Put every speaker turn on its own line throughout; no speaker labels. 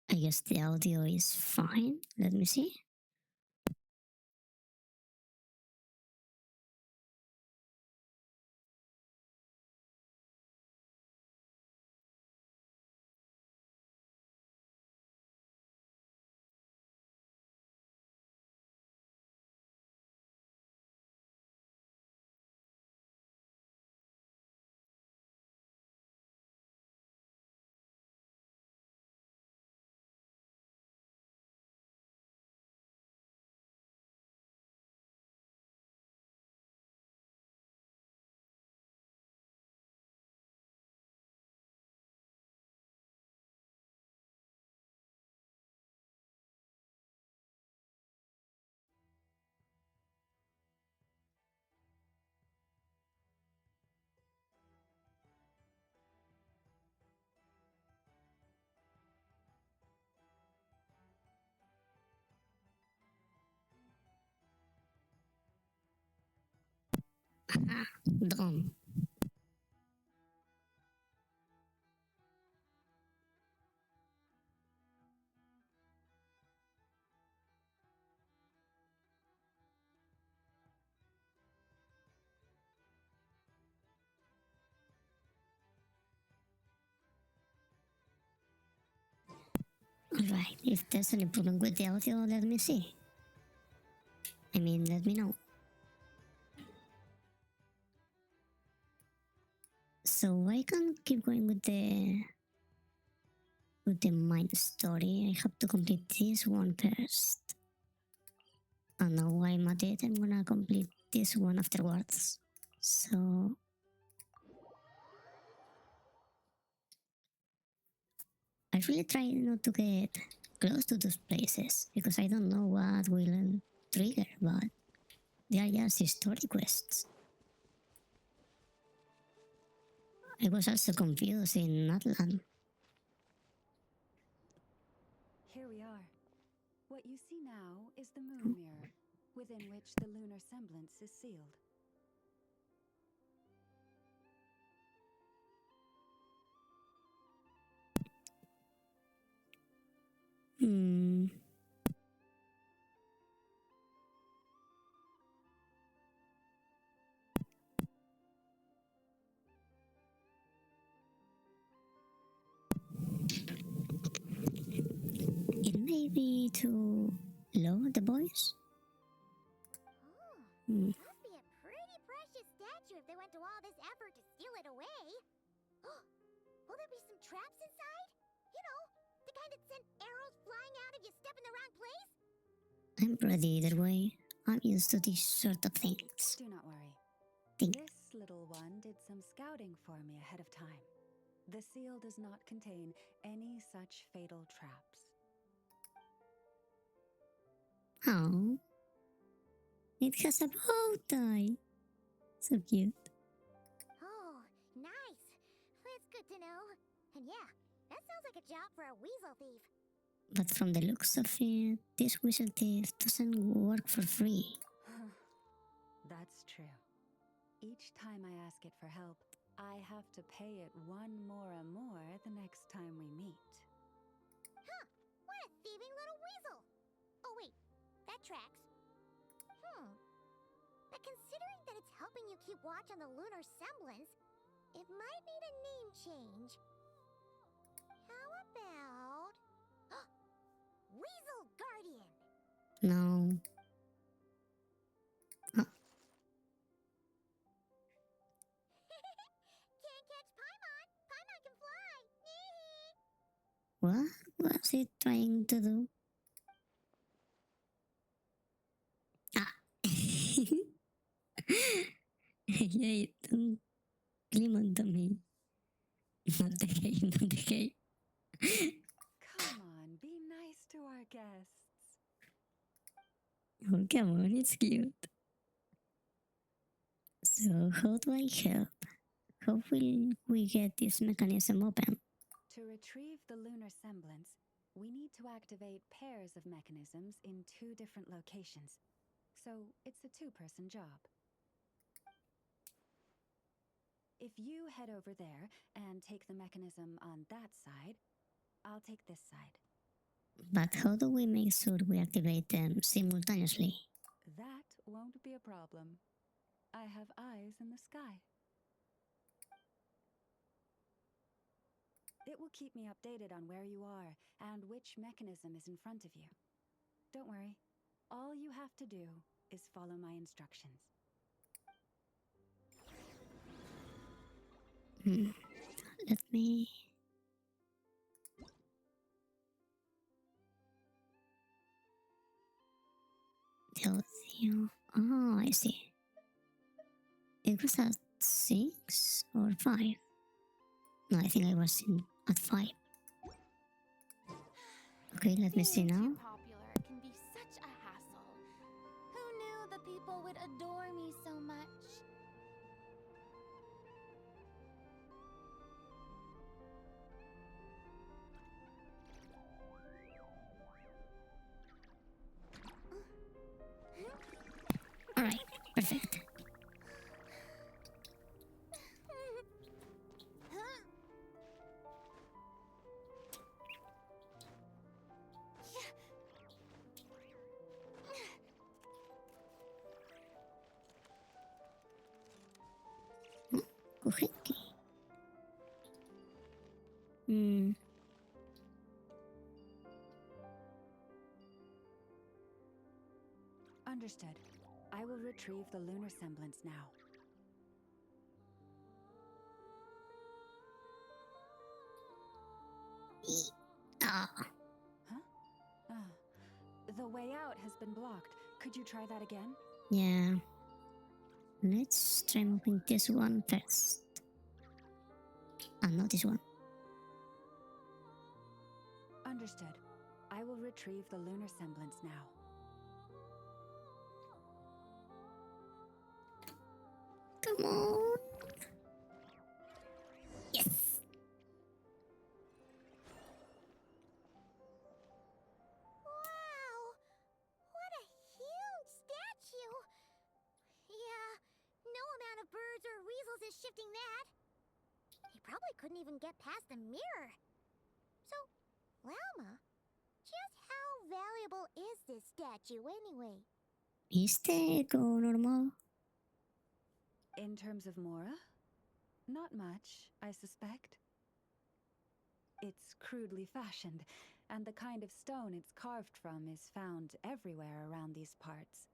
I guess the audio is fine. Let me see. Done. Alright, if there's any problem with the audio, let me see. Let me know. So I can't keep going with the main story. I have to complete this one first. And now I'm at it. I'm gonna complete this one afterwards. So I really try not to get close to those places because I don't know what will trigger, but they are just story quests. I was also confused in Natlan.
Here we are. What you see now is the moon mirror, within which the lunar semblance is sealed.
Hmm. It may be too low, the voice. Hmm.
Must be a pretty precious statue if they went to all this effort to steal it away. Will there be some traps inside? You know, the kind that send arrows flying out if you step in the wrong place?
I'm ready either way. I'm used to these sort of things.
Do not worry.
Think.
This little one did some scouting for me ahead of time. The seal does not contain any such fatal traps.
Oh. It has a bow tie. So cute.
Oh, nice. That's good to know. And yeah, that sounds like a job for a weasel thief.
But from the looks of it, this whistle thief doesn't work for free.
That's true. Each time I ask it for help, I have to pay it one more the next time we meet.
Huh, what a thieving little weasel. Oh wait, that tracks. But considering that it's helping you keep watch on the lunar semblance, it might need a name change. How about... Weasel Guardian!
No. Huh.
Can't catch Paimon! Paimon can fly!
What was it trying to do? Ah. Hey, don't climb onto me. Not the gate, not the gate.
Come on, be nice to our guests.
Oh, come on, it's cute. So, how do I help? How will we get this mechanism open?
To retrieve the lunar semblance, we need to activate pairs of mechanisms in 2 different locations. So it's a 2-person job. If you head over there and take the mechanism on that side, I'll take this side.
But how do we make sure we activate them simultaneously?
That won't be a problem. I have eyes in the sky. It will keep me updated on where you are and which mechanism is in front of you. Don't worry. All you have to do is follow my instructions.
Let me... tell you. Oh, I see. It was at 6 or 5? No, I think I was at 5. Okay, let me see
Being
now.
too popular can be such a hassle. Who knew the people would adore me so much?
Alright, perfect. Kuhiki.
Understood. I will retrieve the lunar semblance now.
Ah,
Huh? Ah. The way out has been blocked. Could you try that again?
yeah. Let's try moving this one first. And not this one.
Understood. I will retrieve the lunar semblance now.
Come on. Yes.
Wow! What a huge statue! Yeah, no amount of birds or weasels is shifting that. He probably couldn't even get past the mirror. So, Lalma, just how valuable is this statue anyway?
Is the echo normal?
In terms of Mora? Not much, I suspect. It's crudely fashioned, and the kind of stone it's carved from is found everywhere around these parts.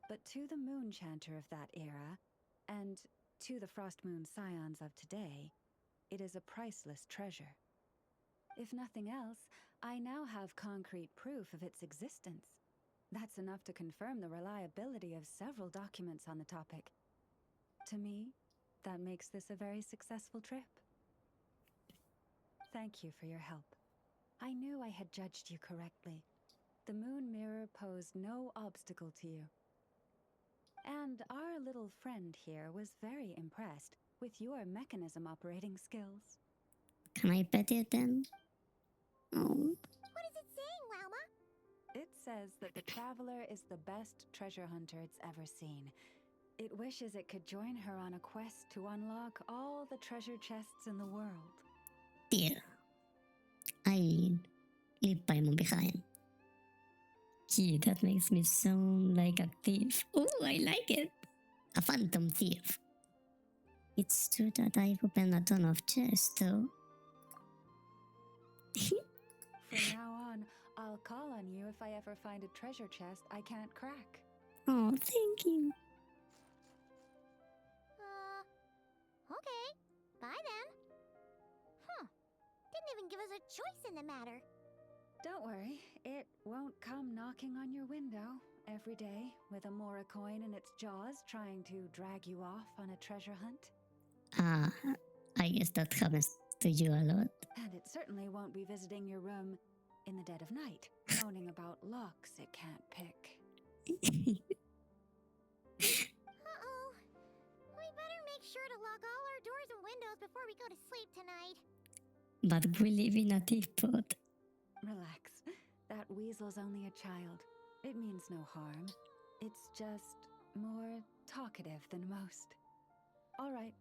But to the moon chanter of that era, and to the Frost Moon scions of today, it is a priceless treasure. If nothing else, I now have concrete proof of its existence. That's enough to confirm the reliability of several documents on the topic. To me, that makes this a very successful trip. Thank you for your help. I knew I had judged you correctly. The moon mirror posed no obstacle to you. And our little friend here was very impressed with your mechanism operating skills.
Can I pet it then? Oh,
What is it saying, Lalma?
It says that the traveler is the best treasure hunter it's ever seen. It wishes it could join her on a quest to unlock all the treasure chests in the world.
dear. I leave Paimon behind. Gee, that makes me sound like a thief. Oh, I like it. A phantom thief. It's true that I've opened a ton of chests, though.
From now on, I'll call on you if I ever find a treasure chest I can't crack.
Oh, thank you.
Okay. Bye then. Didn't even give us a choice in the matter.
Don't worry, it won't come knocking on your window every day with a Mora coin in its jaws trying to drag you off on a treasure hunt.
I guess that happens to you a lot.
And it certainly won't be visiting your room in the dead of night, moaning about locks it can't pick.
Uh-oh. We better make sure to lock all our doors and windows before we go to sleep tonight.
But we live in a teapot.
Relax. That weasel's only a child. It means no harm. It's just more talkative than most. All right,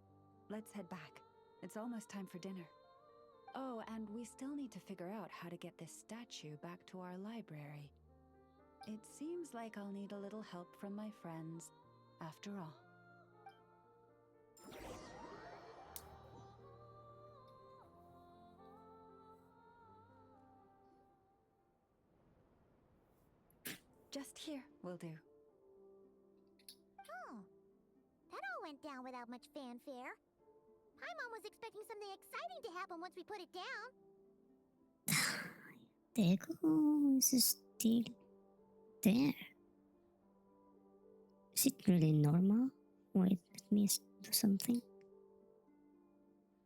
let's head back. It's almost time for dinner. Oh, and we still need to figure out how to get this statue back to our library. It seems like I'll need a little help from my friends, after all. Just here will do.
Oh, that all went down without much fanfare. Paimon was expecting something exciting to happen once we put it down.
The echo is still there. Is it really normal? Wait, let me do something.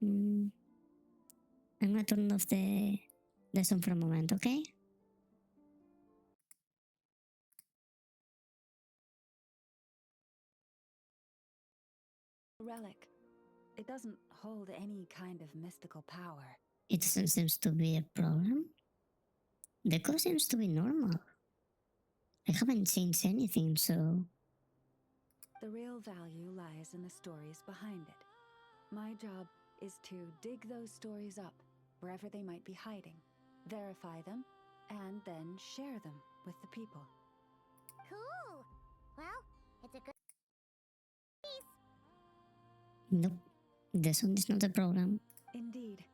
I'm gonna turn off the sound for a moment, okay?
Relic. It doesn't hold any kind of mystical power.
It doesn't seem to be a problem. The echo seems to be normal. I haven't changed anything, so
The real value lies in the stories behind it. My job is to dig those stories up, wherever they might be hiding, verify them, and then share them with the people.
Cool. Well, it's a good piece.
nope. The sound is not a problem.
Indeed.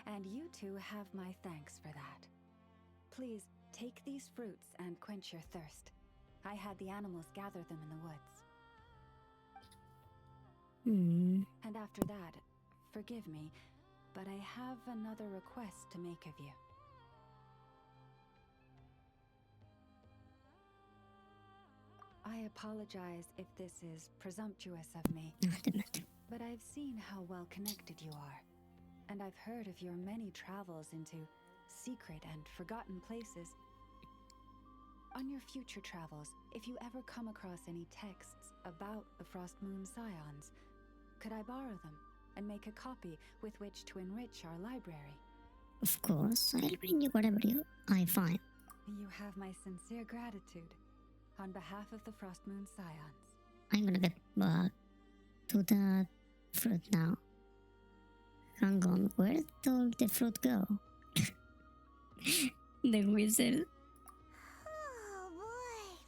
And you two have my thanks for that. Please, take these fruits and quench your thirst. I had the animals gather them in the woods. And after that, forgive me, but I have another request to make of you. I apologize if this is presumptuous of me, but I've seen how well connected you are, and I've heard of your many travels into secret and forgotten places. On your future travels, if you ever come across any texts about the Frost Moon Scions, could I borrow them and make a copy with which to enrich our library?
Of course, I'll bring you whatever I find.
You have my sincere gratitude. On behalf of the Frost Moon Scions.
I'm gonna get back to that fruit now. Hang on, where did all the fruit go? The whistle.
Oh boy.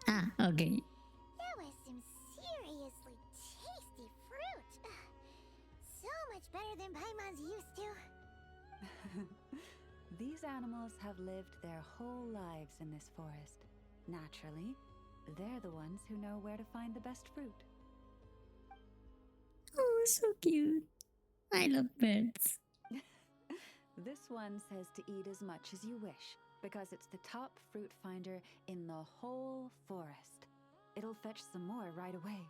Ah, okay.
That was some seriously tasty fruit. So much better than Paimon's used to.
These animals have lived their whole lives in this forest. Naturally, they're the ones who know where to find the best fruit.
Oh, so cute. I love birds.
This one says to eat as much as you wish, because it's the top fruit finder in the whole forest. It'll fetch some more right away.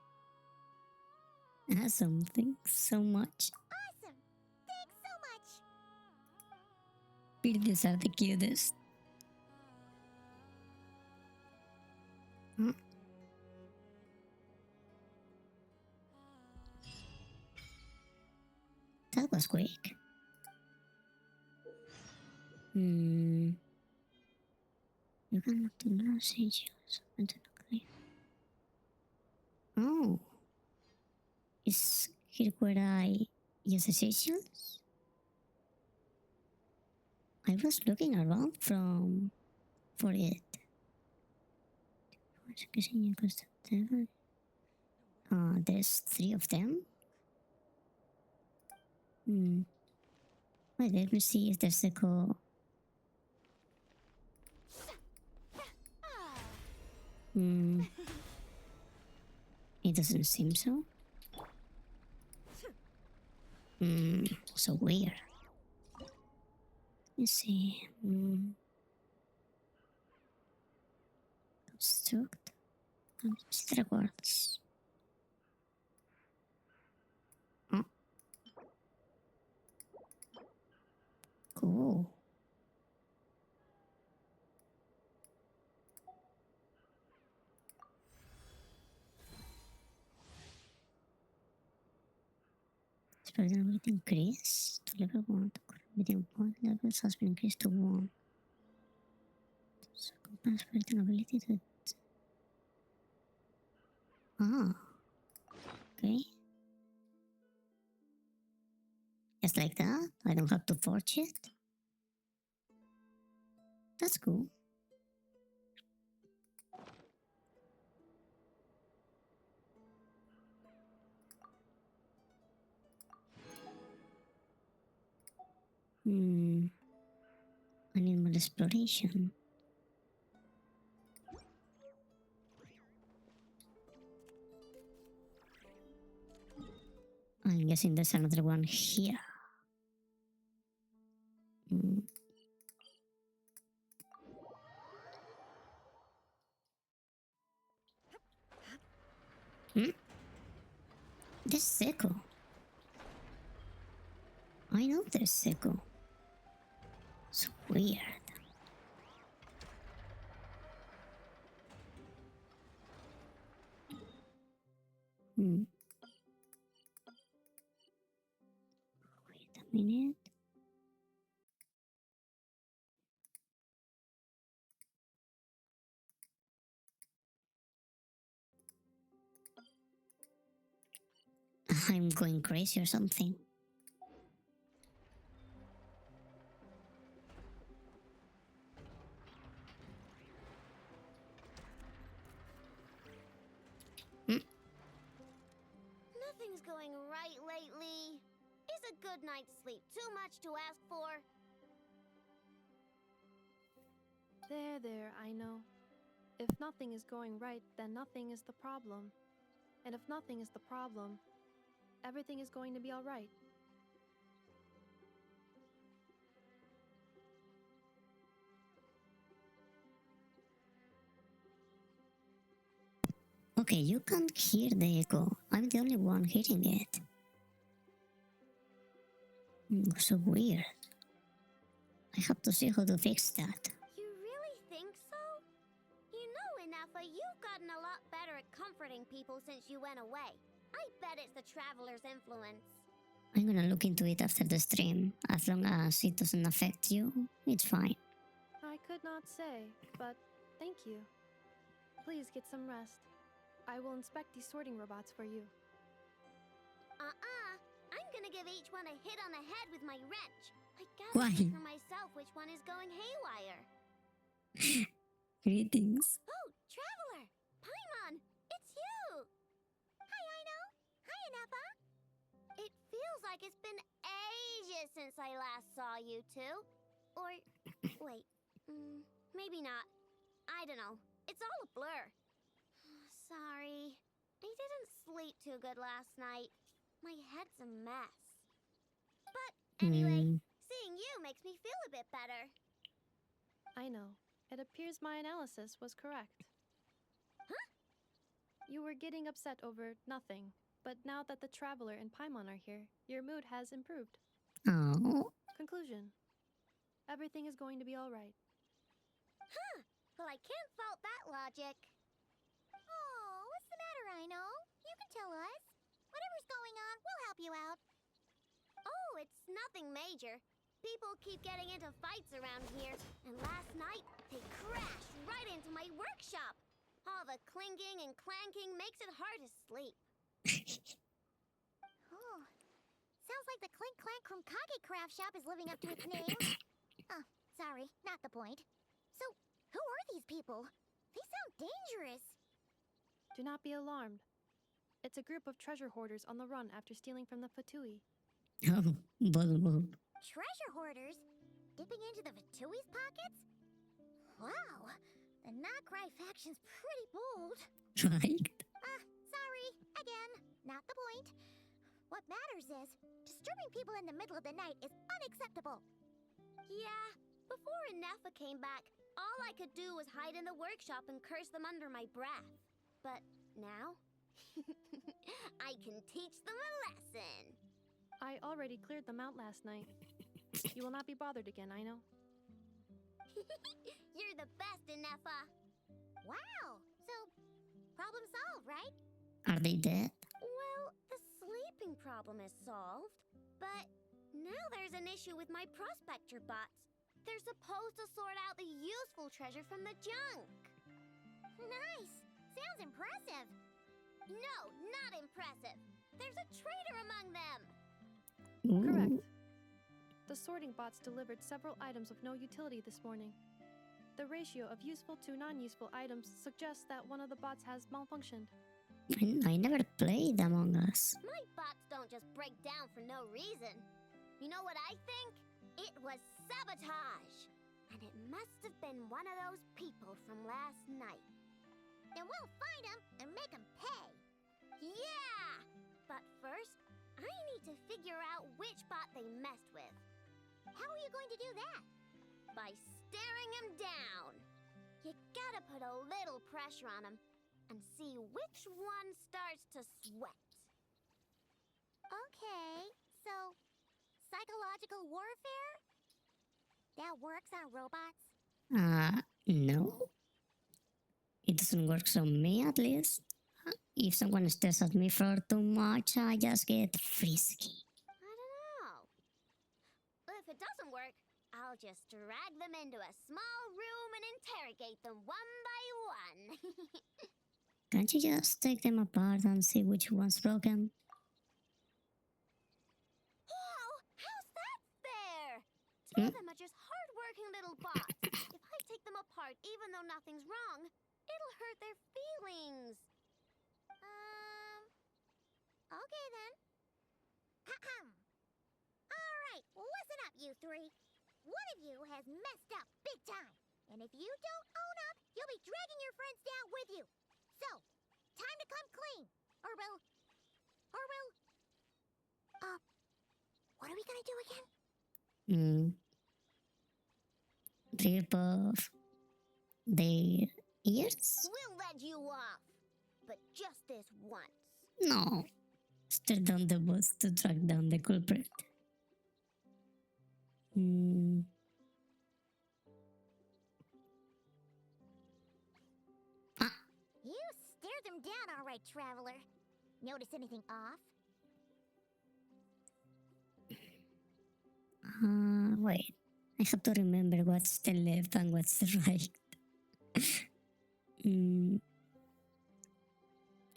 Awesome, thanks so much.
Awesome. Thanks so much.
Birds are the cutest. Huh? That was quick. You can look the messages. Oh, is here where I use the sigils? I was looking around for it. There's 3 of them. Wait, let me see if there's a call. It doesn't seem so. So weird. Let's see. Construct. Rewards. Oh. Cool. Spreading ability increase to level 1. The current meeting point levels has been increased to 1. So compare spreading ability to... Ah. Okay. Just like that? I don't have to forge it? That's cool. I need more exploration. I'm guessing there's another one here. Hmm. There's Seiko. I know there's Seiko. So weird. Wait a minute. I'm going crazy or something.
Nothing's going right lately. Is a good night's sleep too much to ask for?
There, I know. If nothing is going right, then nothing is the problem. And if nothing is the problem, everything is going to be alright.
Okay, you can't hear the echo. I'm the only one hearing it. So weird. I have to see how to fix that.
You really think so? You know, Inafa, you've gotten a lot better at comforting people since you went away. I bet it's the Traveler's influence.
I'm gonna look into it after the stream. As long as it doesn't affect you, it's fine.
I could not say, but thank you. Please get some rest. I will inspect these sorting robots for you.
I'm gonna give each one a hit on the head with my wrench. I
Why?
gotta see for myself which one is going haywire.
Greetings.
Oh, Traveler! Paimon! It's you! Hi, Aino! Hi, Inafa! It feels like it's been ages since I last saw you two. Or, wait, maybe not. I don't know. It's all a blur. Sorry. I didn't sleep too good last night. My head's a mess. But anyway, seeing you makes me feel a bit better.
I know. It appears my analysis was correct.
Huh?
You were getting upset over nothing, but now that the Traveler and Paimon are here, your mood has improved.
Oh,
Conclusion. Everything is going to be alright.
Huh. Well, I can't fault that logic. Oh, what's the matter, Aino? You can tell us. Whatever's going on, we'll help you out. Oh, it's nothing major. People keep getting into fights around here, and last night they crashed right into my workshop. All the clinking and clanking makes it hard to sleep. Oh, sounds like the Clink Clank from Kage Craft Shop is living up to its name. Oh, sorry, not the point. So, who are these people? They sound dangerous.
Do not be alarmed. It's a group of treasure hoarders on the run after stealing from the Fatui.
oh, Bulbul.
Treasure hoarders? Dipping into the Vatui's pockets? Wow, the Nagrai faction's pretty bold.
Right?
Sorry, again, not the point. What matters is, disturbing people in the middle of the night is unacceptable. Yeah, before Inafa came back, all I could do was hide in the workshop and curse them under my breath. But now, I can teach them a lesson.
I already cleared them out last night. You will not be bothered again, I know.
You're the best, Inafa. Wow, so problem solved, right?
Are they dead?
Well, the sleeping problem is solved, but now there's an issue with my prospector bots. They're supposed to sort out the useful treasure from the junk. Nice! Sounds impressive. No, not impressive. There's a traitor among them.
Correct. The sorting bots delivered several items of no utility this morning. The ratio of useful to non-useful items suggests that one of the bots has malfunctioned.
I never played Among Us.
My bots don't just break down for no reason. You know what I think? It was sabotage. And it must have been one of those people from last night. And we'll find him and make him pay. Yeah! But first, I need to figure out which bot they messed with. How are you going to do that? By staring him down. You gotta put a little pressure on him and see which one starts to sweat. Okay, so psychological warfare? That works on robots?
No. It doesn't work on me at least. If someone stares at me for too much, I just get frisky.
I don't know. If it doesn't work, I'll just drag them into a small room and interrogate them one by one.
Can't you just take them apart and see which one's broken?
Whoa! How's that fair? Two of them are just hard-working little bots. If I take them apart even though nothing's wrong, it'll hurt their feelings. Okay then. Ahem. All right, listen up, you three. One of you has messed up big time. And if you don't own up, you'll be dragging your friends down with you. So, time to come clean. Or we'll... what are we gonna do again?
Rip off their ears?
We'll let you off. But just this once.
No. Stare down the boss to track down the culprit.
You stared them down all right, traveler. Notice anything off?
Wait. I have to remember what's the left and what's the right.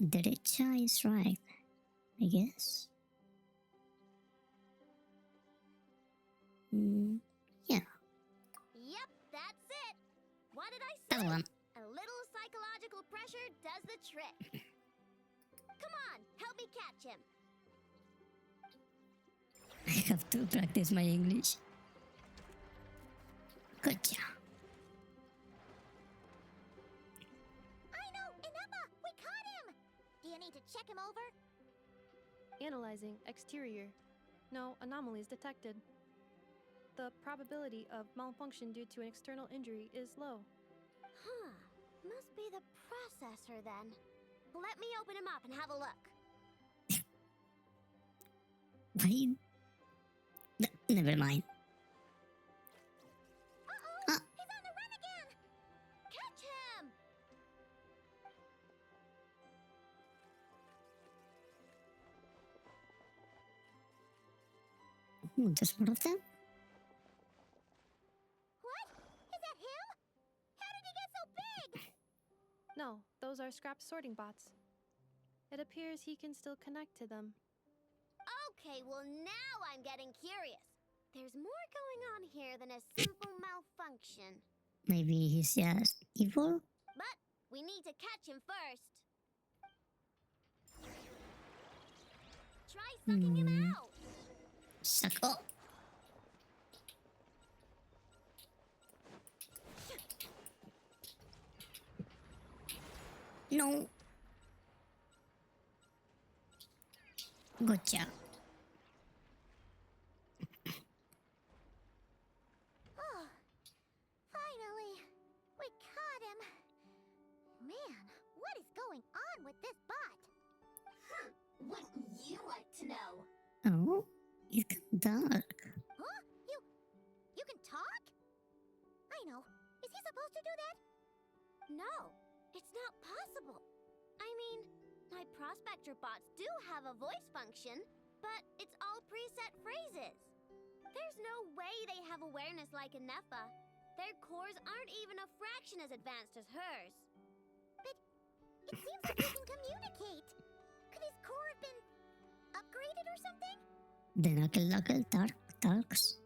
Derecha is right, I guess. Yeah,
Yep, that's it. What did I
that
say?
one.
A little psychological pressure does the trick. Come on, help me catch him.
I have to practice my English. Gotcha.
I know, Ineppa, we caught him. Do you need to check him over?
Analyzing exterior. No anomalies detected. The probability of malfunction due to an external injury is low.
Huh, must be the processor then. Let me open him up and have a look.
Why? Never mind.
Uh-oh,
Ah.
he's on the run again. Catch him.
There's more of them?
What? Is that him? How did he get so big?
No, those are scrap sorting bots. It appears he can still connect to them.
Okay, well now I'm getting curious. There's more going on here than a simple malfunction.
Maybe he's just evil?
But we need to catch him first. Try sucking him out.
Suck up. No. Gotcha.
Oh, finally, we caught him. Man, what is going on with this bot? Wouldn't you like to know?
Oh, you can talk.
Huh? You can talk? I know. Is he supposed to do that? No, it's not possible. I mean, my prospector bots do have a voice function, but it's all preset phrases. There's no way they have awareness like a Nepha. Their cores aren't even a fraction as advanced as hers. But it seems like he can communicate. Could his core have been upgraded or something?
The knuckle talks.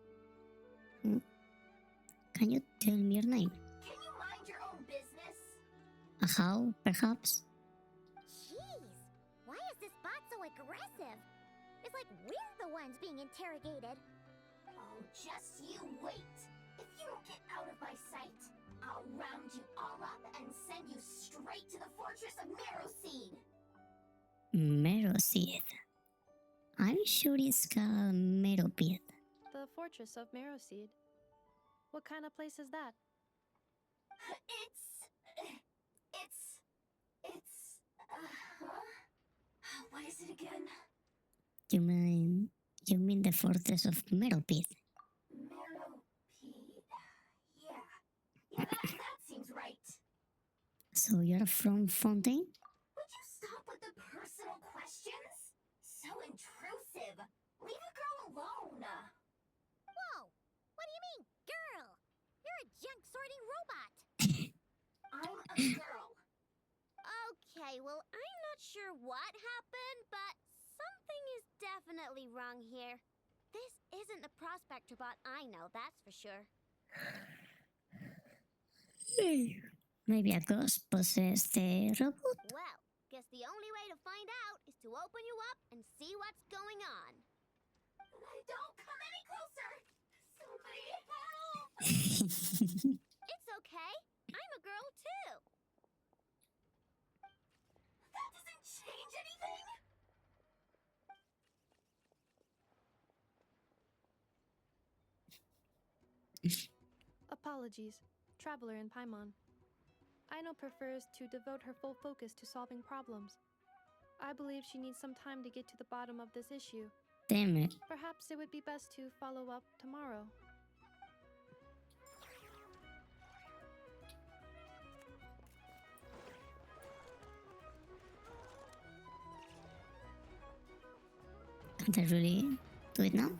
Can you tell me your name?
Can you mind your own business?
How, perhaps?
Jeez, why is this bot so aggressive? It's like we're the ones being interrogated. Oh, just you wait. If you don't get out of my sight, I'll round you all up and send you straight to the fortress of Meroseed.
Meroseed. I'm sure it's called Meropid.
The fortress of Meroseed. What kind of place is that?
What is it again?
You mean the fortress of Meropid?
Meropede. Yeah, that seems right.
So you're from Fontaine?
Would you stop with the personal questions? So intrusive. Leave a girl alone. Whoa! What do you mean, girl? You're a junk sorting robot. I'm a girl. Okay, well, I'm not sure what happened, but something is definitely wrong here. This isn't the prospector bot I know, that's for sure.
Maybe a ghost possessed the robot?
Well, guess the only way to find out is to open you up and see what's going on. Don't come any closer! Somebody help! It's okay. I'm a girl too. That doesn't change anything.
Apologies, traveler in Paimon. Aino prefers to devote her full focus to solving problems. I believe she needs some time to get to the bottom of this issue.
Damn it.
Perhaps it would be best to follow up tomorrow.
Can't I really do it now?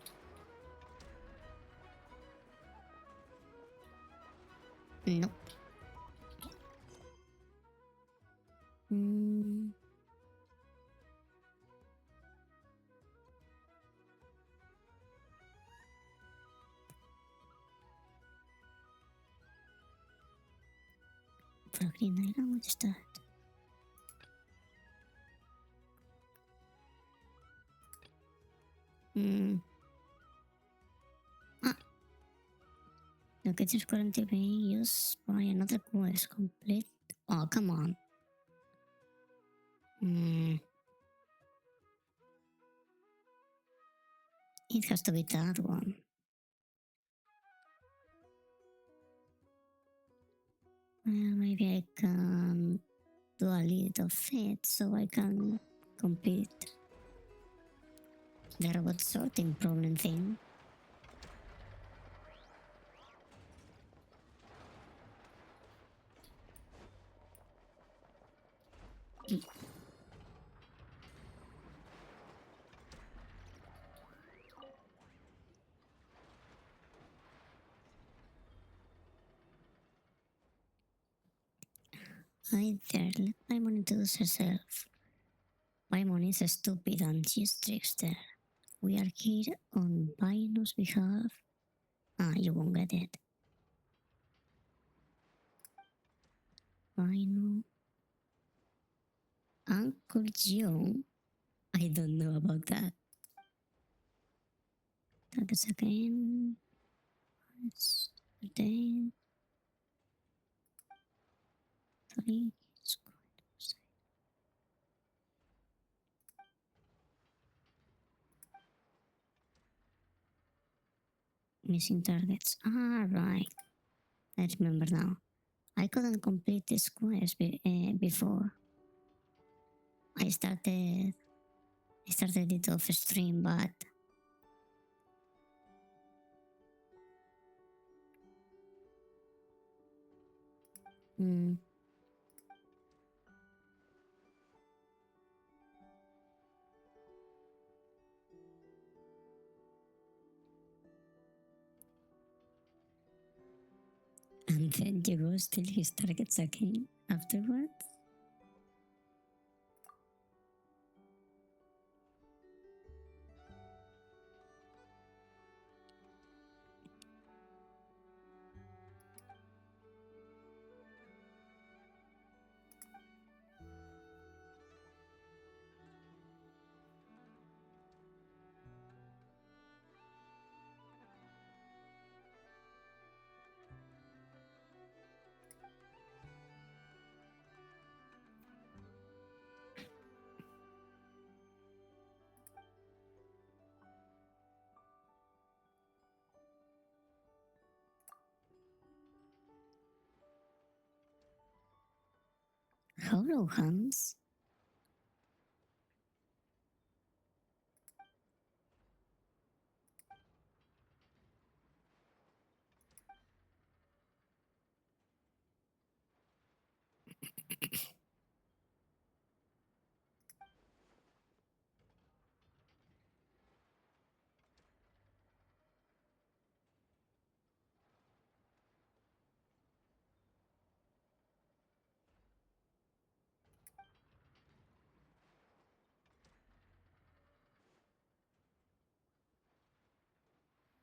Nope. For Green Island, what is that? Look, it's currently being used by another quest complete. Oh, come on. It has to be that one. Well, maybe I can do a little of it so I can complete the robot sorting problem thing. Hi there, let Paimon introduce herself. Paimon is stupid and she's Trickster. We are here on Paino's behalf. You won't get it. Paino. Uncle Joe? I don't know about that. Targets again. It's then. 3. Missing targets. Right. I remember now. I couldn't complete this quest before. I started it off stream, but and then you go steal his targets again afterwards. Holo Hans?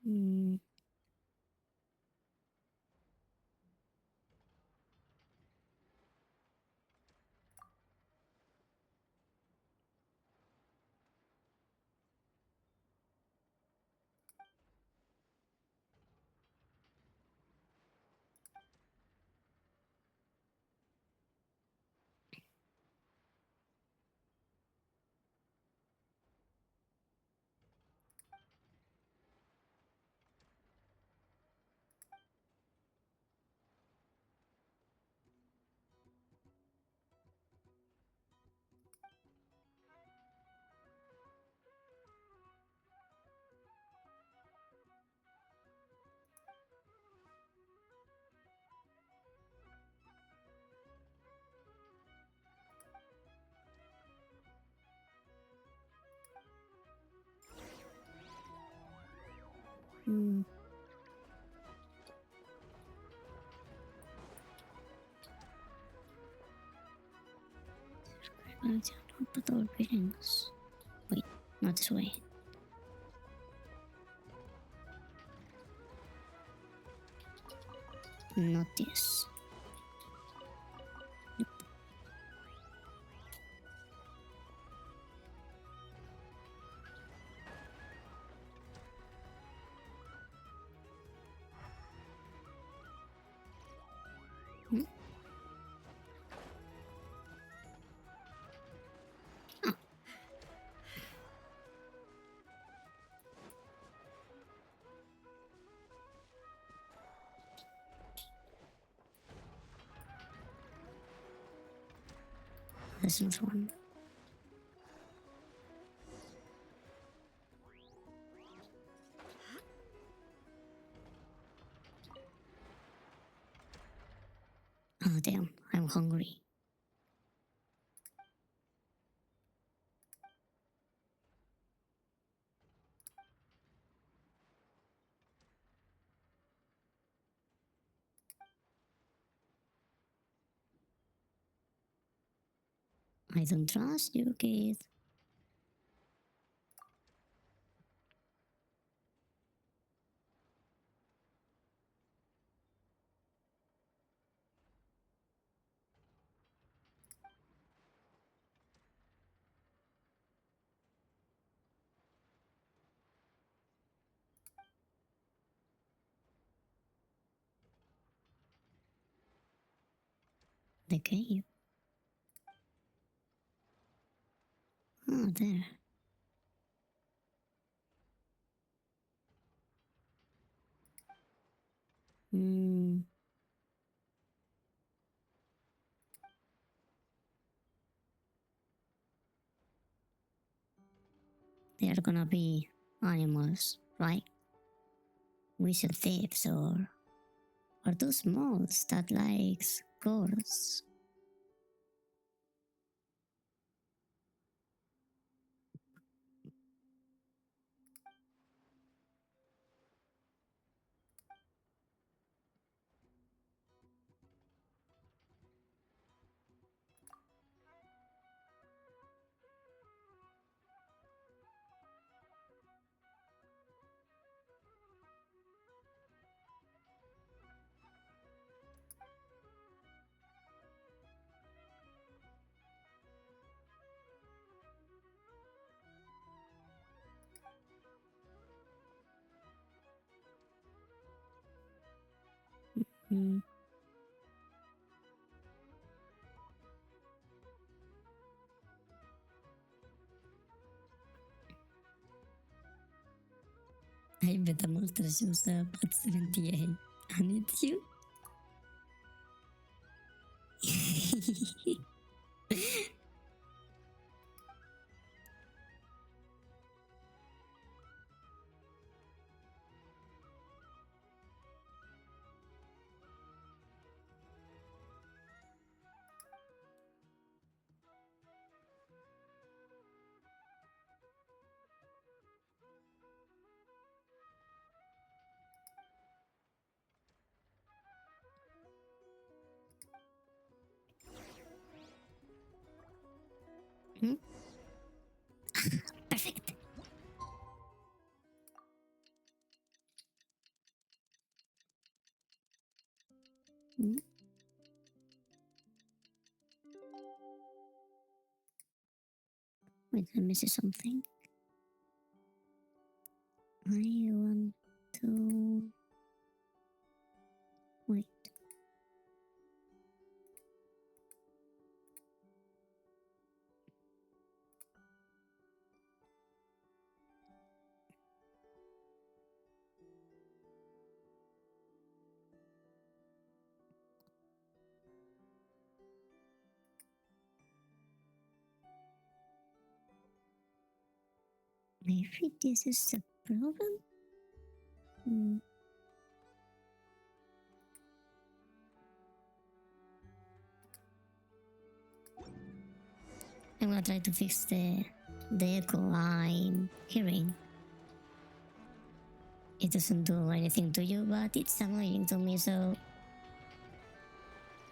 Hmm. Hmm. But all greetings. Wait, not this way. Not this. Hmm? Ah. That's not one. Oh damn, I'm hungry. I don't trust you, kid. The cave. Oh, there. Hmm. They are gonna be animals, right? Wizard thieves or those moles that likes girls. Hmm. I bet the monster shows up at 78 and it's you. Perfect. Hmm? Wait, I missed something. I want to wait. Maybe this is the problem? Hmm. I'm gonna try to fix the echo I'm hearing. It doesn't do anything to you, but it's annoying to me, so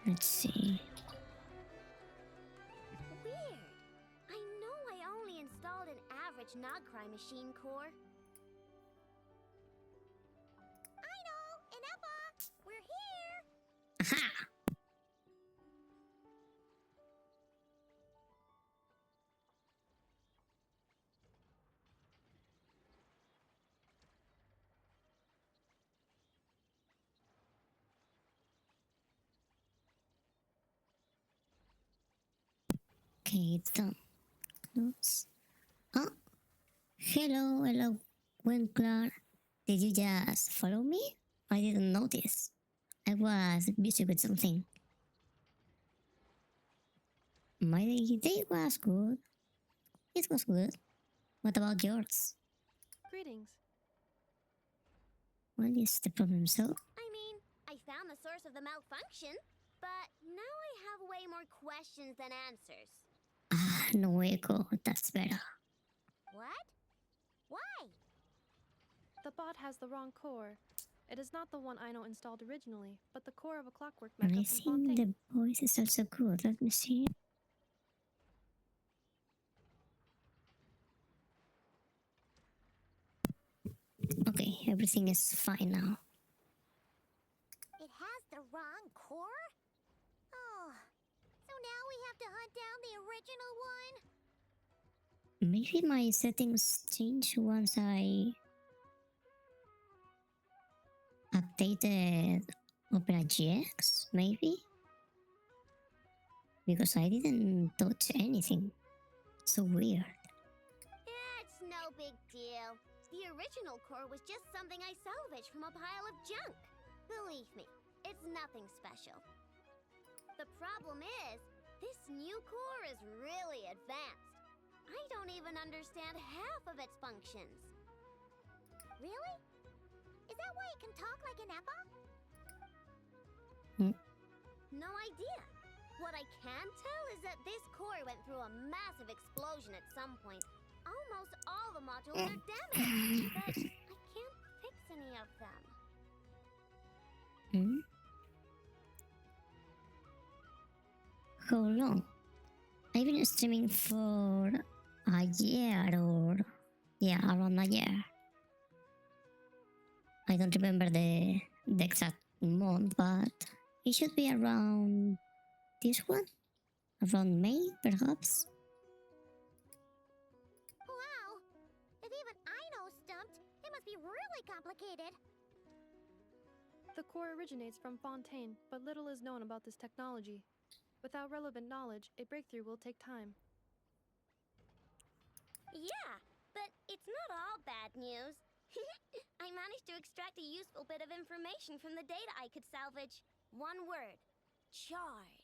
let's see.
Weird. I know I only installed an average Nogcry machine core. Ino and Eppa, we're here.
Aha! Okay, it's done. Close. Oh, hello, Winkler. Did you just follow me? I didn't notice. I was busy with something. My day was good. It was good. What about yours?
Greetings.
What is the problem, so?
I mean, I found the source of the malfunction, but now I have way more questions than answers.
Ah, no echo. That's better.
What? Why?
The bot has the wrong core. It is not the one Ino installed originally, but the core of a clockwork
And I
mecha from
think
Fontaine.
the voice is also good. Let me see. Okay, everything is fine now.
It has the wrong core? Oh, so now we have to hunt down the original one?
Maybe my settings change once I updated Opera GX, maybe? Because I didn't touch anything. So weird.
It's no big deal. The original core was just something I salvaged from a pile of junk. Believe me, it's nothing special. The problem is, this new core is really advanced. I don't even understand half of its functions. Really? Is that why it can talk like an Eppa?
Hmm.
No idea. What I can tell is that this core went through a massive explosion at some point. Almost all the modules are damaged, but I can't fix any of them.
Hmm? How long? I've been streaming for a year or... yeah, around a year. I don't remember the exact month, but it should be around this one? Around May, perhaps?
Wow! If even I know stumped, it must be really complicated.
The core originates from Fontaine, but little is known about this technology. Without relevant knowledge, a breakthrough will take time.
Yeah, but it's not all bad news. I managed to extract a useful bit of information from the data I could salvage. One word. Charred.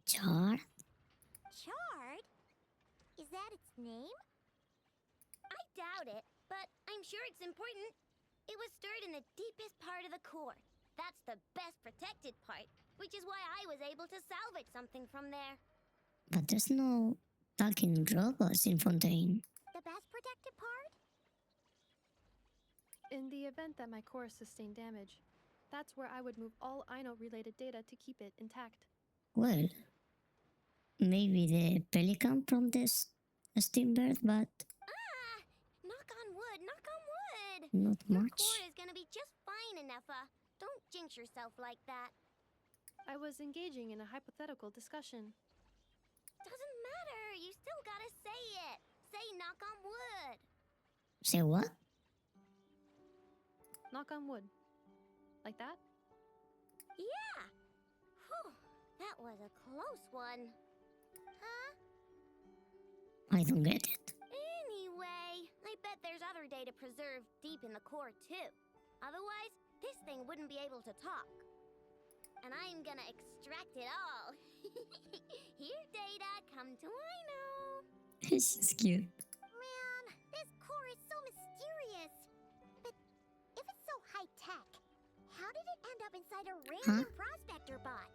Char?
Charred? Is that its name? I doubt it, but I'm sure it's important. It was stored in the deepest part of the core. That's the best protected part, which is why I was able to salvage something from there.
But there's no talking robots in Fontaine.
The best protected part?
In the event that my core sustained damage, that's where I would move all Ino-related data to keep it intact.
Well, maybe the pelican from the a steam bird, but
Ah! Knock on wood, knock on wood!
not
Your
much.
core is gonna be just fine, Ineffa. Don't jinx yourself like that.
I was engaging in a hypothetical discussion.
Doesn't matter, you still gotta say it. Say knock on wood.
Say what?
Knock on wood. Like that?
Yeah! Whew, that was a close one. Huh?
I don't get it.
Anyway, I bet there's other data preserved deep in the core too. Otherwise, this thing wouldn't be able to talk. And I'm gonna extract it all. Here, data, come to I know.
She's cute.
Man, this core is so mysterious. But if it's so high-tech, how did it end up inside a random prospector bot?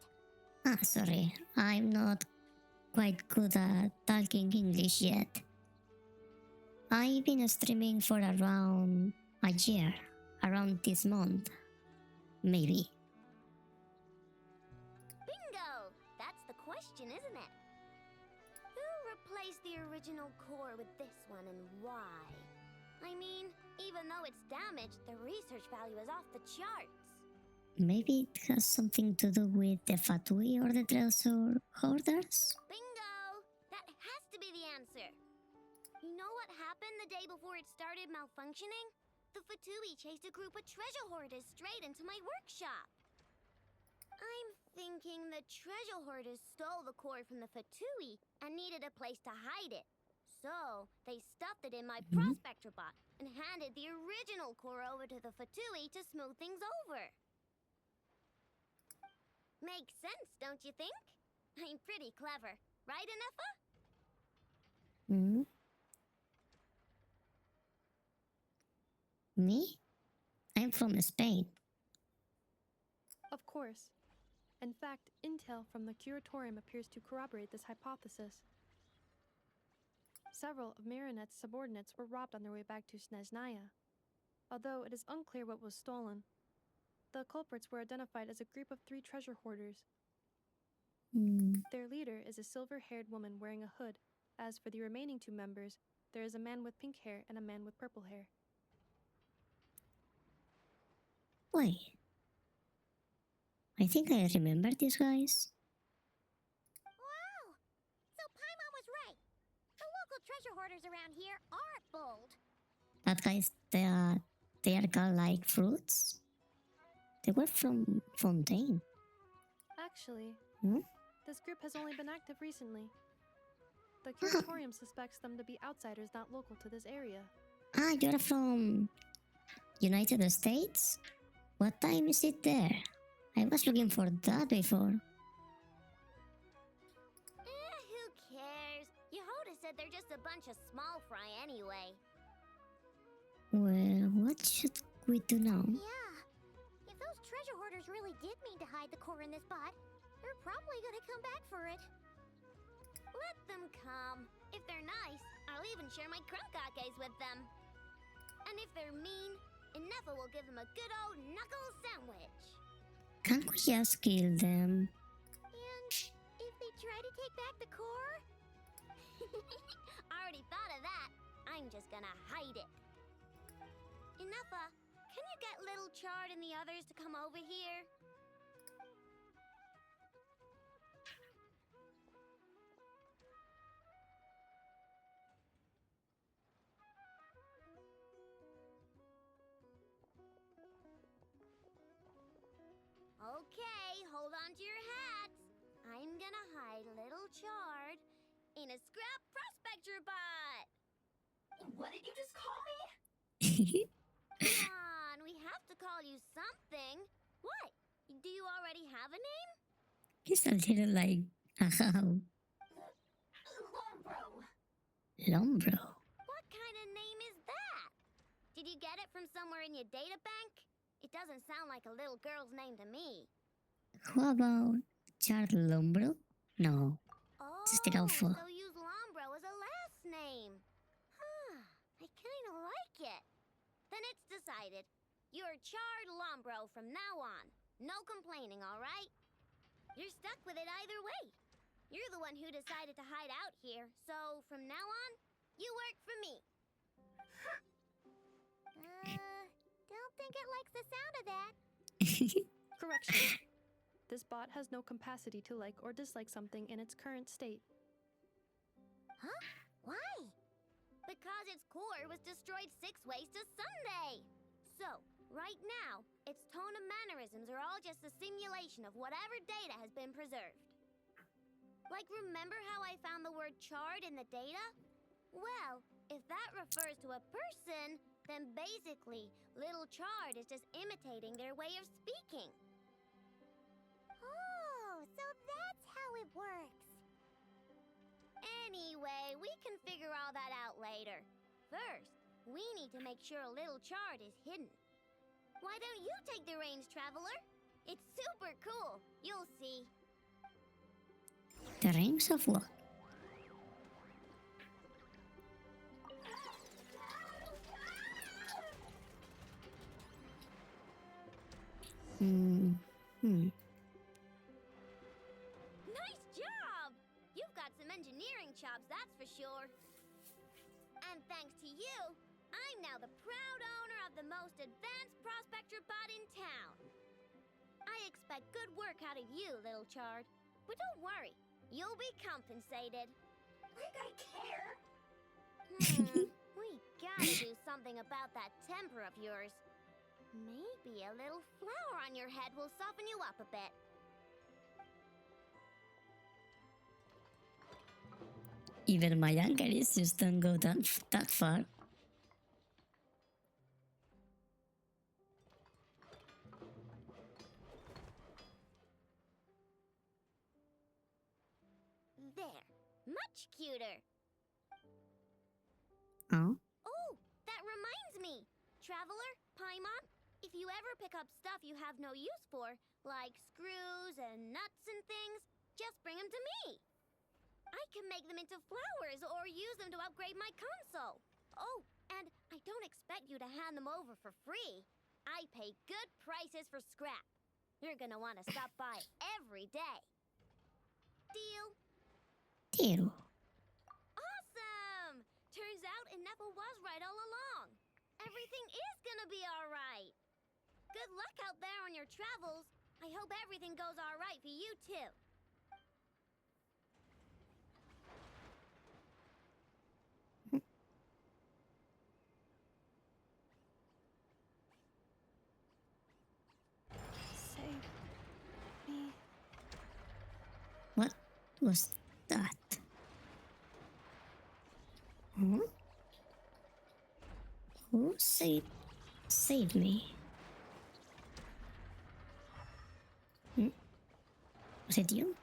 Ah, sorry. I'm not quite good at talking English yet. I've been streaming for around a year. Around this month. Maybe.
Bingo! That's the question, isn't it? Who replaced the original core with this one and why? I mean, even though it's damaged, the research value is off the charts.
Maybe it has something to do with the Fatui or the treasure hoarders?
Bingo! That has to be the answer. You know what happened the day before it started malfunctioning? The Fatui chased a group of treasure hoarders straight into my workshop. I'm thinking the treasure hoarders stole the core from the Fatui and needed a place to hide it. So, they stuffed it in my prospector bot and handed the original core over to the Fatui to smooth things over. Makes sense, don't you think? I'm pretty clever, right, Ineffa?
Hmm? Me? I'm from Spain.
Of course. In fact, intel from the curatorium appears to corroborate this hypothesis. Several of Marinette's subordinates were robbed on their way back to Snezhnaya. Although it is unclear what was stolen, the culprits were identified as a group of 3 treasure hoarders.
Hmm.
Their leader is a silver-haired woman wearing a hood. As for the remaining 2 members, there is a man with pink hair and a man with purple hair.
Wait. I think I remember these guys.
Wow! So Paimon was right. The local treasure hoarders around here are bold.
That guys, they are called like fruits. They were from Fontaine.
Actually,
Hmm?
this group has only been active recently. The curatorium suspects them to be outsiders not local to this area.
Ah, you're from United States? What time is it there? I was looking for that before.
Who cares? Yehoda said they're just a bunch of small fry anyway.
Well, what should we do now?
Yeah. If those treasure hoarders really did mean to hide the core in this bot, they're probably gonna come back for it. Let them come. If they're nice, I'll even share my crunkakes with them. And if they're mean, Ineffa will give them a good old knuckle sandwich.
Can't we just kill them?
And if they try to take back the core? I already thought of that. I'm just gonna hide it. Ineffa, can you get Little Chard and the others to come over here? Okay, hold on to your hats. I'm gonna hide Little Chard in a scrap prospector bot. What did you just call me? Come on, we have to call you something. What? Do you already have a name?
He's a little like a how.
Lombro.
Lombro.
What kind of name is that? Did you get it from somewhere in your data bank? It doesn't sound like a little girl's name to me.
How about Charles Lombro? No.
Oh,
Just it awful.
so use Lombro as a last name. Huh, I kind of like it. Then it's decided. You're Chard Lombro from now on. No complaining, all right? You're stuck with it either way. You're the one who decided to hide out here, so from now on, You work for me. Don't think it likes the sound of that.
Correction. This bot has no capacity to like or dislike something in its current state.
Huh? Why? Because its core was destroyed 6 ways to Sunday. So, right now, its tone and mannerisms are all just a simulation of whatever data has been preserved. Like, remember how I found the word charred in the data? Well, if that refers to a person, then basically, little Chard is just imitating their way of speaking.
Oh, so that's how it works.
Anyway, we can figure all that out later. First, we need to make sure little Chard is hidden. Why don't you take the reins, Traveler? It's super cool. You'll see.
The rings of what?
Nice job! You've got some engineering chops, that's for sure. And thanks to you, I'm now the proud owner of the most advanced prospector bot in town. I expect good work out of you, little Chard. But don't worry, you'll be compensated.
Like I care.
We gotta do something about that temper of yours. Maybe a little flour on your head will soften you up a bit.
Even my younger just don't go that far.
There, much cuter.
Oh?
Oh, that reminds me. Traveler, Paimon, if you ever pick up stuff you have no use for, like screws and nuts and things, just bring them to me. I can make them into flowers or use them to upgrade my console. Oh, and I don't expect you to hand them over for free. I pay good prices for scrap. You're gonna want to stop by every day. Deal?
Deal.
Awesome! Turns out Ineppa was right all along. Everything is gonna be alright. Good luck out there on your travels. I hope everything goes alright for you too.
Save me.
What was that? Huh? Who saved me? Was it you?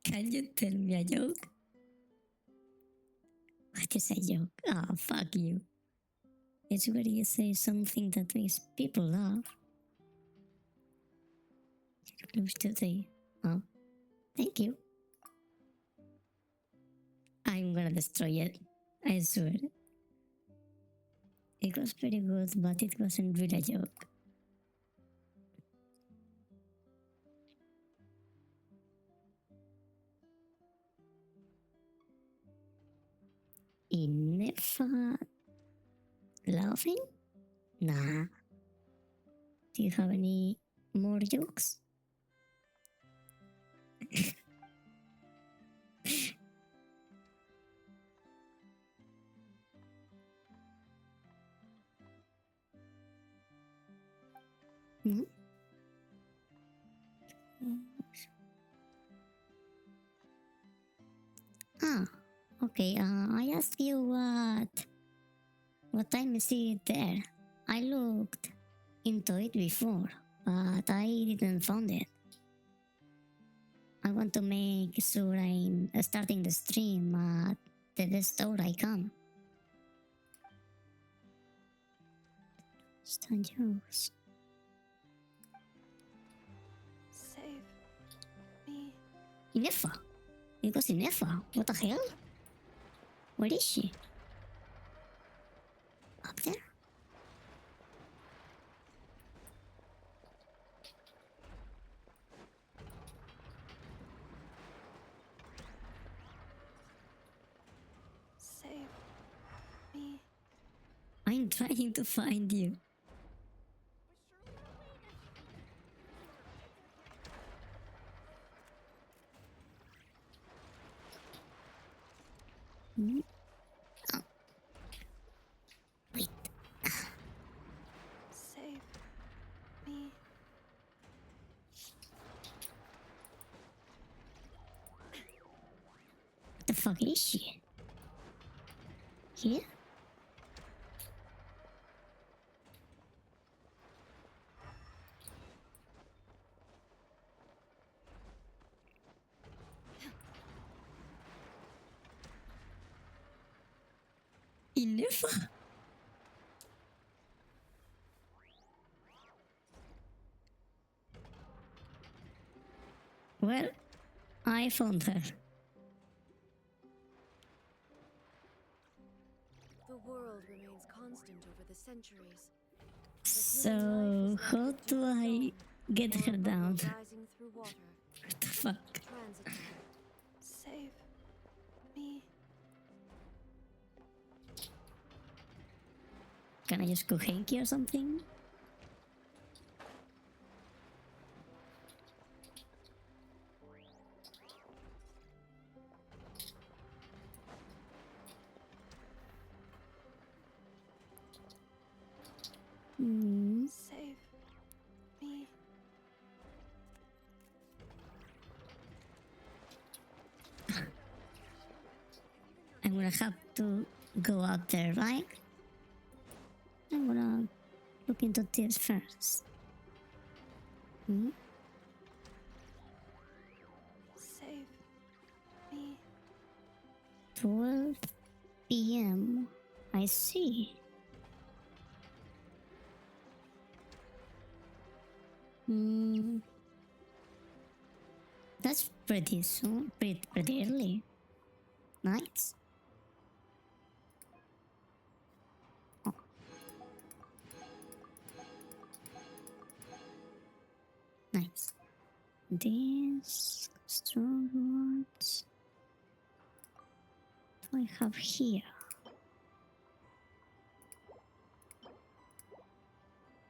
Can you tell me a joke? What is a joke? Oh, fuck you. It's where you say something that makes people laugh. Close to the... Oh, thank you. I'm gonna destroy it. I swear. It was pretty good, but it wasn't really a joke. Ineppa laughing? Nah. Do you have any more jokes? Hmm? Ah, okay. I asked you what time is it there? I looked into it before, but I didn't find it. I want to make sure I'm starting the stream at the best hour I can. Stand jokes.
Save me.
Ineppa? It was Ineppa. What the hell? Where is she? Up there? trying to find you. Hmm? Oh. Wait.
Save me.
What the fuck is she? Here? Ilefa? Well, I found her.
The world remains constant over the centuries.
So, how do I get her down?
Rising through water,
What the fuck?
transitory.
Save me.
Can I just go hanky or something? Hmm.
Save me.
I'm gonna have to go out there, right? I'm gonna look into this first. Hmm?
Save me.
12 p.m. I see. Hmm. That's pretty soon. Pretty early. Nice. Oh. Nice. This strong words. What do I have here?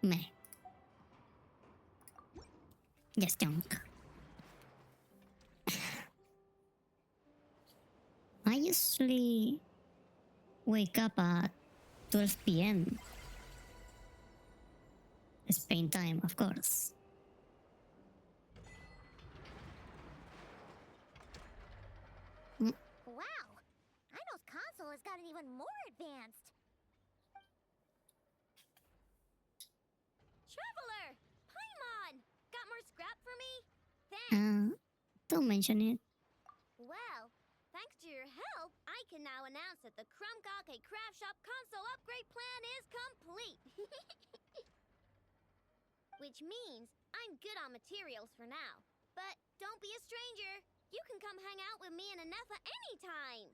Meh. Just junk. I usually wake up at 12 p.m. Spain time, of course.
Wow! Ino's console has gotten even more advanced.
Traveler! Paimon! Got more scrap for me? Thanks.
Don't mention it.
Well, thanks to your help, I can now announce that the Krumgake Craft Shop console upgrade plan is complete. Which means I'm good on materials for now. But don't be a stranger. You can come hang out with me and Anefa anytime.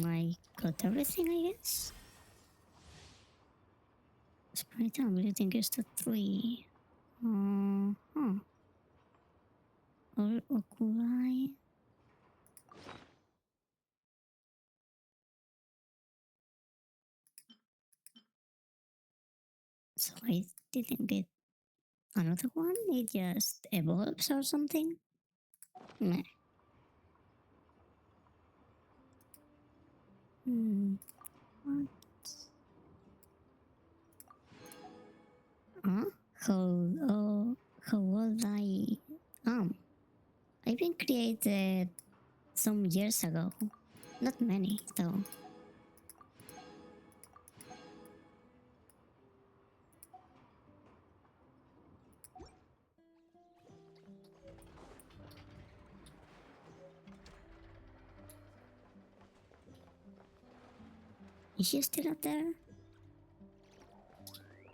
I got everything, I guess. Sprite time, everything is to 3. Huh. Or Okulai. So I didn't get another one? It just evolves or something? Meh. What? Huh? How old I am? I've been created some years ago. Not many, though. Is she still up there?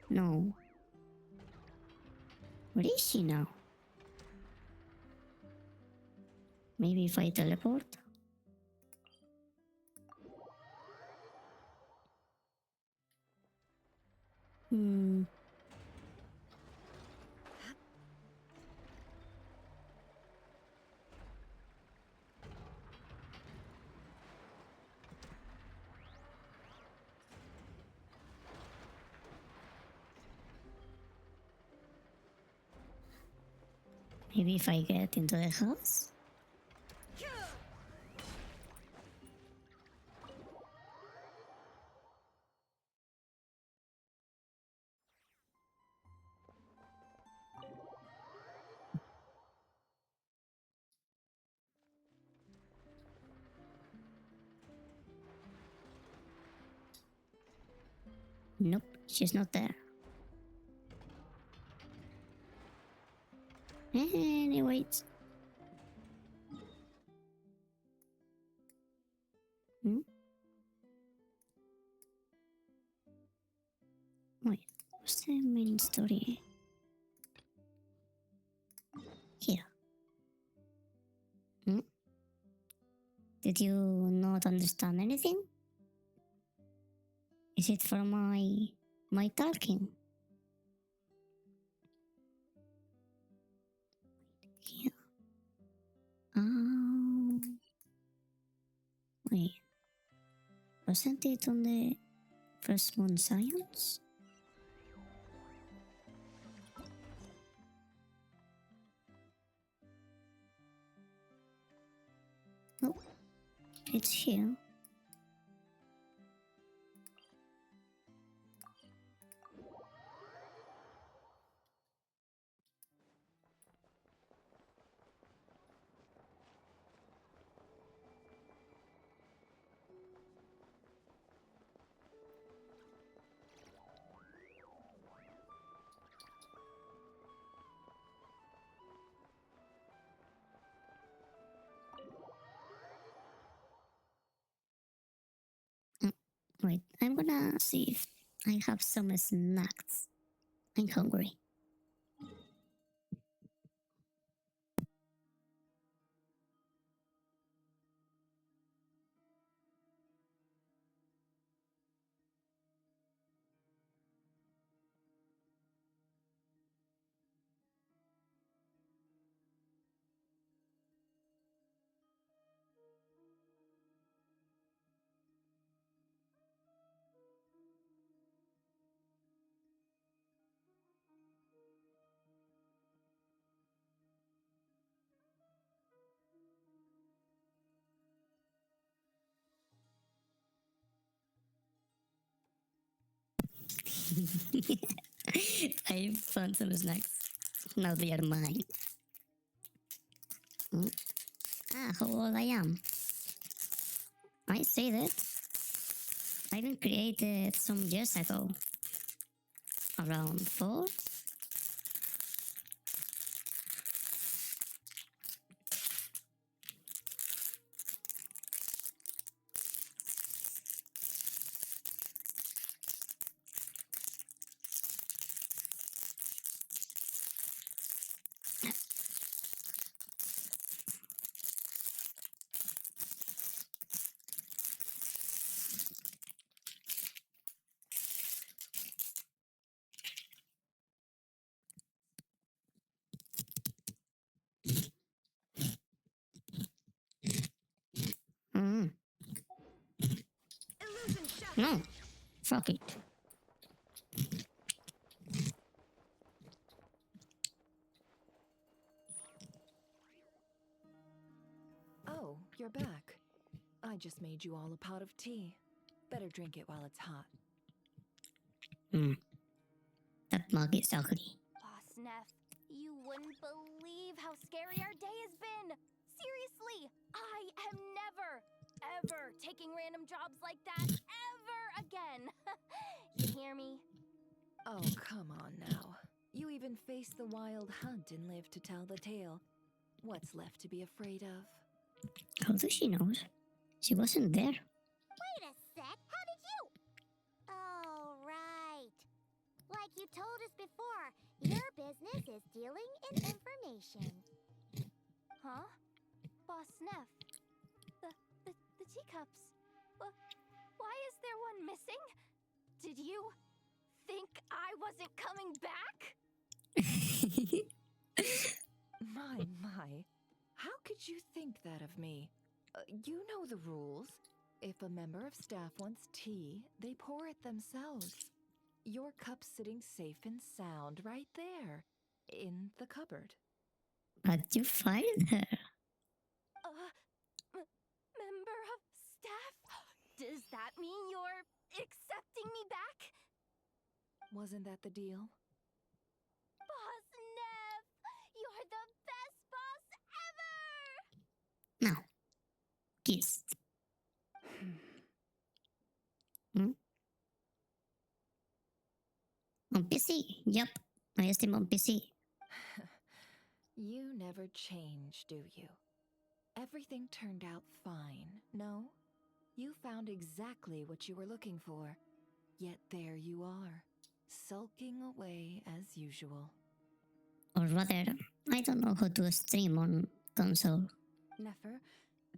No. Where is she now? Maybe if I teleport? Hmm. Maybe if I get into the house? Nope, she's not there. Anyways. Hmm? Wait, what's the main story? Here. Hmm? Did you not understand anything? Is it for my talking? Here. Oh. Wait. Wasn't it on the first moon science? Oh, it's here. Wait, I'm gonna see if I have some snacks. I'm hungry. I found some snacks. Now they are mine. Hmm? Ah, how old I am. I say that. I been created some years ago. Around 4? Mm. No, fuck it.
Oh, you're back. I just made you all a pot of tea. Better drink it while it's hot.
That mug is ugly.
Boss Neff, you wouldn't believe how scary our day has been. Seriously, I am never, ever taking random jobs like that ever again. You hear me?
Oh, come on now. You even faced the wild hunt and lived to tell the tale. What's left to be afraid of?
How does she know? She wasn't there.
Wait a sec, how did you? Oh, right. Like you told us before, your business is dealing in information.
Huh? Boss Neff, the teacups. Why is there one missing? Did you think I wasn't coming back?
My. How could you think that of me? You know the rules. If a member of staff wants tea, they pour it themselves. Your cup's sitting safe and sound right there, in the cupboard.
But you fired her.
Member of staff? Does that mean you're accepting me back?
Wasn't that the deal?
Boss Neff! You're the best boss ever!
Now, kiss. Hmm? On PC. Yup. I stream on PC.
You never change, do you? Everything turned out fine, no? You found exactly what you were looking for. Yet there you are, sulking away as usual.
Or rather, I don't know how to stream on console.
Nefer,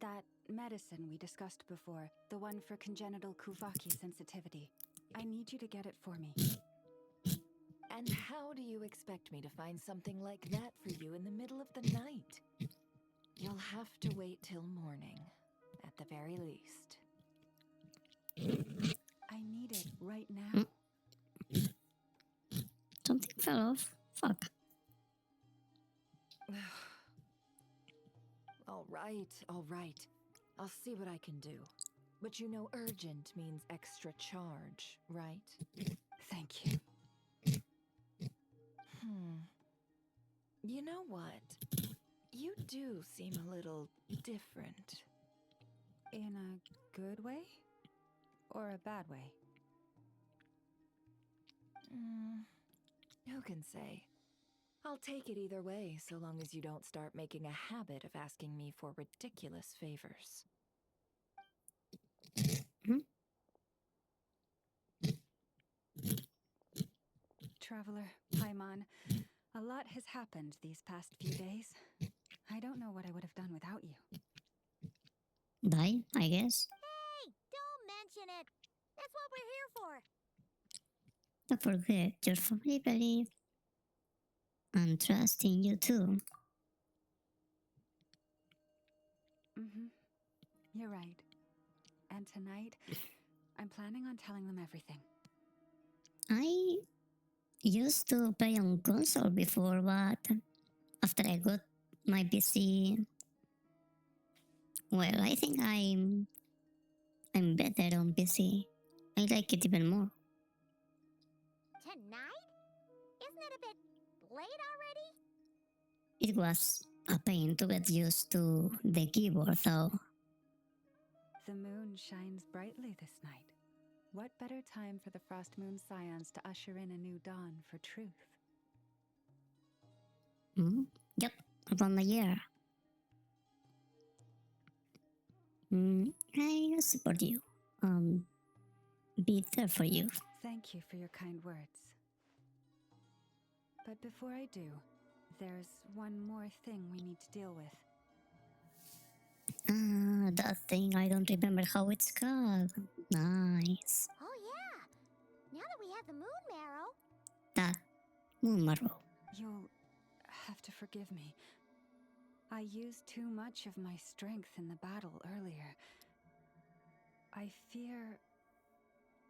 that medicine we discussed before, the one for congenital Kuvaki sensitivity, I need you to get it for me.
And how do you expect me to find something like that for you in the middle of the night? You'll have to wait till morning, at the very least.
I need it right now.
Something fell off. Fuck.
All right. I'll see what I can do. But you know urgent means extra charge, right?
Thank you.
You know what? You do seem a little different.
In a good way? Or a bad way?
Who can say? I'll take it either way, so long as you don't start making a habit of asking me for ridiculous favors.
Traveler, Paimon, a lot has happened these past few days. I don't know what I would have done without you.
Die, I guess.
Hey, don't mention it. That's what we're here for.
Don't forget your family believe and trust in you too.
You're right. And tonight, I'm planning on telling them everything.
I used to play on console before, but after I got my PC, well, I think I'm better on PC. I like it even more.
Tonight? Isn't it a bit late already?
It was a pain to get used to the keyboard though.
The moon shines brightly this night. What better time for the Frost Moon Scions to usher in a new dawn for truth?
Yep, around a year. I support you. Be there for you.
Thank you for your kind words. But before I do, there's one more thing we need to deal with.
That thing, I don't remember how it's called. Nice.
Oh yeah. Now that we have the moon marrow.
That moon marrow.
You'll have to forgive me. I used too much of my strength in the battle earlier. I fear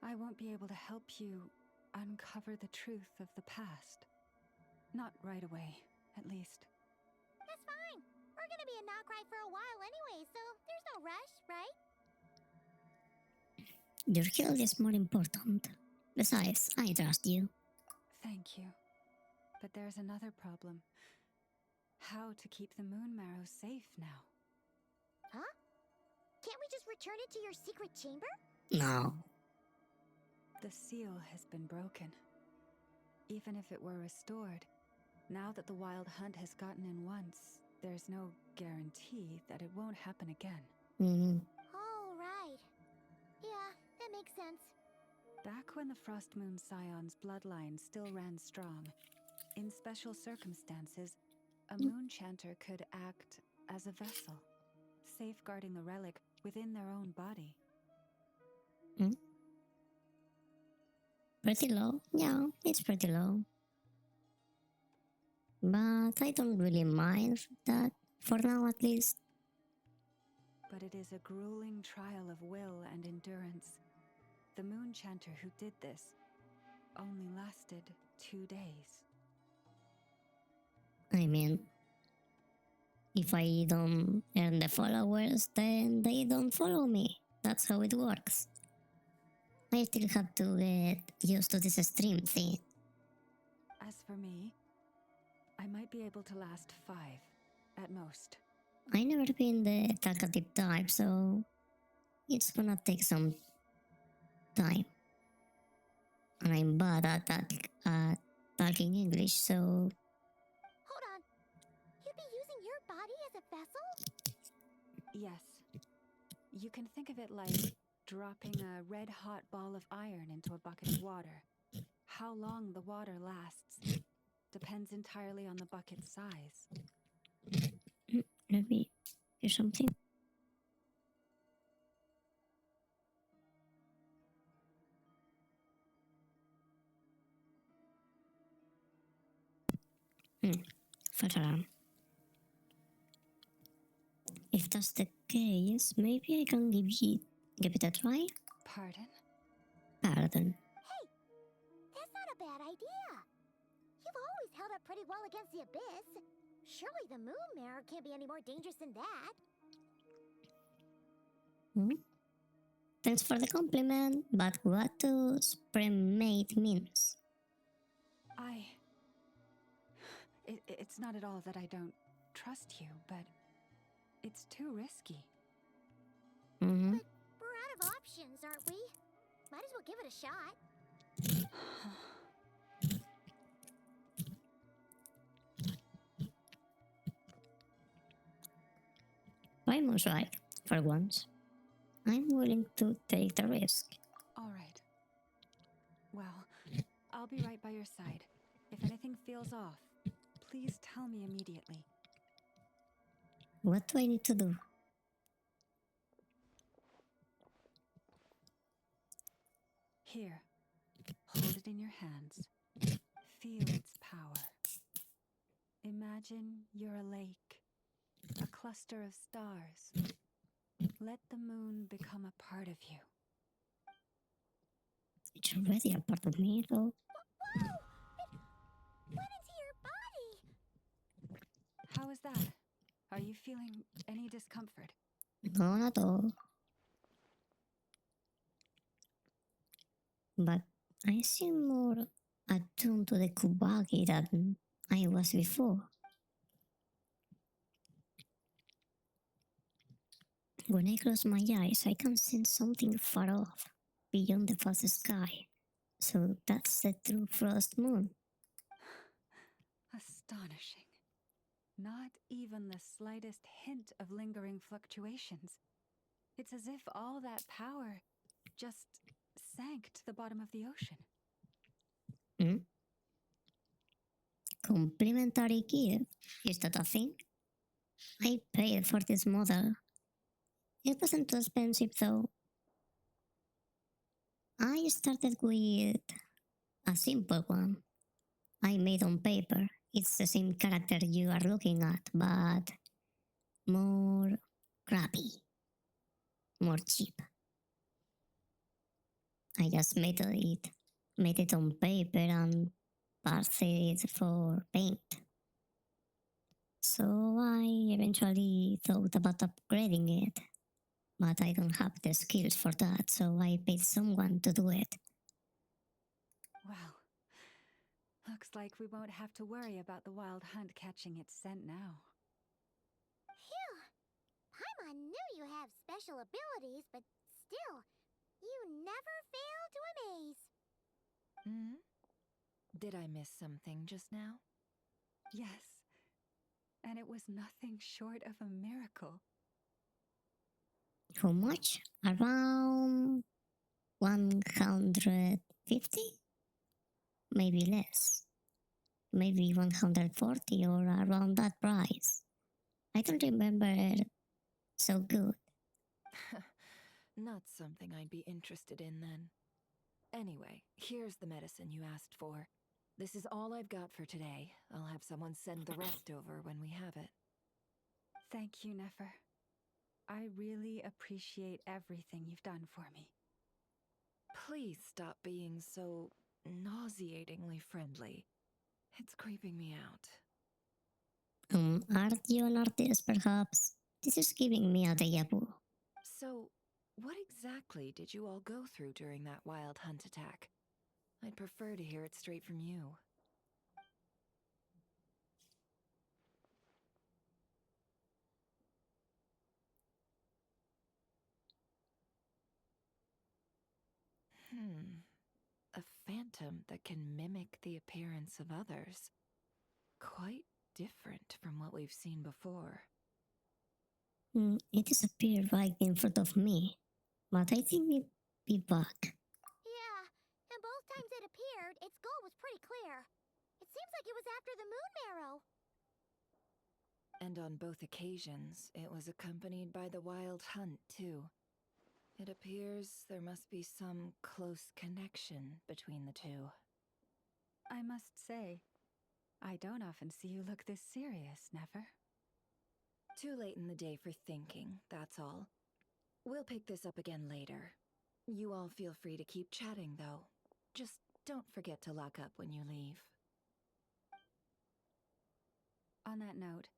I won't be able to help you uncover the truth of the past. Not right away, at least.
That's fine. We're gonna be in Nokrai for a while anyway, so there's no rush, right?
Your health is more important. Besides, I trust you.
Thank you. But there's another problem. How to keep the moon marrow safe now?
Huh? Can't we just return it to your secret chamber?
No.
The seal has been broken. Even if it were restored, now that the wild hunt has gotten in once, there's no guarantee that it won't happen again.
Oh, right. Yeah, that makes sense.
Back when the Frost Moon Scion's bloodline still ran strong, in special circumstances, a moon chanter could act as a vessel, safeguarding the relic within their own body.
Pretty low? Yeah, it's pretty low. But I don't really mind that, for now at least.
But it is a grueling trial of will and endurance. The moon chanter who did this only lasted 2 days.
I mean, If I don't earn the followers, then they don't follow me. That's how it works. I still have to get used to this stream thing.
As for me, I might be able to last 5 at most.
I never been the talkative type, so it's gonna take some time. And I'm bad at talking English, so
Hold on. You'd be using your body as a vessel?
Yes. You can think of it like dropping a red-hot ball of iron into a bucket of water. How long the water lasts depends entirely on the bucket's size.
let me hear something. False alarm. If that's the case, maybe I can give it a try.
Pardon?
Pardon.
Hey, that's not a bad idea. You've always held up pretty well against the abyss. Surely the moon mirror can't be any more dangerous than that.
Thanks for the compliment, but what does pre-made means?
It's not at all that I don't trust you, but it's too risky.
Mm-hmm.
But we're out of options, aren't we? Might as well give it a shot.
Paimon right, for once. I'm willing to take the risk.
All right. Well, I'll be right by your side. If anything feels off, please tell me immediately.
What do I need to do?
Here, hold it in your hands. Feel its power. Imagine you're a lake, a cluster of stars. Let the moon become a part of you.
It's already a part of me, though.
Whoa! It went into your body!
How is that? Are you feeling any discomfort?
Not at all. But I seem more attuned to the Kubagi than I was before. When I close my eyes, I can sense something far off, beyond the vast sky. So that's the true frost moon.
Astonishing. Not even the slightest hint of lingering fluctuations. It's as if all that power just sank to the bottom of the ocean.
Complimentary gift? Is that a thing? I paid for this model. It wasn't too expensive though. I started with a simple one. I made on paper. It's the same character you are looking at, but more crappy, more cheap. I just made it on paper and passed it for paint. So I eventually thought about upgrading it, but I don't have the skills for that, so I paid someone to do it.
Well, looks like we won't have to worry about the wild hunt catching its scent now.
Phew! Paimon knew you have special abilities, but still, you never fail to amaze.
Did I miss something just now?
Yes, and it was nothing short of a miracle.
How much? Around 150? Maybe less. Maybe 140 or around that price. I don't remember so good.
Not something I'd be interested in then. Anyway, here's the medicine you asked for. This is all I've got for today. I'll have someone send the rest over when we have it.
Thank you, Nefer. I really appreciate everything you've done for me.
Please stop being so nauseatingly friendly. It's creeping me out.
Art you an artist, perhaps? This is giving me a deja vu.
So, what exactly did you all go through during that wild hunt attack? I'd prefer to hear it straight from you. A phantom that can mimic the appearance of others. Quite different from what we've seen before.
It disappeared right in front of me, but I think it'll be back.
Yeah, and both times it appeared, its goal was pretty clear. It seems like it was after the moon marrow.
And on both occasions, it was accompanied by the wild hunt, too. It appears there must be some close connection between the two.
I must say, I don't often see you look this serious, Never.
Too late in the day for thinking, that's all. We'll pick this up again later. You all feel free to keep chatting, though. Just don't forget to lock up when you leave.
On that note,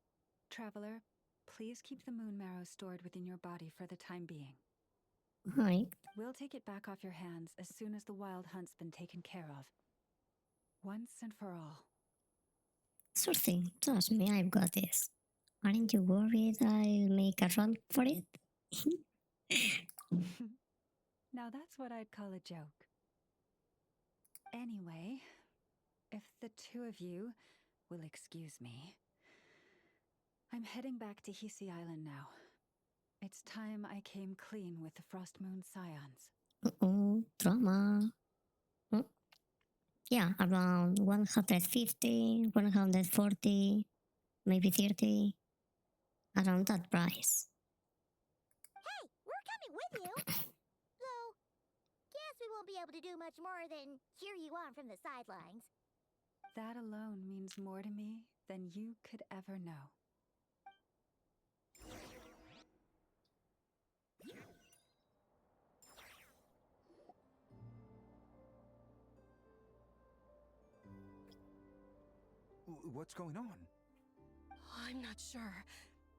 Traveler, please keep the moon marrow stored within your body for the time being.
Right.
We'll take it back off your hands as soon as the wild hunt's been taken care of. Once and for all.
Sure thing. Trust me, I've got this. Aren't you worried I'll make a run for it?
Now that's what I'd call a joke. Anyway, if the two of you will excuse me, I'm heading back to Hisi Island now. It's time I came clean with the Frost Moon Scions.
Uh-oh, drama. Yeah, around 150, 140, maybe 30. Around that price.
Hey, we're coming with you! Though, guess we won't be able to do much more than cheer you on from the sidelines.
That alone means more to me than you could ever know.
What's going on?
I'm not sure.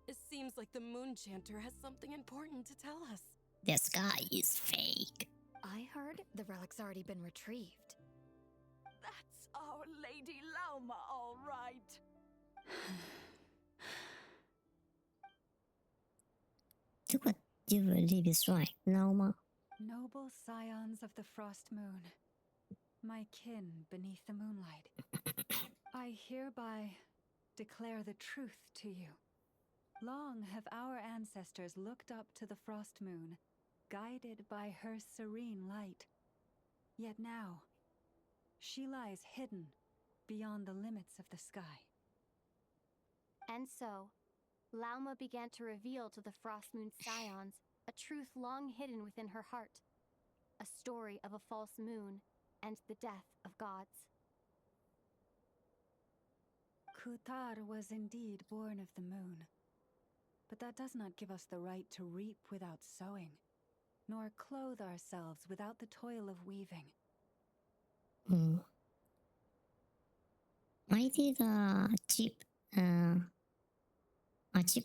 It seems like the Moon Chanter has something important to tell us.
The sky is fake.
I heard the relic's already been retrieved.
That's Our Lady Lauma, all right.
Do what you believe is right, Nauma.
Noble scions of the Frost Moon, my kin beneath the moonlight, I hereby declare the truth to you. Long have our ancestors looked up to the Frost Moon, guided by her serene light. Yet now, she lies hidden beyond the limits of the sky.
And so, Lauma began to reveal to the Frost Moon Scions a truth long hidden within her heart. A story of a false moon and the death of gods.
Kutar was indeed born of the moon. But that does not give us the right to reap without sowing, nor clothe ourselves without the toil of weaving.
I did a cheap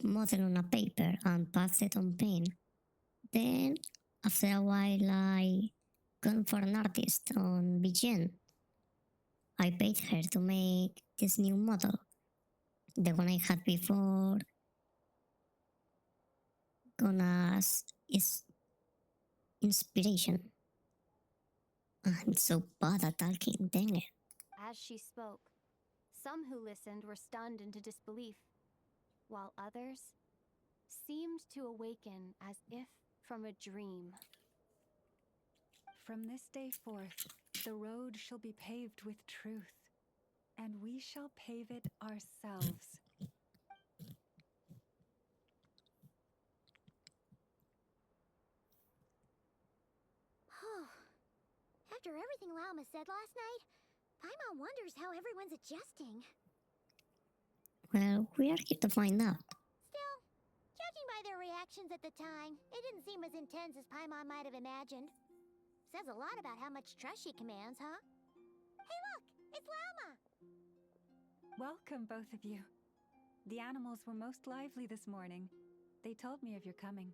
model on a paper and passed it on paint. Then, after a while, I gone for an artist on VGN. I paid her to make this new model. The one I had before gone as is inspiration. I'm so bad at talking, dang it.
As she spoke, some who listened were stunned into disbelief, while others seemed to awaken as if from a dream.
From this day forth, the road shall be paved with truth, and we shall pave it ourselves.
After everything Lauma said last night, Paimon wonders how everyone's adjusting.
Well, we are here to find out.
Still, judging by their reactions at the time, it didn't seem as intense as Paimon might have imagined. Says a lot about how much trust she commands, huh? Hey look, it's Lauma!
Welcome, both of you. The animals were most lively this morning. They told me of your coming.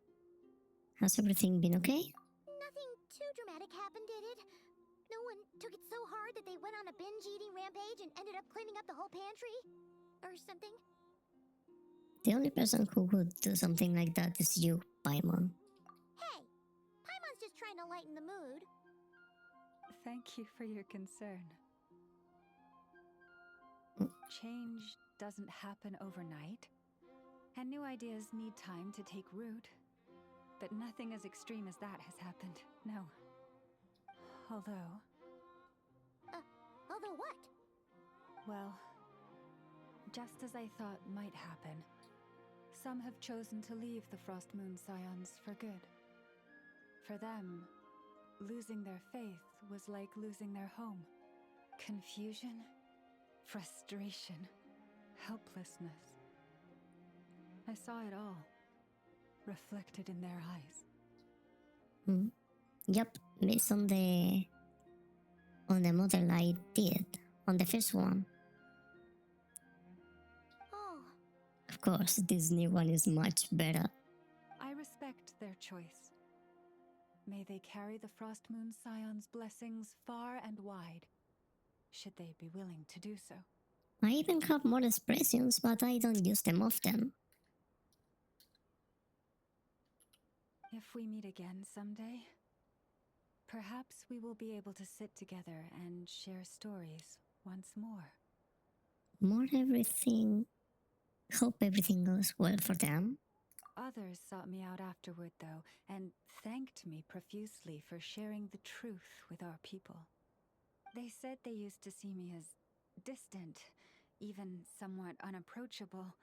Has everything been okay?
Nothing too dramatic happened, did it? No one took it so hard that they went on a binge-eating rampage and ended up cleaning up the whole pantry? Or something?
The only person who would do something like that is you, Paimon.
Hey! Paimon's just trying to lighten the mood.
Thank you for your concern.
Mm.
Change doesn't happen overnight, and new ideas need time to take root. But nothing as extreme as that has happened, no. Although,
Although what?
well, just as I thought might happen, some have chosen to leave the Frost Moon Scions for good. For them, losing their faith was like losing their home. Confusion, frustration, helplessness. I saw it all, reflected in their eyes.
Hmm. Yep, based on the model I did on the first one.
Oh,
Of course, this new one is much better.
I respect their choice. May they carry the Frost Moon Scion's blessings far and wide, should they be willing to do so.
I even have more expressions, but I don't use them often.
If we meet again someday, perhaps we will be able to sit together and share stories once more.
Hope everything goes well for them.
Others sought me out afterward, though, and thanked me profusely for sharing the truth with our people. They said they used to see me as distant, even somewhat unapproachable,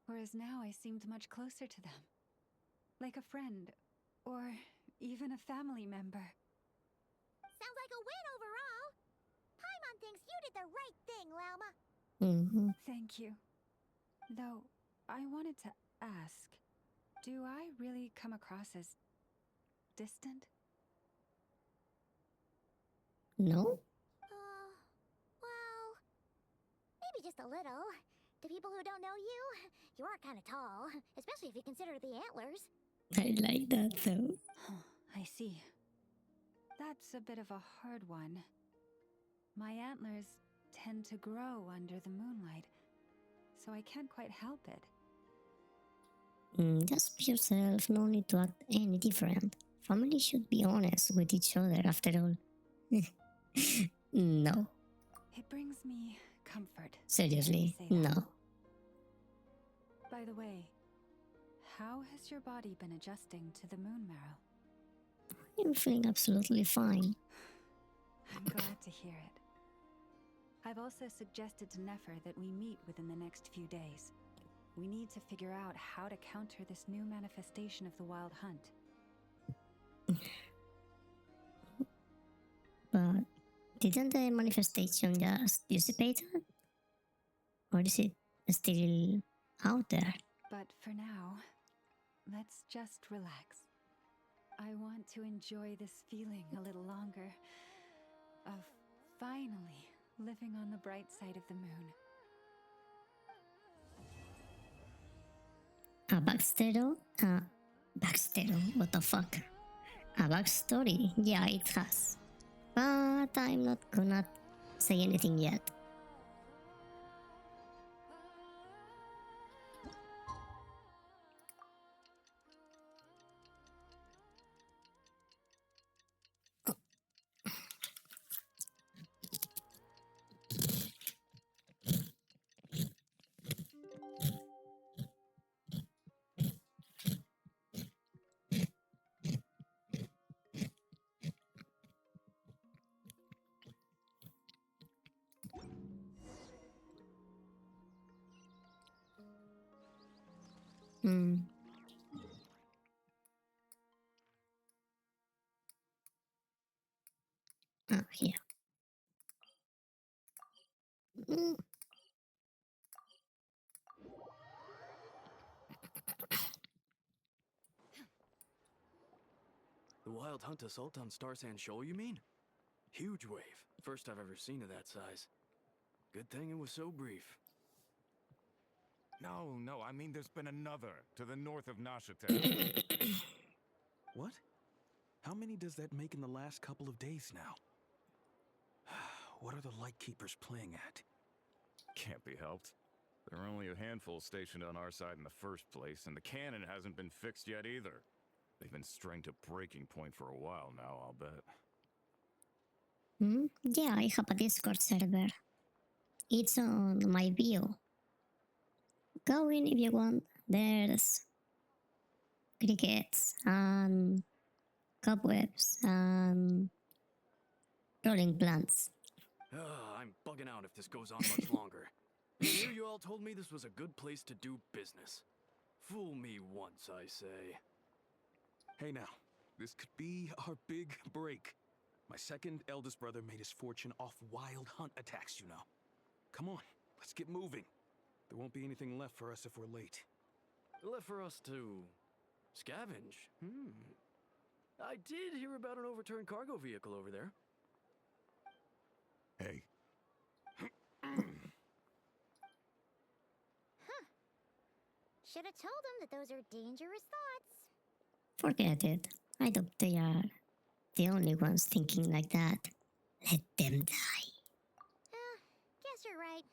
whereas now I seemed much closer to them. Like a friend, or even a family member.
sounds like a win overall. Paimon thinks you did the right thing, Lauma.
Mm-hmm.
Thank you. Though, I wanted to ask, do I really come across as distant?
No?
Well, maybe just a little. To people who don't know you, you are kind of tall, especially if you consider the antlers.
I like that though.
I see. That's a bit of a hard one. My antlers tend to grow under the moonlight, so I can't quite help it.
Just be yourself, no need to act any different. Family should be honest with each other after all. No,
It brings me comfort.
seriously,
to say that.
no.
By the way, how has your body been adjusting to the moon marrow?
I'm feeling absolutely fine.
I'm glad to hear it. I've also suggested to Nefer that we meet within the next few days. We need to figure out how to counter this new manifestation of the Wild Hunt.
But didn't the manifestation just dissipate? Or is it still out there?
But for now, let's just relax. I want to enjoy this feeling a little longer of finally living on the bright side of the moon.
A backstero, what the fuck? A backstory, yeah, it has. But I'm not gonna say anything yet. Here.
The Wild Hunt assault on Star Sand Shoal, you mean? Huge wave. First I've ever seen of that size. Good thing it was so brief.
No, I mean there's been another to the north of Nashita.
What? How many does that make in the last couple of days now? What are the Lightkeepers playing at?
Can't be helped. There are only a handful stationed on our side in the first place, and the cannon hasn't been fixed yet either. They've been strained to breaking point for a while now, I'll bet.
Yeah, I have a Discord server. It's on my bio. Go in if you want. There's crickets and cobwebs and rolling plants.
I'm bugging out if this goes on much longer. I hear you all told me this was a good place to do business. Fool me once, I say. Hey now, this could be our big break. My second eldest brother made his fortune off wild hunt attacks, you know. Come on, let's get moving. There won't be anything left for us if we're late. Left for us to scavenge? I did hear about an overturned cargo vehicle over there.
Hey.
Should have told him that those are dangerous thoughts.
Forget it. I doubt they are the only ones thinking like that. Let them die.
Guess you're right.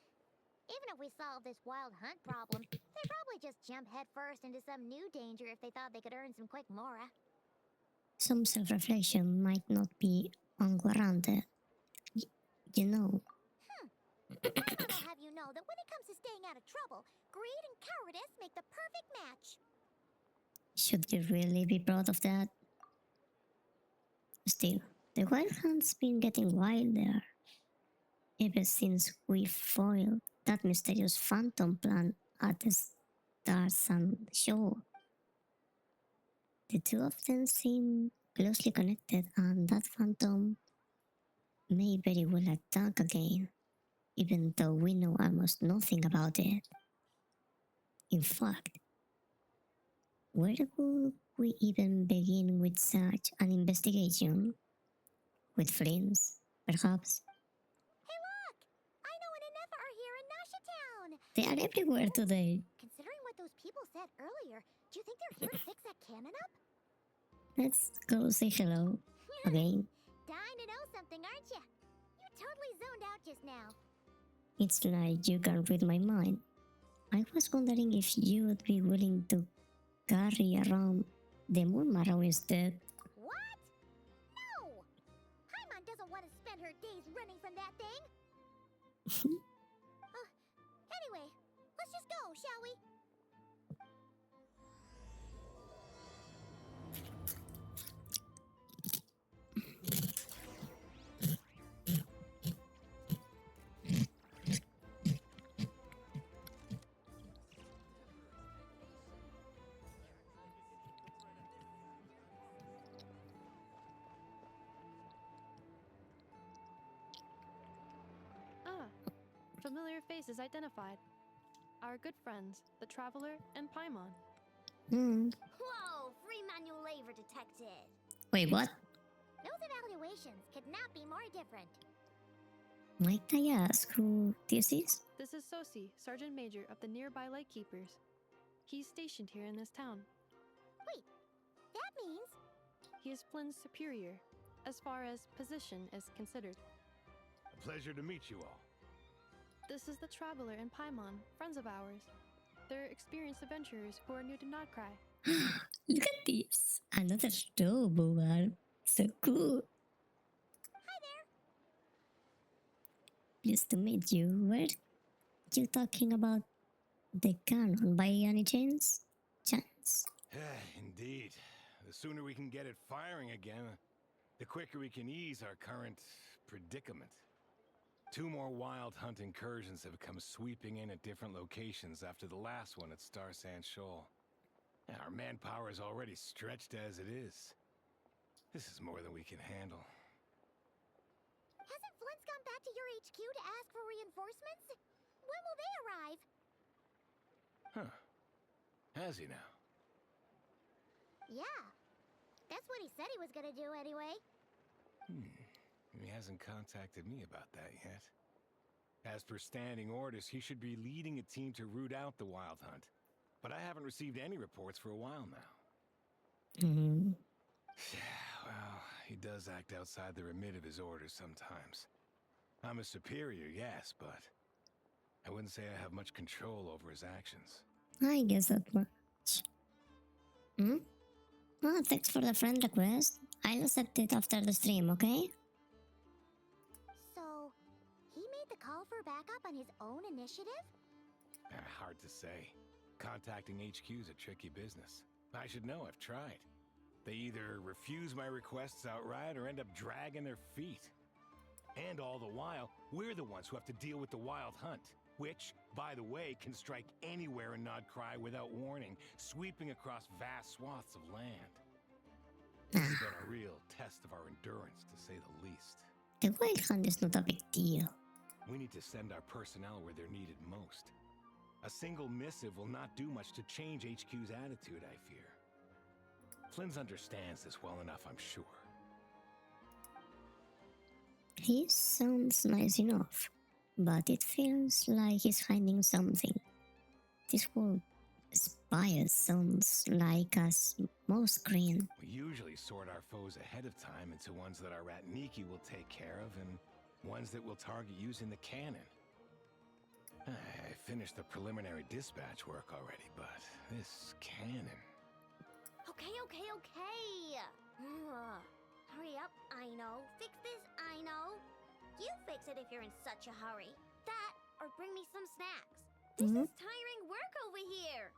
Even if we solve this wild hunt problem, they'd probably just jump headfirst into some new danger if they thought they could earn some quick mora.
Some self-reflection might not be unwarranted. You know.
I'll have you know that when it comes to staying out of trouble, greed and cowardice make the perfect match.
Should you really be proud of that? Still, the wild hunt's been getting wilder. Ever since we foiled that mysterious phantom plan at the Stars and Shore. The two of them seem closely connected, and that phantom may very well attack again, even though we know almost nothing about it. In fact, where would we even begin with such an investigation? With flames, perhaps?
Hey look! I know an Inefa are here in Nashitown!
They are everywhere today.
Considering what those people said earlier, do you think they're here to fix that cannon up?
Let's go say hello again.
Dying to know something, aren't you? You totally zoned out just now.
It's like you can read my mind. I was wondering if you would be willing to carry around the moon marrow instead.
What? No! Paimon doesn't want to spend her days running from that thing. Anyway, let's just go, shall we?
Familiar faces identified. Our good friends, the Traveler and Paimon.
Whoa, free manual labor detected.
Wait, what?
Those evaluations could not be more different.
Might I ask who this is?
This is Sosi, Sergeant Major of the nearby Lightkeepers. He's stationed here in this town.
Wait, that means...
He is Flynn's superior, as far as position is considered.
A pleasure to meet you all.
This is the Traveler and Paimon, friends of ours. They're experienced adventurers who are new to Notcry.
Look at this! Another snowball. So cool.
Hi there.
Pleased to meet you. Were you talking about the cannon by any chance?
Indeed. The sooner we can get it firing again, the quicker we can ease our current predicament. 2 more wild hunt incursions have come sweeping in at different locations after the last one at Star Sand Shoal. Our manpower is already stretched as it is. This is more than we can handle.
Hasn't Flint's gone back to your HQ to ask for reinforcements? When will they arrive?
Huh. Has he now?
Yeah. That's what he said he was gonna do anyway.
He hasn't contacted me about that yet. As per standing orders, he should be leading a team to root out the wild hunt. But I haven't received any reports for a while now.
Mm.
Well, he does act outside the remit of his orders sometimes. I'm a superior, yes, but I wouldn't say I have much control over his actions.
I guess that much. Hmm? Oh, thanks for the friend request. I'll accept it after the stream, okay?
So, he made the call for backup on his own initiative?
Hard to say. Contacting HQ is a tricky business. I should know, I've tried. They either refuse my requests outright or end up dragging their feet. And all the while, we're the ones who have to deal with the wild hunt, which, by the way, can strike anywhere in Nodcry without warning, sweeping across vast swaths of land. It's been a real test of our endurance, to say the least.
The wild hunt is not a big deal.
We need to send our personnel where they're needed most. A single missive will not do much to change HQ's attitude, I fear. Flynn's understands this well enough, I'm sure.
He sounds nice enough, but it feels like he's hiding something. This whole spire sounds like a most green.
We usually sort our foes ahead of time into ones that our Ratniki will take care of and ones that will target using the cannon. I finished the preliminary dispatch work already, but this cannon...
Okay. Hurry up, I know. Fix this, I know. You fix it if you're in such a hurry. That, or bring me some snacks. This is tiring work over here.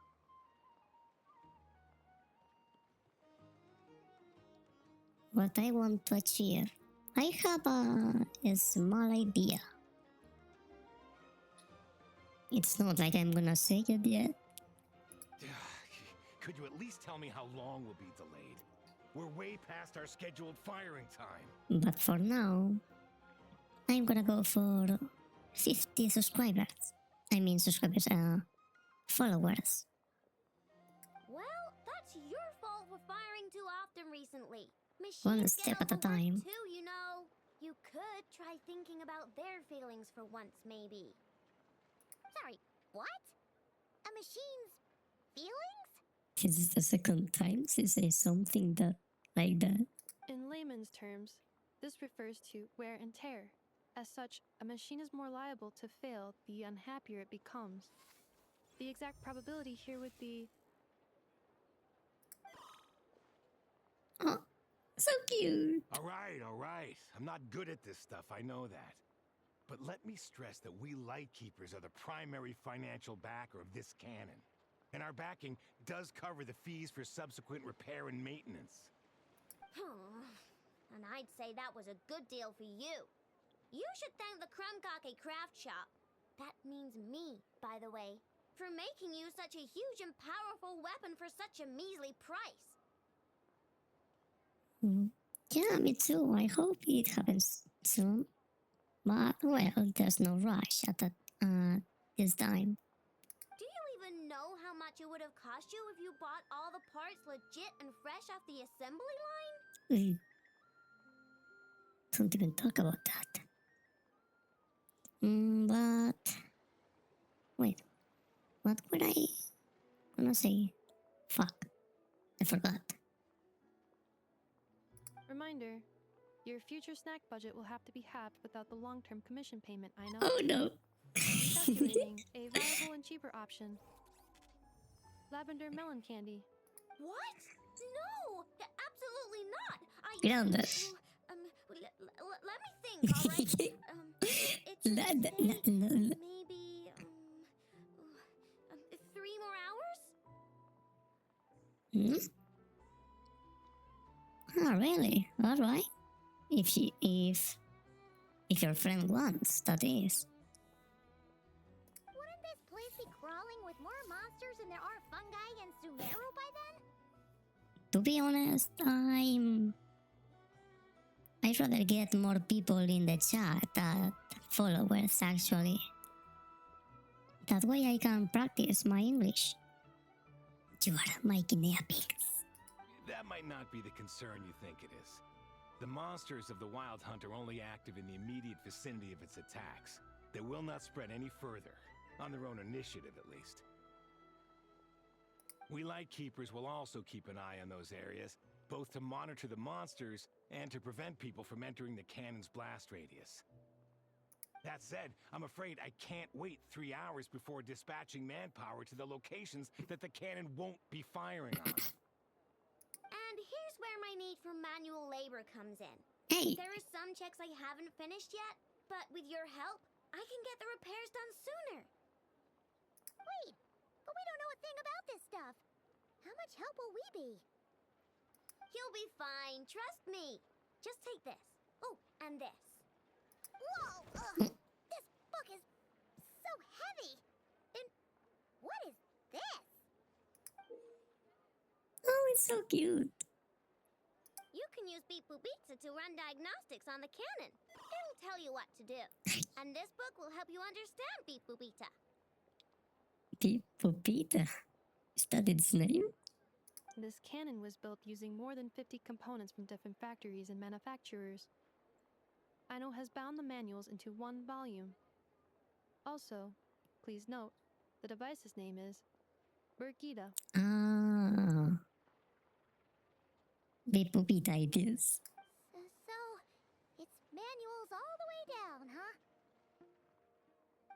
What I want to achieve. I have a small idea. It's not like I'm gonna say it yet.
Could you at least tell me how long we'll be delayed? We're way past our scheduled firing time.
But for now, I'm gonna go for 50 subscribers. I mean followers.
Well, that's your fault for firing too often recently.
One
Machines
step
get
at a time.
overworked too, you know. You could try thinking about their feelings for once, maybe. Sorry, what? A machine's feelings?
This is the second time she says something like that.
In layman's terms, this refers to wear and tear. As such, a machine is more liable to fail the unhappier it becomes. The exact probability here would be...
Oh, so cute.
All right. I'm not good at this stuff, I know that. But let me stress that we Lightkeepers are the primary financial backer of this cannon. And our backing does cover the fees for subsequent repair and maintenance.
And I'd say that was a good deal for you. You should thank the Krumkake craft shop. That means me, by the way, for making you such a huge and powerful weapon for such a measly price.
Yeah, me too. I hope it happens soon. But, well, there's no rush at this time.
Do you even know how much it would have cost you if you bought all the parts legit and fresh off the assembly line?
Don't even talk about that. But... Wait. What would I gonna say? Fuck. I forgot.
Reminder, your future snack budget will have to be halved without the long-term commission payment, I know.
Oh no.
Calculating a viable and cheaper option. Lavender melon candy.
What? No! Absolutely not!
Grounded.
Let me think, alright? It's maybe 3 more hours?
Oh, really? Alright. If your friend wants, that is.
Wouldn't this place be crawling with more monsters than there are fungi and Sumeru by then?
To be honest, I'd rather get more people in the chat than followers, actually. That way I can practice my English. You are my guinea pigs.
That might not be the concern you think it is. The monsters of the Wild Hunt are only active in the immediate vicinity of its attacks. They will not spread any further, on their own initiative at least. We Lightkeepers will also keep an eye on those areas, both to monitor the monsters and to prevent people from entering the cannon's blast radius. That said, I'm afraid I can't wait 3 hours before dispatching manpower to the locations that the cannon won't be firing on.
And here's where my need for manual labor comes in.
Hey,
There are some checks I haven't finished yet, but with your help, I can get the repairs done sooner. Wait, but we don't know a thing about this stuff. How much help will we be? You'll be fine, trust me. Just take this. Oh, and this. Whoa! This book is so heavy. And what is this?
oh, it's so cute.
You can use Beep Boop Pizza to run diagnostics on the cannon. It'll tell you what to do. And this book will help you understand Beep Boop Pizza.
Pipopita. Is that its name?
This cannon was built using more than 50 components from different factories and manufacturers. Aino has bound the manuals into one volume. Also, please note, the device's name is Birgitta.
Ah. Pipopita it is.
So, it's manuals all the way down, huh?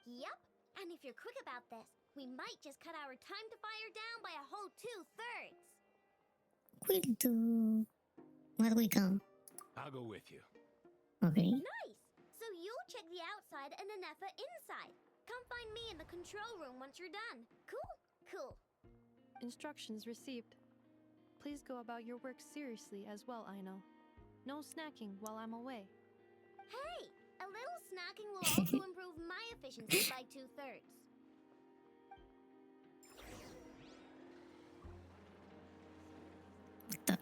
Yup. And if you're quick about this, we might just cut our time to fire down by a whole 2/3.
We'll do what we can.
I'll go with you.
Okay.
Nice! So you'll check the outside and Anefa inside. Come find me in the control room once you're done. Cool? Cool.
Instructions received. Please go about your work seriously as well, Aino. No snacking while I'm away.
Hey! A little snacking will also improve my efficiency by 2/3.
What the?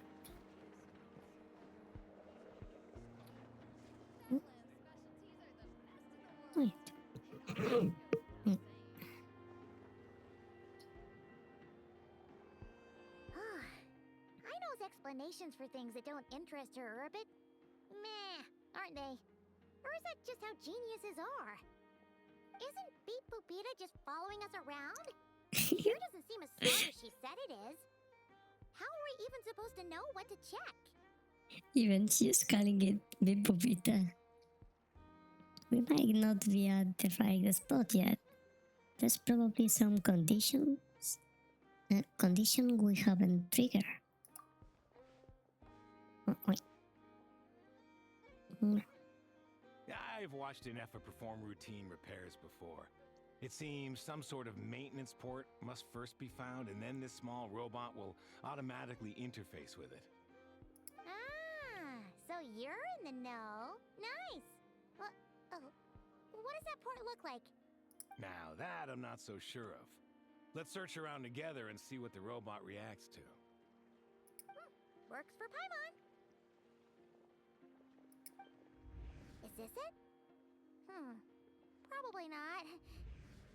Wait.
Aino's explanations for things that don't interest her are a bit meh, aren't they? Or is that just how geniuses are? Isn't Beep Boopita just following us around? Sure doesn't seem as smart as she said it is. How are we even supposed to know what to check?
Even she's calling it Pipopita. We might not be at the right spot yet. There's probably some condition we haven't triggered. Oh, wait.
I've watched Anefa perform routine repairs before. It seems some sort of maintenance port must first be found, and then this small robot will automatically interface with it.
Ah, so you're in the know. Nice. What does that port look like?
Now that I'm not so sure of. Let's search around together and see what the robot reacts to.
Works for Paimon. Is this it? Probably not.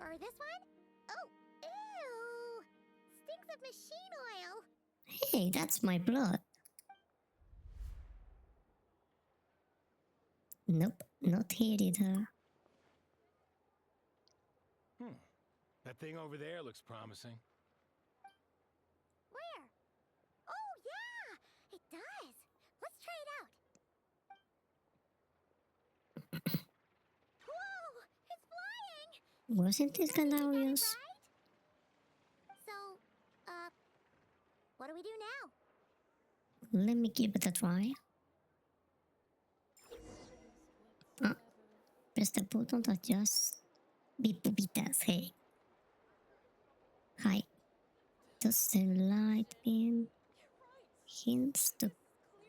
Or this one? Oh, ew! Stinks of machine oil.
Hey, that's my blood. Nope, not here either.
That thing over there looks promising.
Where? Oh, yeah! It does. Let's try it out. Whoa! It's flying!
Wasn't it kind of obvious?
Right? So, what do we do now?
Let me give it a try. Press the button to adjust Pipopita's head. Hi. Does the light beam hints to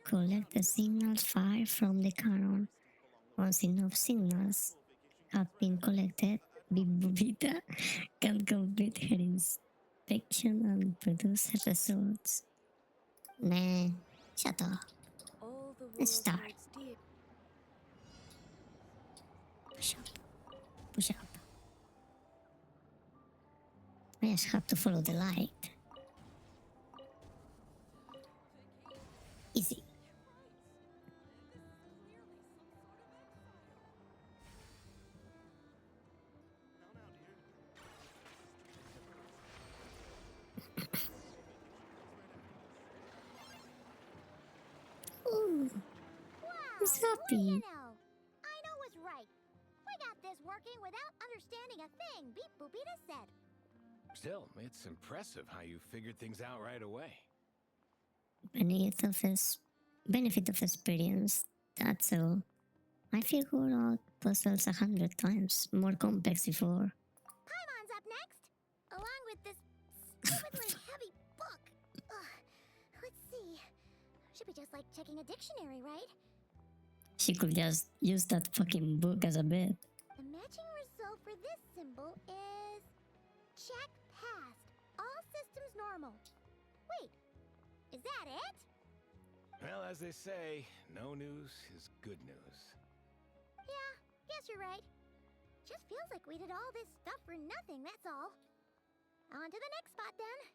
collect the signals fired from the cannon? Once enough signals have been collected, Pipopita can complete her inspection and produce her results. Nah, shut up.
All the
Let's
world
start.
holds dear.
Push up. Push up. I just have to follow the light. Easy. Who's
What do you
happy?
know? I know what's right. We got this working without understanding a thing, Beep Boopita said.
Still, it's impressive how you figured things out right away.
Benefit of experience. That's all. I figured out puzzles 100 times more complex before.
Paimon's up next, along with this stupidly heavy book. Ugh. Let's see. Should be just like checking a dictionary, right?
She could just use that fucking book as a bed.
The matching result for this symbol is check passed. All systems normal. Wait, is that it?
Well, as they say, no news is good news.
Yeah, guess you're right. Just feels like we did all this stuff for nothing, that's all. On to the next spot then.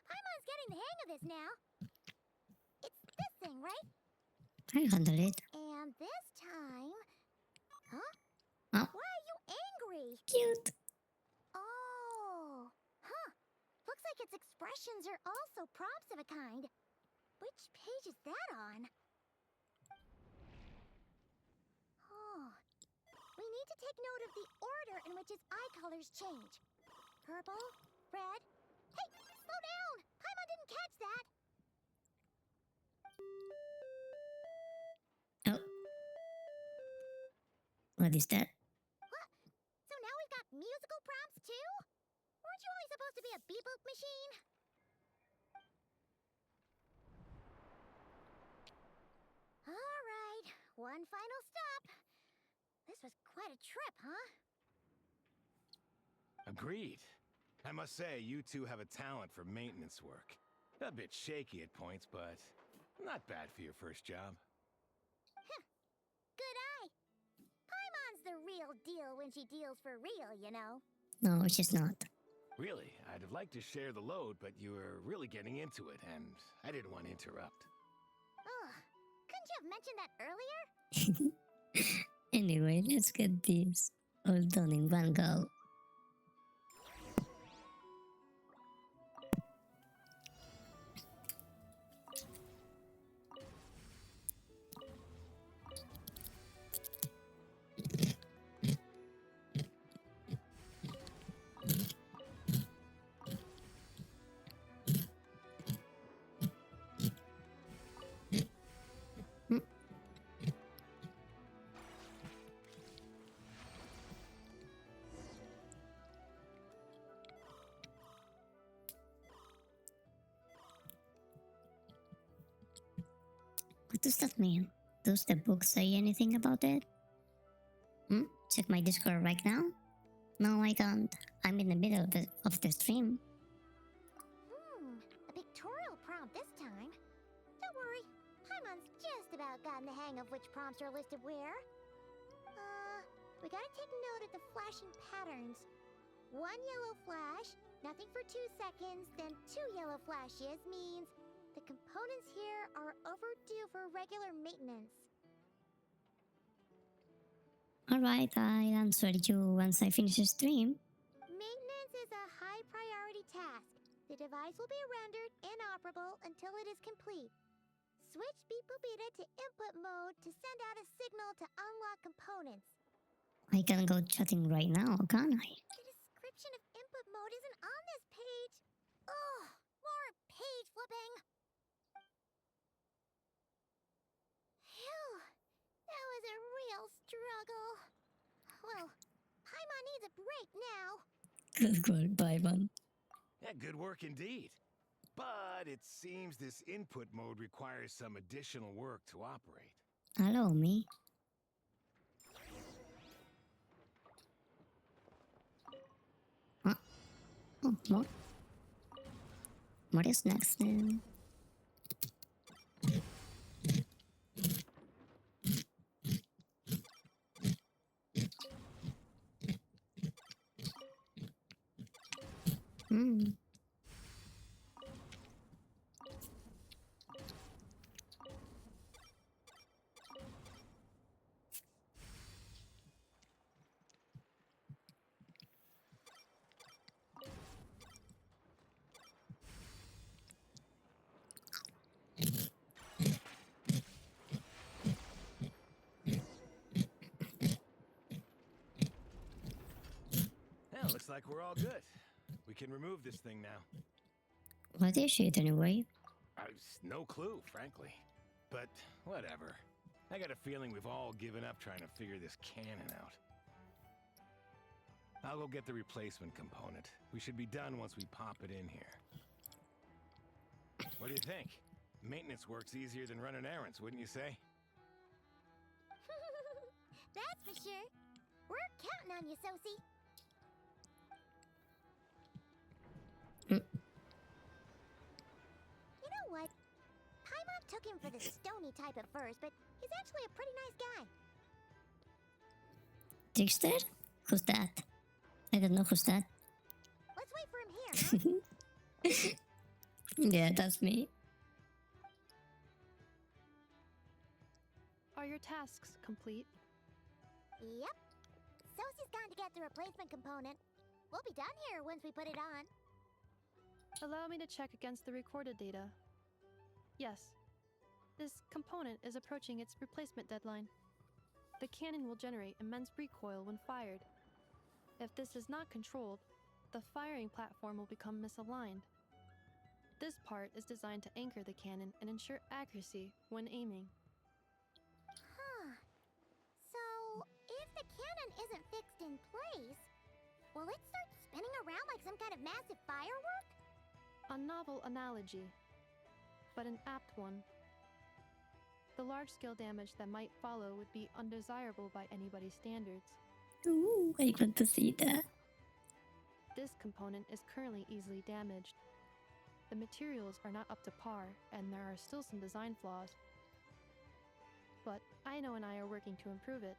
Paimon's getting the hang of this now. It's this thing, right?
I handle it.
And this time... Huh?
Oh.
Why are you angry?
Cute.
Oh. Huh. Looks like its expressions are also prompts of a kind. Which page is that on? Oh. We need to take note of the order in which its eye colors change. Purple, red... Hey, slow down! Paimon didn't catch that!
Oh. What is that?
What? So now we've got musical prompts too? Weren't you only supposed to be a beep-boop machine? Alright, one final stop. This was quite a trip, huh?
Agreed. I must say, you two have a talent for maintenance work. A bit shaky at points, but not bad for your first job.
Good eye. Paimon's the real deal when she deals for real, you know.
No, she's not.
Really, I'd have liked to share the load, but you were really getting into it, and I didn't want to interrupt.
Ugh, couldn't you have mentioned that earlier?
Anyway, let's get this all done in one go. What does that mean? Does the book say anything about it? Check my Discord right now? No, I can't. I'm in the middle of the stream.
A pictorial prompt this time. Don't worry, Paimon's just about gotten the hang of which prompts are listed where. We gotta take note of the flashing patterns. One yellow flash, nothing for 2 seconds, then 2 yellow flashes means the components here are overdue for regular maintenance.
Alright, I'll answer you once I finish the stream.
Maintenance is a high priority task. The device will be rendered inoperable until it is complete. Switch Beep Boopita to input mode to send out a signal to unlock components.
I can go chatting right now, can't I?
The description of input mode isn't on this page. Ugh, more page flipping. Phew, that was a real struggle. Well, Paimon needs a break now.
Good work, Paimon.
Yeah, good work indeed. But it seems this input mode requires some additional work to operate.
Allow me. Oh, more. What is next then?
Well, looks like we're all good. We can remove this thing now.
What is it anyway?
No clue, frankly. But whatever. I got a feeling we've all given up trying to figure this cannon out. I'll go get the replacement component. We should be done once we pop it in here. What do you think? Maintenance work's easier than running errands, wouldn't you say?
That's for sure. We're counting on you, Sosie. You know what? Paimon took him for the stony type at first, but he's actually a pretty nice guy.
Trickster? Who's that? I don't know who's that.
Let's wait for him here, huh?
Yeah, that's me.
Are your tasks complete?
Yep. Sosie's gone to get the replacement component. We'll be done here once we put it on.
Allow me to check against the recorded data. Yes. This component is approaching its replacement deadline. The cannon will generate immense recoil when fired. If this is not controlled, the firing platform will become misaligned. This part is designed to anchor the cannon and ensure accuracy when aiming.
Huh. So, if the cannon isn't fixed in place, will it start spinning around like some kind of massive firework?
A novel analogy, but an apt one. The large-scale damage that might follow would be undesirable by anybody's standards.
Ooh, I want to see that.
This component is currently easily damaged. The materials are not up to par, and there are still some design flaws. But Aino and I are working to improve it.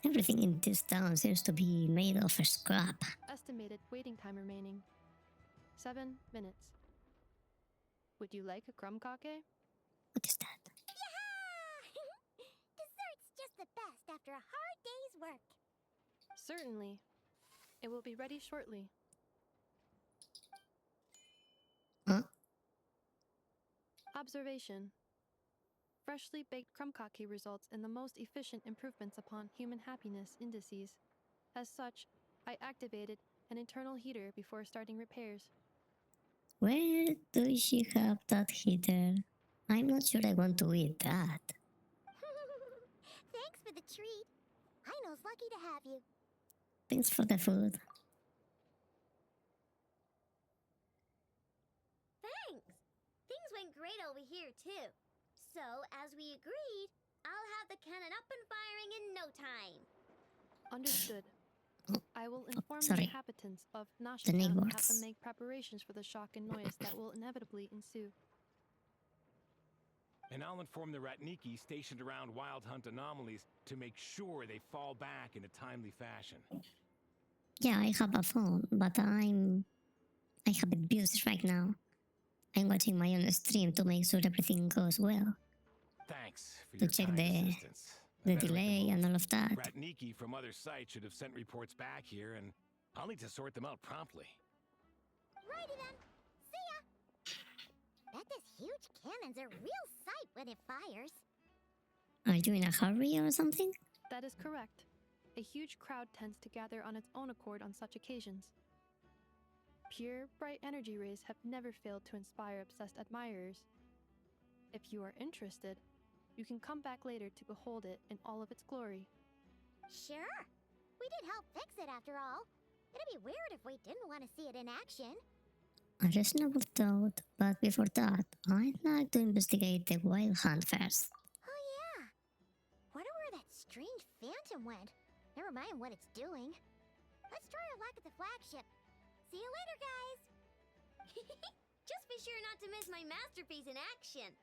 Everything in this town seems to be made of scrap.
Estimated waiting time remaining 7 minutes. Would you like a crumb cake?
What is that?
Yeah! Dessert's just the best after a hard day's work.
Certainly. It will be ready shortly.
Huh?
Observation. Freshly baked crumb cake results in the most efficient improvements upon human happiness indices. As such, I activated an internal heater before starting repairs.
Where does she have that heater? I'm not sure I want to eat that.
Thanks for the treat. Aino's lucky to have you.
Thanks for the food.
Thanks. Things went great over here, too. So, as we agreed, I'll have the cannon up and firing in no time.
Understood.
Oh,
I will inform the
sorry.
inhabitants of
The
Nashitown and have
neighbors.
them make preparations for the shock and noise that will inevitably ensue.
And I'll inform the Ratniki stationed around Wild Hunt anomalies to make sure they fall back in a timely fashion.
Yeah, I have a phone, but I have it busy right now. I'm watching my own stream to make sure everything goes well.
Thanks for
To
your
check
kind
the
assistance. I
The
better make a
delay
move.
and all of that.
Ratniki from other sites should have sent reports back here, and I'll need to sort them out promptly.
Righty then. See ya. Bet this huge cannon's a real sight when it fires.
Are you in a hurry or something?
That is correct. A huge crowd tends to gather on its own accord on such occasions. Pure, bright energy rays have never failed to inspire obsessed admirers. If you are interested, you can come back later to behold it in all of its glory.
Sure. We did help fix it after all. It'd be weird if we didn't want to see it in action.
A reasonable thought, but before that, I'd like to investigate the wild hunt first.
Oh yeah. Wonder where that strange phantom went. Never mind what it's doing. Let's try our luck at the flagship. See you later, guys.
Just be sure not to miss my masterpiece in action.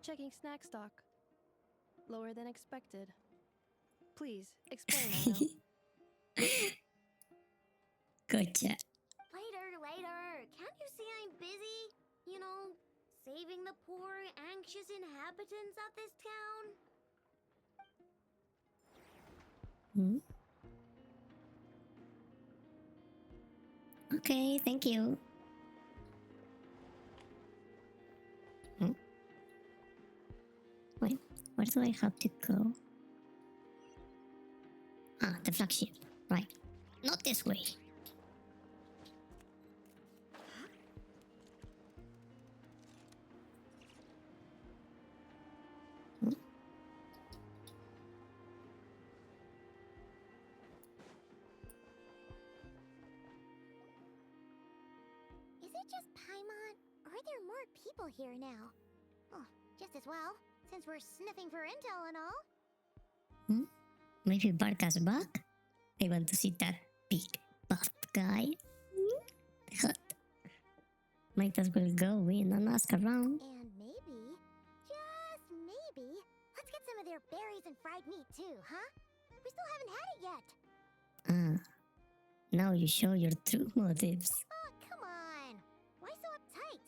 Checking snack stock. Lower than expected. Please, explain, Aino.
Gotcha.
Later. Can't you see I'm busy? You know, saving the poor, anxious inhabitants of this town?
Hmm? Okay, thank you. Hmm? Wait, Where do I have to go? Ah, the flagship. Right. Not this way. Hmm?
Is it just Paimon, or are there more people here now? Oh, just as well, since we're sniffing for intel and all.
Hmm? Maybe Barca's back? I want to see that big buff guy. Hmm? Hot. Might as well go in and ask around.
And maybe, just maybe, let's get some of their berries and fried meat too, huh? We still haven't had it yet.
Ah, now you show your true motives.
Oh, come on. Why so uptight?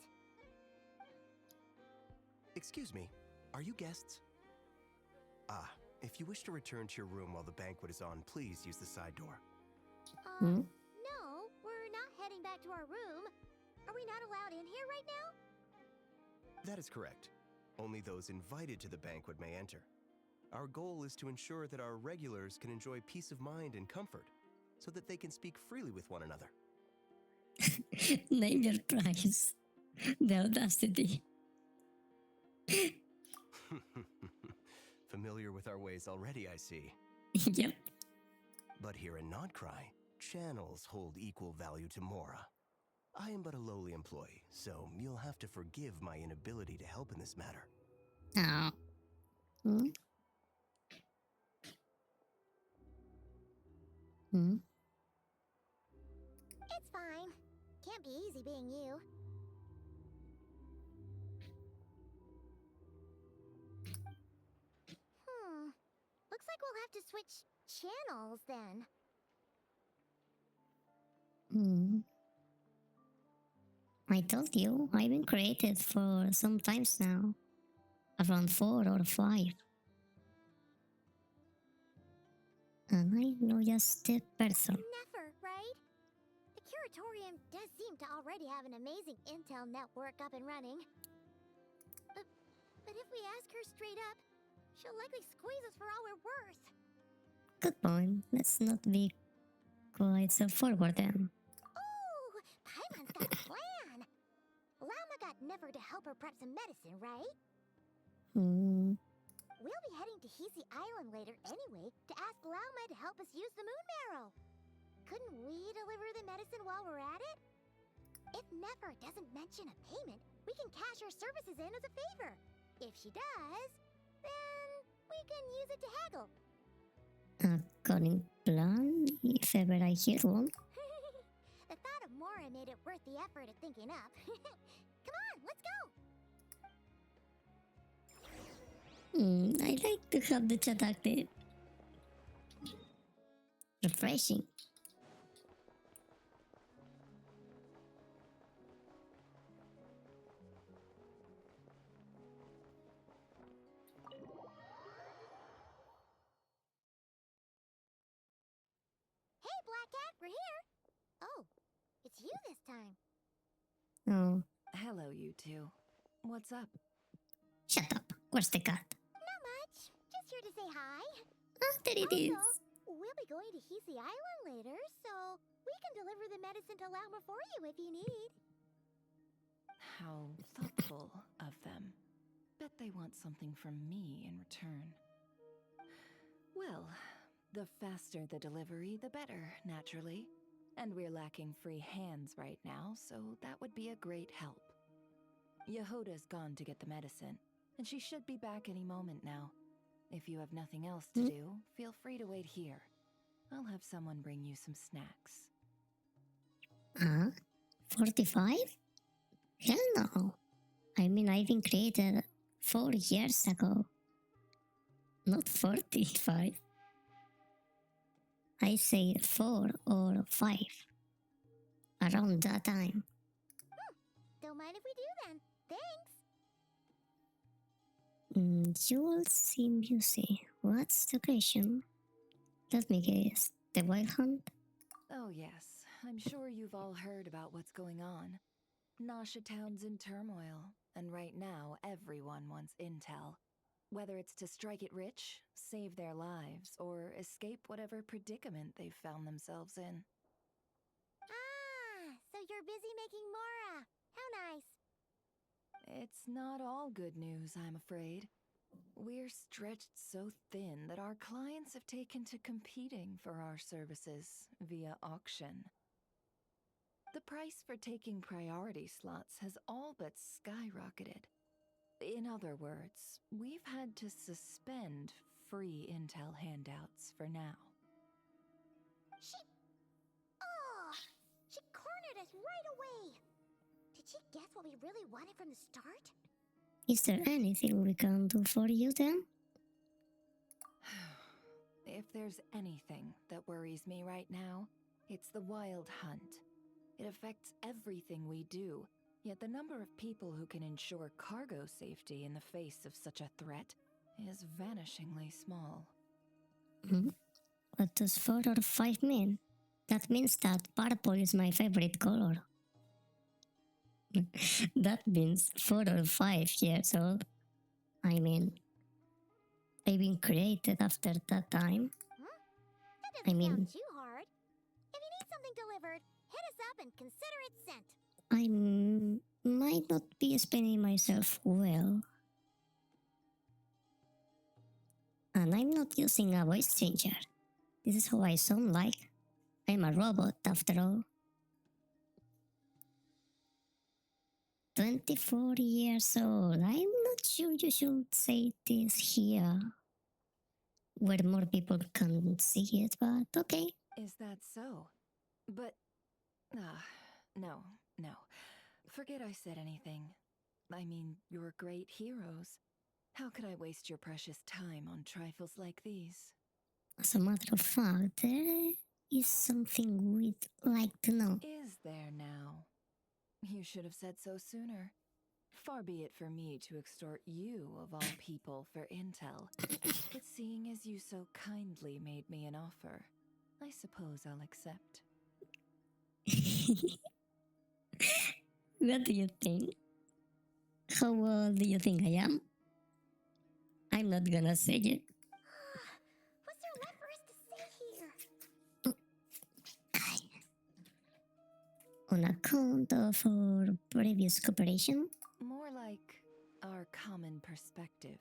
Excuse me, are you guests? Ah, if you wish to return to your room while the banquet is on, please use the side door.
Hmm?
No, we're not heading back to our room. Are we not allowed in here right now?
That is correct. Only those invited to the banquet may enter. Our goal is to ensure that our regulars can enjoy peace of mind and comfort, so that they can speak freely with one another.
Name your price. The audacity.
Familiar with our ways already, I see.
Yep.
But here in Notcry, channels hold equal value to Mora. I am but a lowly employee, so you'll have to forgive my inability to help in this matter.
Oh. Hmm? Hmm?
It's fine. Can't be easy being you. Looks like we'll have to switch channels then.
Hmm. I told you, I've been created for some times now. Around 4 or 5. And I know just the person.
Never, right? The Curatorium does seem to already have an amazing intel network up and running. But if we ask her straight up, she'll likely squeeze us for all we're worth.
Good point. Let's not be quite so forward then.
Oh, Paimon's got a plan. Lauma got Never to help her prep some medicine, right?
Hmm.
We'll be heading to Hisi Island later anyway to ask Lauma to help us use the moon marrow. Couldn't we deliver the medicine while we're at it? If Never doesn't mention a payment, we can cash our services in as a favor. If she does, then we can use it to haggle.
A cunning plan, if ever I hear one.
The thought of Mora made it worth the effort of thinking up. Come on, let's go!
I like to have the chat active. Refreshing.
Hey, Black Cat, we're here! Oh, it's you this time.
Oh,
Hello, you two. What's up?
shut up. Where's the cat?
Not much. Just here to say hi.
Ah, there it is.
We'll be going to Hisi Island later, so we can deliver the medicine to Lauma for you if you need.
How thoughtful of them. Bet they want something from me in return. Well, the faster the delivery, the better, naturally. And we're lacking free hands right now, so that would be a great help. Yehoda's gone to get the medicine, and she should be back any moment now. If you have nothing else to do, feel free to wait here. I'll have someone bring you some snacks.
45? Hell no. I mean, I've been created 4 years ago. Not 45. I say 4 or 5. Around that time.
Don't mind if we do then. Thanks.
You'll see music. What's the question? Let me guess. The Wild Hunt?
Oh yes, I'm sure you've all heard about what's going on. Nasha Town's in turmoil, and right now everyone wants intel. whether it's to strike it rich, save their lives, or escape whatever predicament they've found themselves in.
Ah, so you're busy making Mora. How nice.
It's not all good news, I'm afraid. We're stretched so thin that our clients have taken to competing for our services via auction. The price for taking priority slots has all but skyrocketed. In other words, we've had to suspend free intel handouts for now.
She cornered us right away. Did she guess what we really wanted from the start?
Is there anything we can do for you then?
If there's anything that worries me right now, it's the wild hunt. It affects everything we do, yet the number of people who can ensure cargo safety in the face of such a threat is vanishingly small.
What does 4 or 5 mean? That means that purple is my favorite color. That means 4 or 5 years old. I mean, I've been created after that time.
That doesn't sound too hard. If you need something delivered, hit us up and consider it sent.
I might not be explaining myself well. And I'm not using a voice changer. This is how I sound like. I'm a robot after all. 24 years old. I'm not sure you should say this here, where more people can see it, but okay.
Is that so? But, no. Forget I said anything. I mean, you're great heroes. How could I waste your precious time on trifles like these?
As a matter of fact, there is something we'd like to know.
Is there now? You should have said so sooner. Far be it for me to extort you, of all people, for intel. But seeing as you so kindly made me an offer, I suppose I'll accept.
What do you think? How old do you think I am? I'm not gonna say it.
What's there left for us to say here?
On account of our previous cooperation?
More like our common perspective.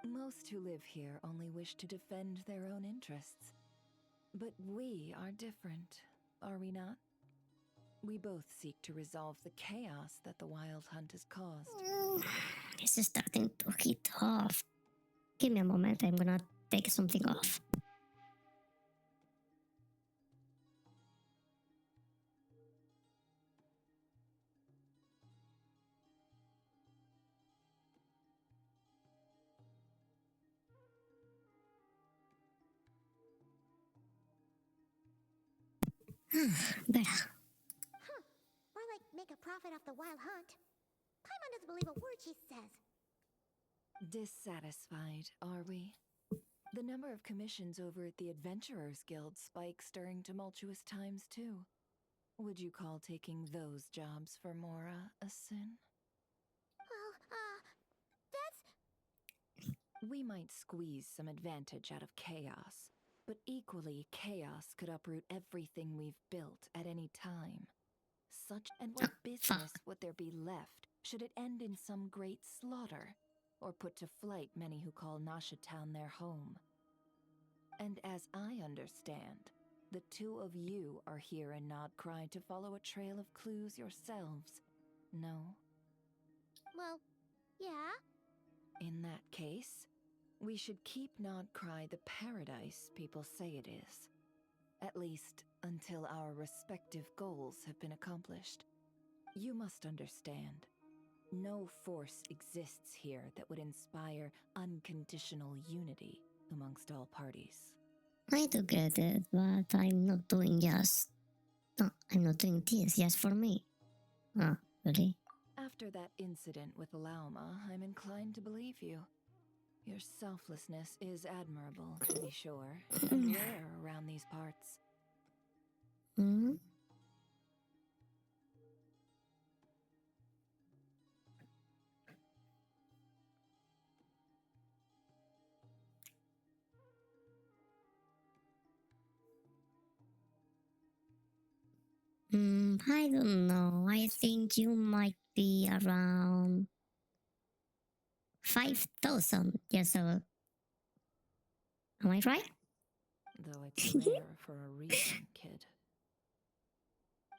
Most who live here only wish to defend their own interests. But we are different, are we not? We both seek to resolve the chaos that the Wild Hunt has caused.
This is starting to hit off. Give me a moment, I'm gonna take something off. Better.
Or like make a profit off the Wild Hunt. Paimon doesn't believe a word she says.
Dissatisfied, are we? The number of commissions over at the Adventurers Guild spikes during tumultuous times, too. Would you call taking those jobs for Mora a sin?
Well, that's...
We might squeeze some advantage out of chaos, but equally, chaos could uproot everything we've built at any time. And what business would there be left should it end in some great slaughter, or put to flight many who call Nashatown their home? And as I understand, the two of you are here in Nodcry to follow a trail of clues yourselves, no?
Well, yeah.
In that case, we should keep Nodcry the paradise people say it is. At least, until our respective goals have been accomplished. You must understand, no force exists here that would inspire unconditional unity amongst all parties.
I do get it, but I'm not doing this just for me. Oh, really?
After that incident with Lauma, I'm inclined to believe you. Your selflessness is admirable, to be sure, and rare around these parts.
Hmm? I don't know. I think you might be around 5,000 years old. Am I right?
Though it's rare for a reason, kid.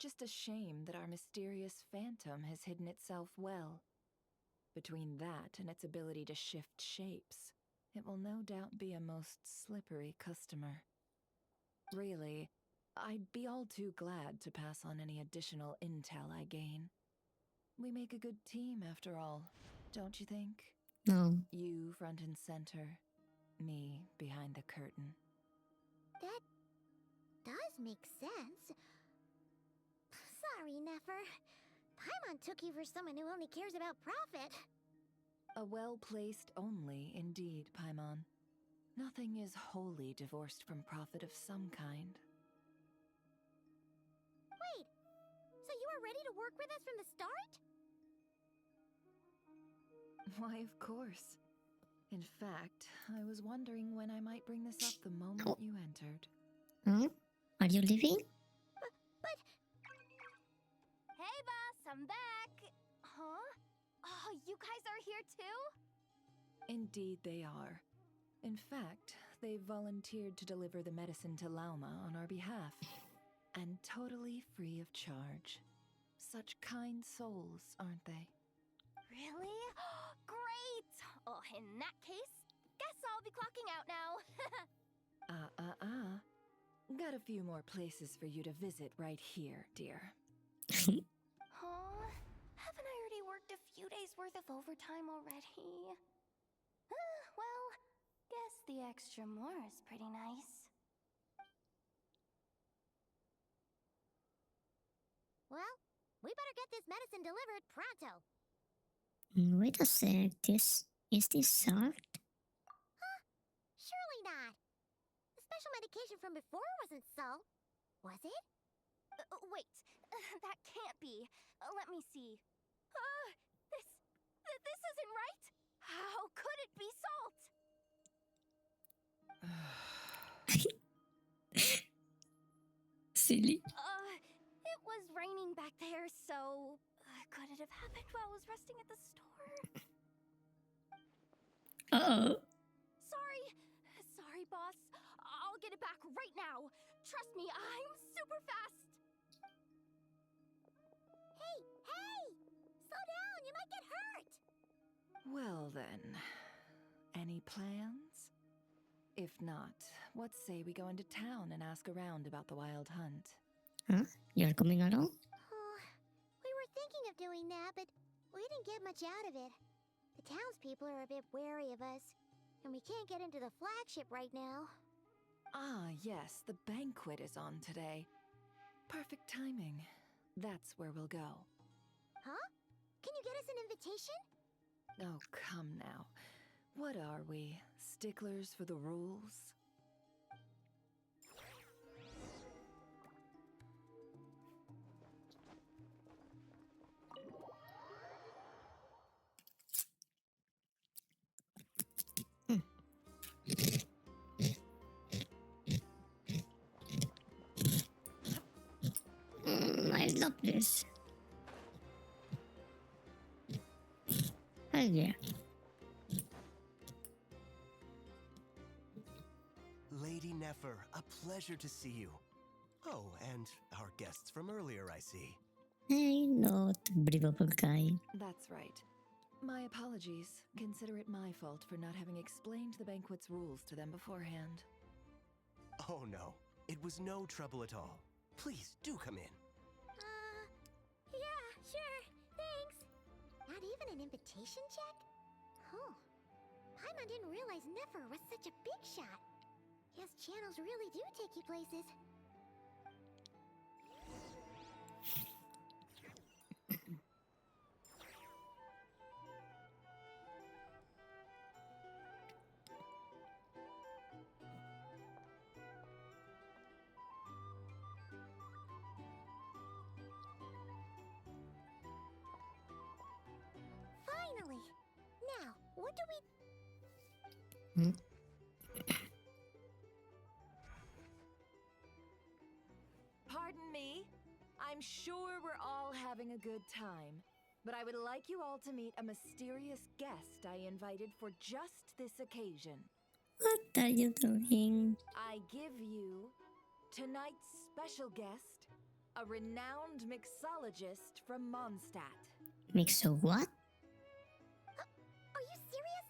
Just a shame that our mysterious phantom has hidden itself well. Between that and its ability to shift shapes, it will no doubt be a most slippery customer. Really, I'd be all too glad to pass on any additional intel I gain. We make a good team, after all, don't you think?
No.
You front and center, me behind the curtain.
That does make sense. Sorry, Nefer. Paimon took you for someone who only cares about profit.
A well-placed only, indeed, Paimon. Nothing is wholly divorced from profit of some kind.
Wait, so you were ready to work with us from the start?
Why, of course. In fact, I was wondering when I might bring this up the moment you entered.
Huh? Are you leaving?
But...
Hey, boss, I'm back. Huh? Oh, you guys are here too?
Indeed they are. In fact, they've volunteered to deliver the medicine to Lauma on our behalf. And totally free of charge. Such kind souls, aren't they?
Really? Great! Oh, in that case, guess I'll be clocking out now.
Got a few more places for you to visit right here, dear.
Huh? Haven't I already worked a few days worth of overtime already? Well, guess the extra more is pretty nice.
Well, we better get this medicine delivered pronto.
Wait a sec. Is this soft?
Huh? Surely not. The special medication from before wasn't salt, was it?
Wait, that can't be. Let me see. This isn't right. How could it be salt?
Silly.
It was raining back there, so could it have happened while I was resting at the store?
Uh-oh.
Sorry, boss. I'll get it back right now. Trust me, I'm super fast.
Hey! Slow down, you might get hurt!
Well then, any plans? If not, what say we go into town and ask around about the wild hunt?
Huh? You're coming along?
Oh, we were thinking of doing that, but we didn't get much out of it. The townspeople are a bit wary of us, and we can't get into the flagship right now.
Ah, yes, the banquet is on today. Perfect timing. That's where we'll go.
Huh? Can you get us an invitation?
Oh, come now. What are we, sticklers for the rules?
I love this. Oh yeah.
Lady Nefer, a pleasure to see you. Oh, and our guests from earlier, I see.
I'm not believable guy.
That's right. My apologies. Consider it my fault for not having explained the banquet's rules to them beforehand.
Oh no, it was no trouble at all. Please, do come in.
Yeah, sure, thanks. Not even an invitation check? Oh, Paimon didn't realize Nefer was such a big shot. His channels really do take you places. Finally! Now, what do we...
Hmm?
Pardon me. I'm sure we're all having a good time, but I would like you all to meet a mysterious guest I invited for just this occasion.
What are you doing?
I give you tonight's special guest, a renowned mixologist from Mondstadt.
Mix of what?
Are you serious?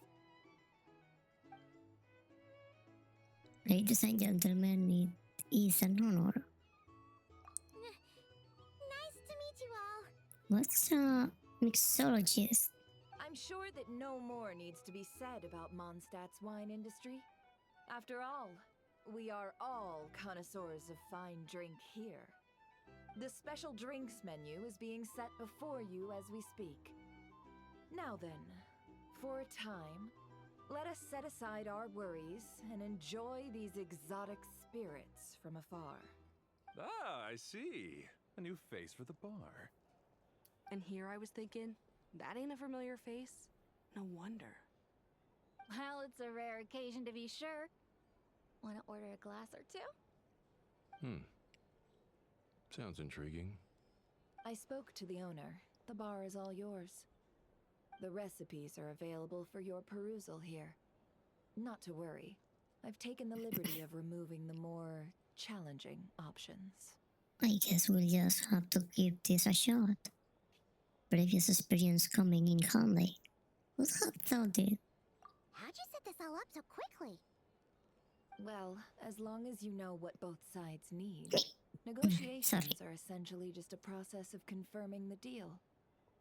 Ladies and gentlemen, it is an honor.
Nice to meet you all.
What's a mixologist?
I'm sure that no more needs to be said about Mondstadt's wine industry. After all, we are all connoisseurs of fine drink here. The special drinks menu is being set before you as we speak. Now then, for a time, let us set aside our worries and enjoy these exotic spirits from afar.
Ah, I see. A new face for the bar.
And here I was thinking, that ain't a familiar face. No wonder.
Well, it's a rare occasion to be sure. Want to order a glass or two?
Sounds intriguing.
I spoke to the owner. The bar is all yours. The recipes are available for your perusal here. Not to worry. I've taken the liberty of removing the more challenging options.
I guess we'll just have to give this a shot. Previous experience coming in handy. Would have thought it.
How'd you set this all up so quickly?
Well, as long as you know what both sides need. Negotiations are essentially just a process of confirming the deal.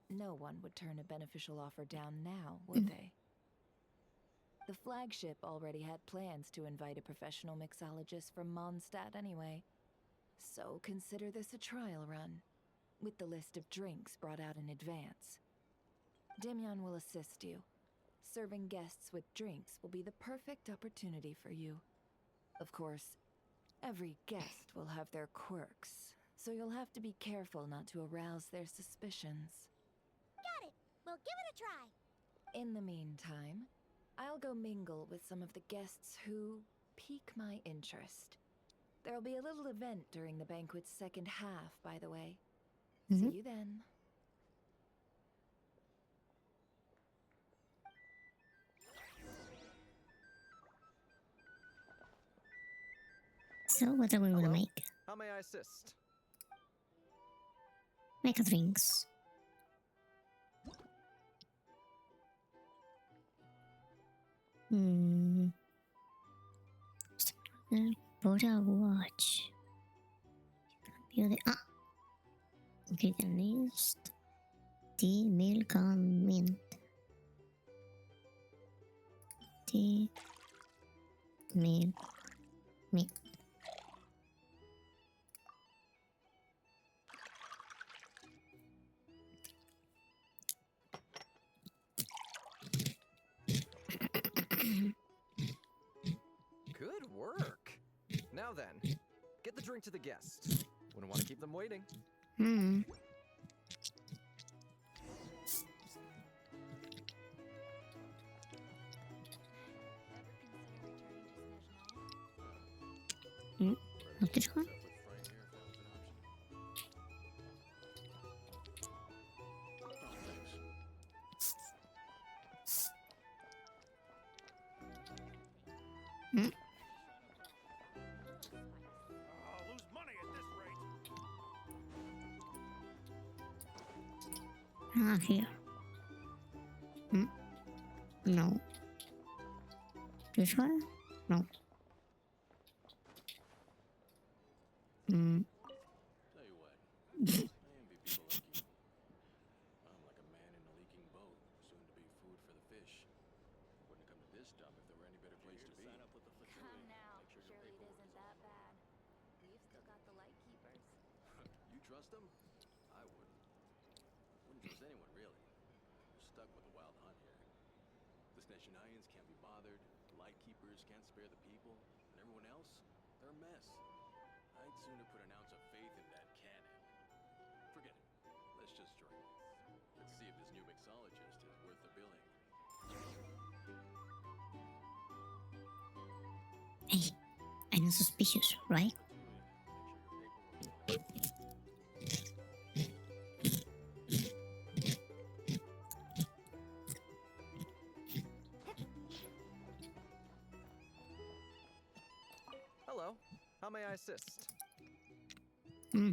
No one would turn a beneficial offer down now, would they? The flagship already had plans to invite a professional mixologist from Mondstadt anyway. So consider this a trial run, with the list of drinks brought out in advance. Demyon will assist you. Serving guests with drinks will be the perfect opportunity for you. Of course, every guest will have their quirks, so you'll have to be careful not to arouse their suspicions.
Got it. We'll give it a try.
In the meantime, I'll go mingle with some of the guests who pique my interest. There'll be a little event during the banquet's second half, by the way. See you then.
So what are we gonna make?
How may I assist?
Make drinks. Put a watch. Ingredient list. Tea, milk, and mint. Tea, milk, mint.
Good work. Now then, get the drink to the guests. Wouldn't want to keep them waiting.
Not this one?
I'll lose money at this rate.
Here. No. This one? No.
Tell you what, I envy people like you. I'm like a man in a leaking boat, soon to be food for the fish. Wouldn't come to this dump if there were any better place to be.
Come now. Surely it isn't that bad. We've still got the light keepers.
You trust them? I wouldn't. Wouldn't trust anyone, really. We're stuck with a wild hunt here. The Snezhnayans can't be bothered, the Lightkeepers can't spare the people, and everyone else, they're a mess. I'd sooner put an ounce of faith in that cannon. Forget it. Let's just drink. Let's see if this new mixologist is worth the billing.
Hey, I'm not suspicious, right?
How may I assist?
Hmm.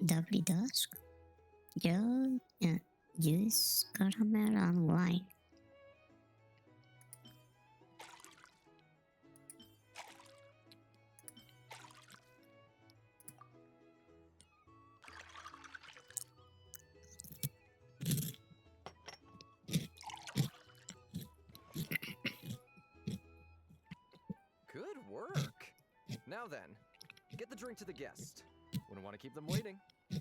Doubly dusk. Use caramel and wine.
Good work. Now then, get the drink to the guest. Wouldn't want to keep them waiting.
I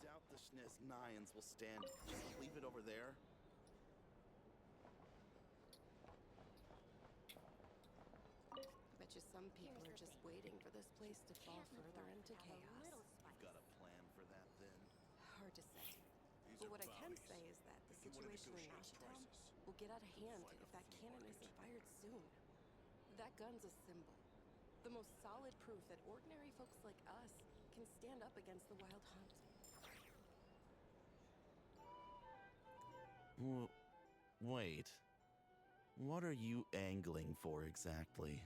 doubt the SNES Nines will stand. Just leave it over there.
Bet you some people are just waiting for this place to fall further into chaos.
You've got a plan for that, then?
Hard to say. But what I can say is that the situation in Nashtown will get out of hand if that cannon isn't fired soon. That gun's a symbol. The most solid proof that ordinary folks like us can stand up against the Wild Hunt.
Wait. What are you angling for exactly?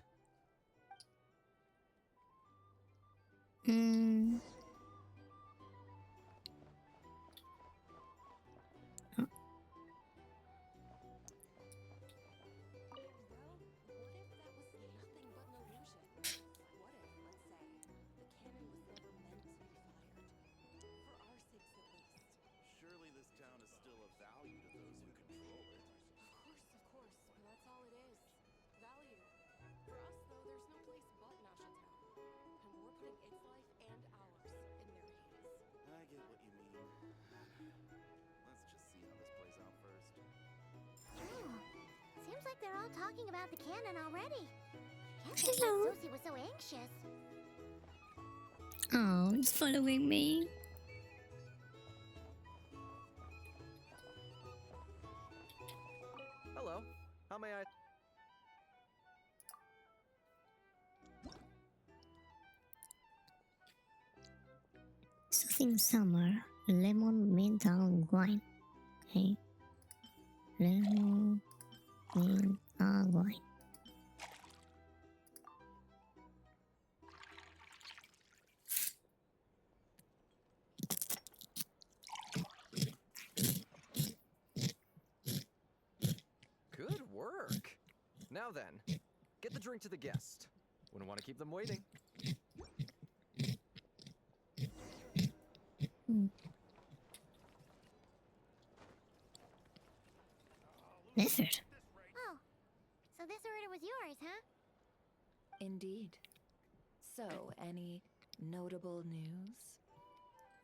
Hmm.
Surely this town is still of value to those who control it.
Of course, but that's all it is. Value. For us, though, there's no place but Nashtown. And we're putting its life and ours in their hands.
I get what you mean. Let's just see how this plays out first.
Ooh, seems like they're all talking about the cannon already. Can't believe
Hello.
Susie was so anxious.
Oh, it's following me.
Hello. How may I...
Soothing summer, lemon, mint, and wine. Okay. Lemon, mint, and wine.
Good work. Now then, get the drink to the guest. Wouldn't want to keep them waiting.
Lizard.
Oh, so this order was yours, huh?
Indeed. So, any notable news?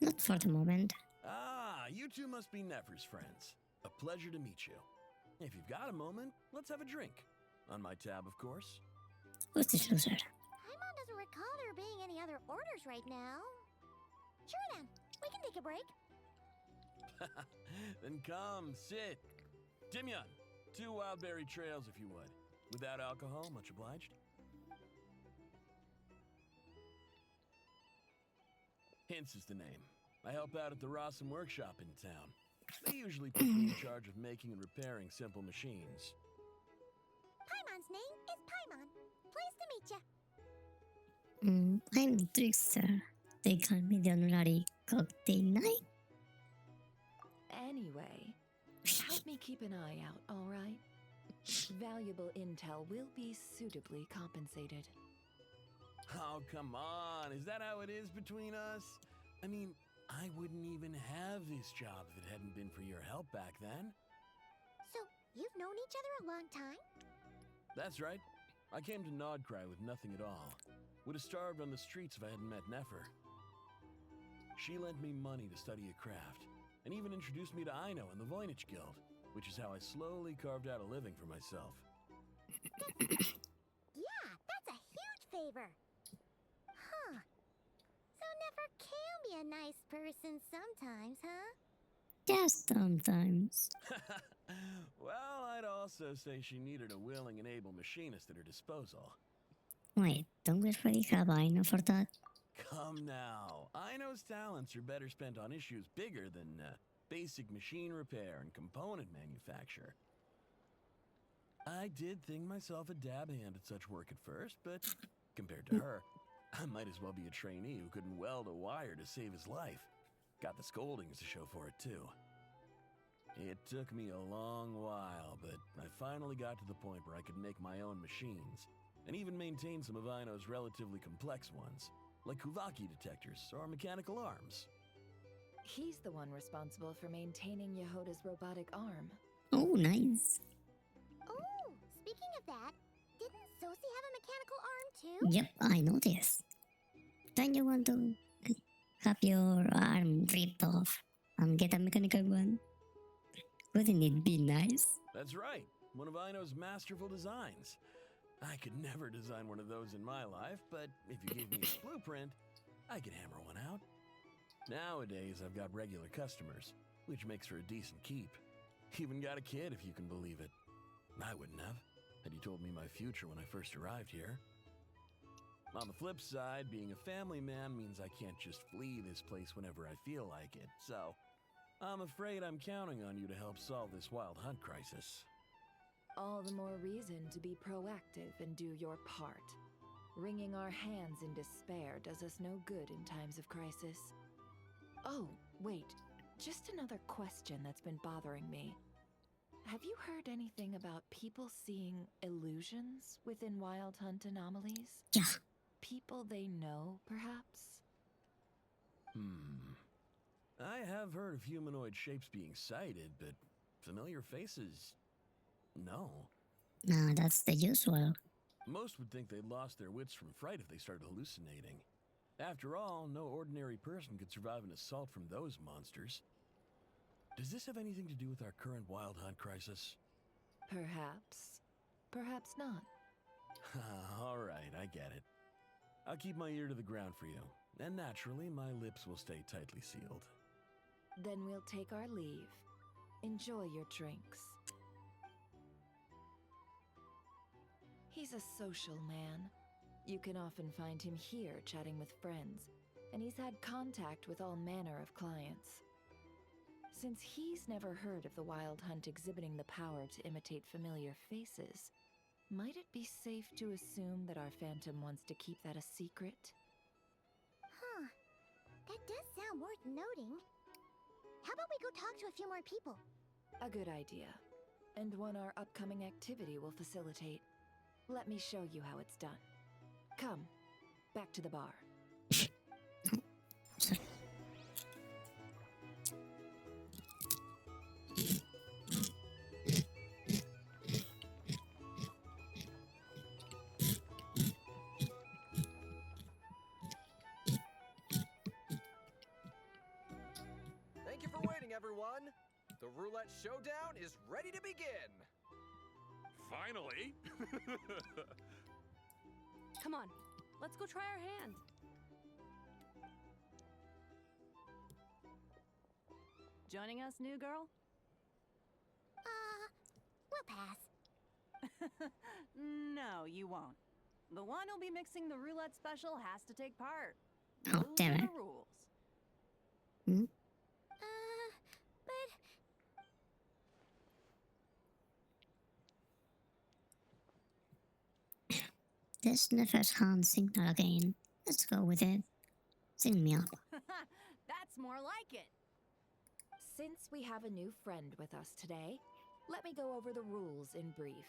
Not for the moment.
Ah, you two must be Nefer's friends. A pleasure to meet you. If you've got a moment, let's have a drink. On my tab, of course.
Who's this loser?
Paimon doesn't recall there being any other orders right now. Sure then, we can take a break.
Then come, sit. Timyon, 2 wildberry trails if you would. Without alcohol, much obliged. Hints is the name. I help out at the Rossum workshop in town. They usually put me in charge of making and repairing simple machines.
Paimon's name is Paimon. Pleased to meet ya.
I'm Trickster. They call me the honorary cocktail knight.
Anyway, help me keep an eye out, all right? Valuable intel will be suitably compensated.
Oh, come on. Is that how it is between us? I mean, I wouldn't even have this job if it hadn't been for your help back then.
So, you've known each other a long time?
That's right. I came to Nodcry with nothing at all. Would have starved on the streets if I hadn't met Nefer. She lent me money to study a craft, and even introduced me to Aino and the Voynich Guild, which is how I slowly carved out a living for myself.
Yeah, that's a huge favor. Huh. So Nefer can be a nice person sometimes, huh?
Just sometimes.
Well, I'd also also say she needed a willing and able machinist at her disposal.
Wait, don't we already have Aino for that?
Come now. Aino's talents are better spent on issues bigger than basic machine repair and component manufacture. I did think myself a dab hand at such work at first, but compared to her, I might as well be a trainee who couldn't weld a wire to save his life. Got the scoldings to show for it, too. It took me a long while, but I finally got to the point where I could make my own machines, and even maintain some of Aino's relatively complex ones, like Kuvaki detectors or mechanical arms.
He's the one responsible for maintaining Yehoda's robotic arm.
Oh, nice.
Oh, speaking of that, didn't Sosi have a mechanical arm too?
Yep, I noticed. Don't you want to have your arm ripped off and get a mechanical one? Wouldn't it be nice?
That's right, one of Aino's masterful designs. I could never design one of those in my life, but if you gave me a blueprint, I could hammer one out. Nowadays, I've got regular customers, which makes for a decent keep. Even got a kid, if you can believe it. I wouldn't have, had you told me my future when I first arrived here. On the flip side, being a family man means I can't just flee this place whenever I feel like it, so I'm afraid I'm counting on you to help solve this wild hunt crisis.
All the more reason to be proactive and do your part. Wringing our hands in despair does us no good in times of crisis. Oh, wait. Just another question that's been bothering me. Have you heard anything about people seeing illusions within Wild Hunt anomalies?
Yeah.
People they know, perhaps?
I have heard of humanoid shapes being sighted, but familiar faces... no.
Nah, that's the usual.
Most would think they'd lost their wits from fright if they started hallucinating. After all, no ordinary person could survive an assault from those monsters. Does this have anything to do with our current wild hunt crisis?
Perhaps. Perhaps not.
All right, I get it. I'll keep my ear to the ground for you, and naturally, my lips will stay tightly sealed.
Then we'll take our leave. Enjoy your drinks. He's a social man. You can often find him here chatting with friends, and he's had contact with all manner of clients. Since he's never heard of the Wild Hunt exhibiting the power to imitate familiar faces, might it be safe to assume that our Phantom wants to keep that a secret?
Huh. That does sound worth noting. How about we go talk to a few more people?
A good idea. And one our upcoming activity will facilitate. Let me show you how it's done. Come, back to the bar.
Thank you for waiting, everyone. The roulette showdown is ready to begin.
Finally!
Come on, let's go try our hand. Joining us, new girl?
We'll pass.
No, you won't. The one who'll be mixing the roulette special has to take part.
Oh,
Those
damn
are
it.
the rules.
But
This Nefesh Han signal again. Let's go with it. Sign me up.
That's more like it.
Since we have a new friend with us today, let me go over the rules in brief.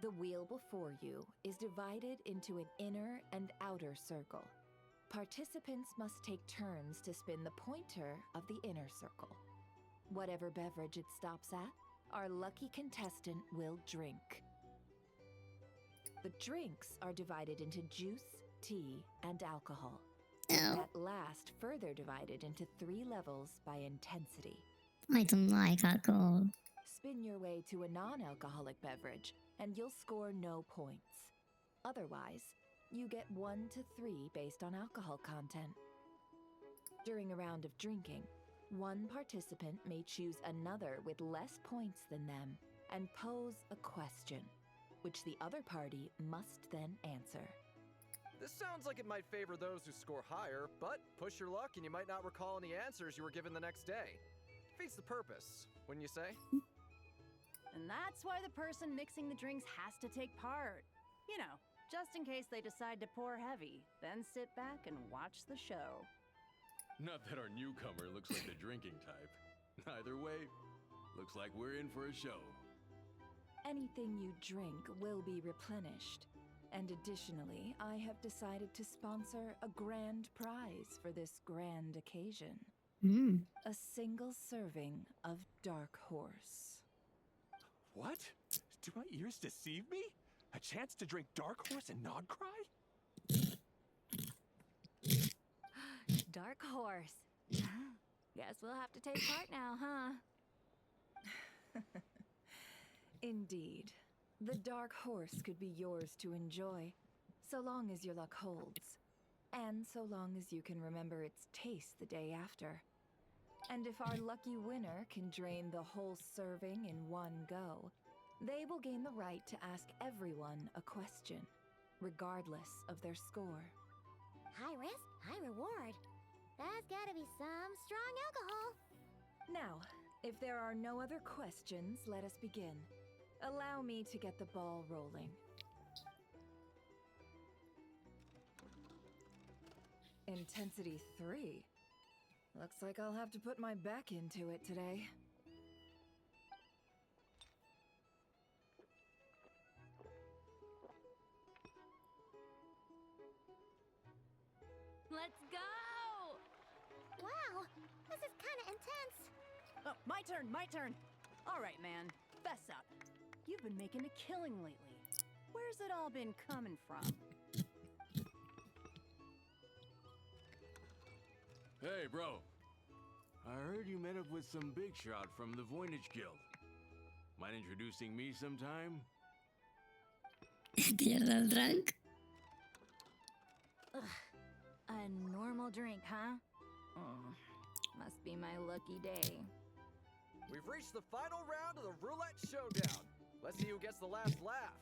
The wheel before you is divided into an inner and outer circle. Participants must take turns to spin the pointer of the inner circle. Whatever beverage it stops at, our lucky contestant will drink. The drinks are divided into juice, tea, and alcohol. That last further divided into 3 levels by intensity.
I don't like alcohol.
Spin your way to a non-alcoholic beverage, and you'll score no points. Otherwise, you get 1 to 3 based on alcohol content. During a round of drinking, one participant may choose another with less points than them, and pose a question, which the other party must then answer.
This sounds like it might favor those who score higher, but push your luck and you might not recall any answers you were given the next day. Defeats the purpose, wouldn't you say?
And that's why the person mixing the drinks has to take part. You know, just in case they decide to pour heavy, then sit back and watch the show.
Not that our newcomer looks like the drinking type. Either way, looks like we're in for a show.
Anything you drink will be replenished. And additionally, I have decided to sponsor a grand prize for this grand occasion. A single serving of Dark Horse.
What? Do my ears deceive me? A chance to drink Dark Horse and Nod Cry?
Dark Horse. Guess we'll have to take part now, huh?
Indeed. The Dark Horse could be yours to enjoy, so long as your luck holds. And so long as you can remember its taste the day after. And if our lucky winner can drain the whole serving in one go, they will gain the right to ask everyone a question, regardless of their score.
High risk, high reward. That's gotta be some strong alcohol.
Now, if there are no other questions, let us begin. Allow me to get the ball rolling. Intensity 3. Looks like I'll have to put my back into it today.
Let's go!
Wow, this is kind of intense.
Oh, my turn. All right, man, fess up. You've been making a killing lately. Where's it all been coming from?
Hey, bro. I heard you met up with some big shot from the Voynich Guild. Mind introducing me sometime?
You're all drunk?
Ugh, a normal drink, huh? Must be my lucky day.
We've reached the final round of the roulette showdown. Let's see who gets the last laugh.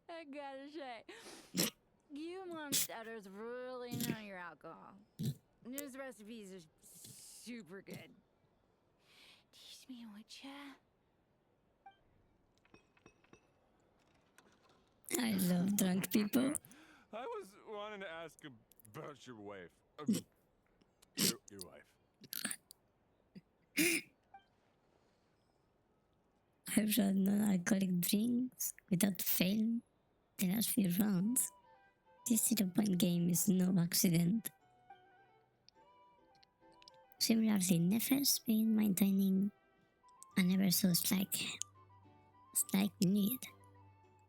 I gotta say, you monsters really know your alcohol. These recipes are super good. Teach me, would ya?
I love drunk people.
I was wanting to ask about your wife. Your wife.
I've had non-alcoholic drinks without fail the last few rounds. This 0-point game is no accident. Similarly, Nefe's been maintaining an ever so slight need,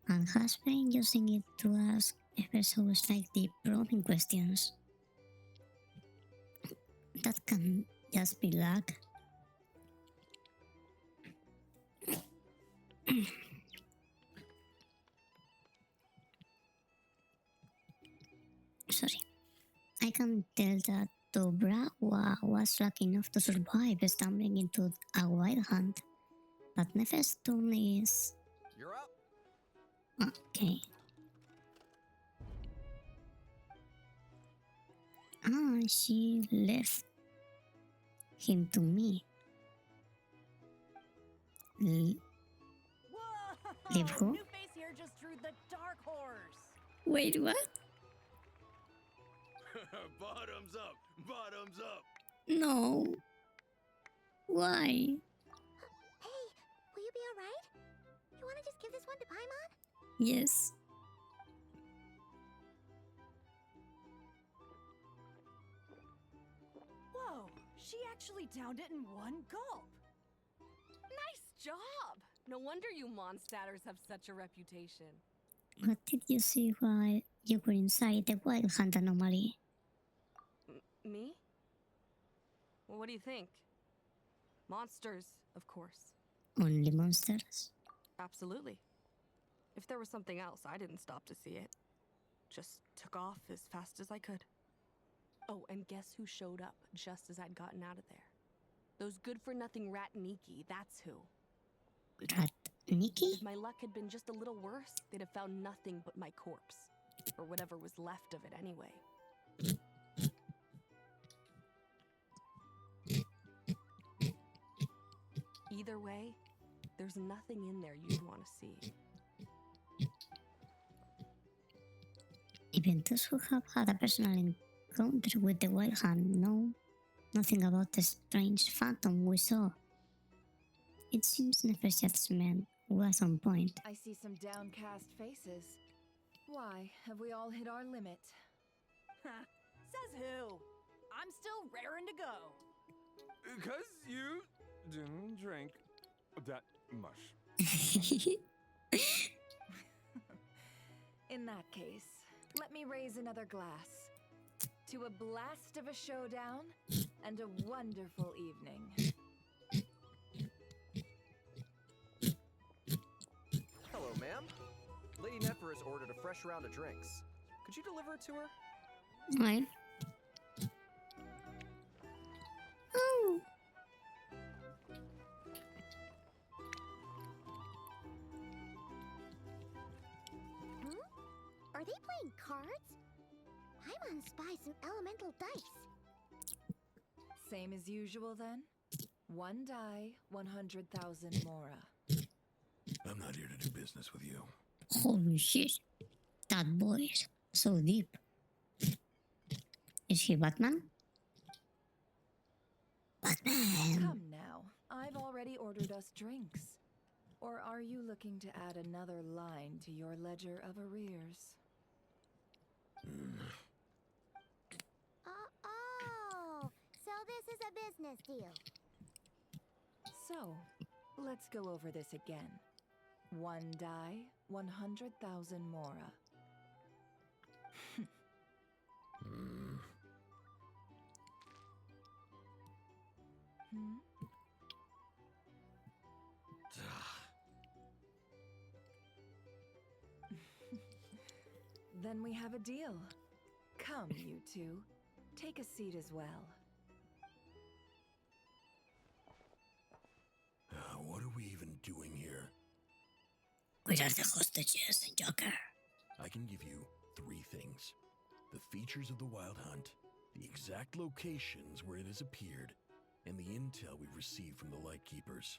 and has been using it to ask ever so slightly probing questions. That can just be luck. Sorry. I can tell that Dobra was lucky enough to survive stumbling into a wild hunt, but Nefe's turn is...
You're up.
Okay. She left him to me. Leave who?
New face here just drew the Dark Horse.
Wait, what?
Bottoms up! Bottoms up!
No. Why?
Hey, will you be alright? You wanna just give this one to Paimon?
Yes.
Whoa, she actually downed it in one gulp.
Nice job! No wonder you Mondstatters have such a reputation.
What did you see while you were inside the Wild Hunt anomaly?
Me? Well, what do you think? Monsters, of course.
Only monsters?
Absolutely. If there was something else, I didn't stop to see it. Just took off as fast as I could. Oh, and guess who showed up just as I'd gotten out of there? Those good-for-nothing rat Nikki, that's who.
Rat Nikki?
If my luck had been just a little worse, they'd have found nothing but my corpse. Or whatever was left of it anyway. Either way, there's nothing in there you'd want to see.
Even those who have had a personal encounter with the Wild Hunt know nothing about the strange phantom we saw. It seems Nefer's judgment was on point.
I see some downcast faces. Why, have we all hit our limit?
Says who? I'm still raring to go.
Because you didn't drink that much.
In that case, let me raise another glass. To a blast of a showdown and a wonderful evening.
Hello, ma'am. Lady Nefer has ordered a fresh round of drinks. Could you deliver it to her?
Right. Oh.
Are they playing cards? I want to spy some elemental dice.
Same as usual then? One die, 100,000 mora.
I'm not here to do business with you.
Holy shit. That boy is so deep. Is he Batman? Batman!
Come now, I've already ordered us drinks. Or are you looking to add another line to your ledger of arrears?
Oh, so this is a business deal.
So, let's go over this again. One die, 100,000 mora. Then we have a deal. Come, you two. Take a seat as well.
What are we even doing here?
Where are the hostages, Joker?
I can give you 3 things. The features of the Wild Hunt, the exact locations where it has appeared, and the intel we've received from the Lightkeepers.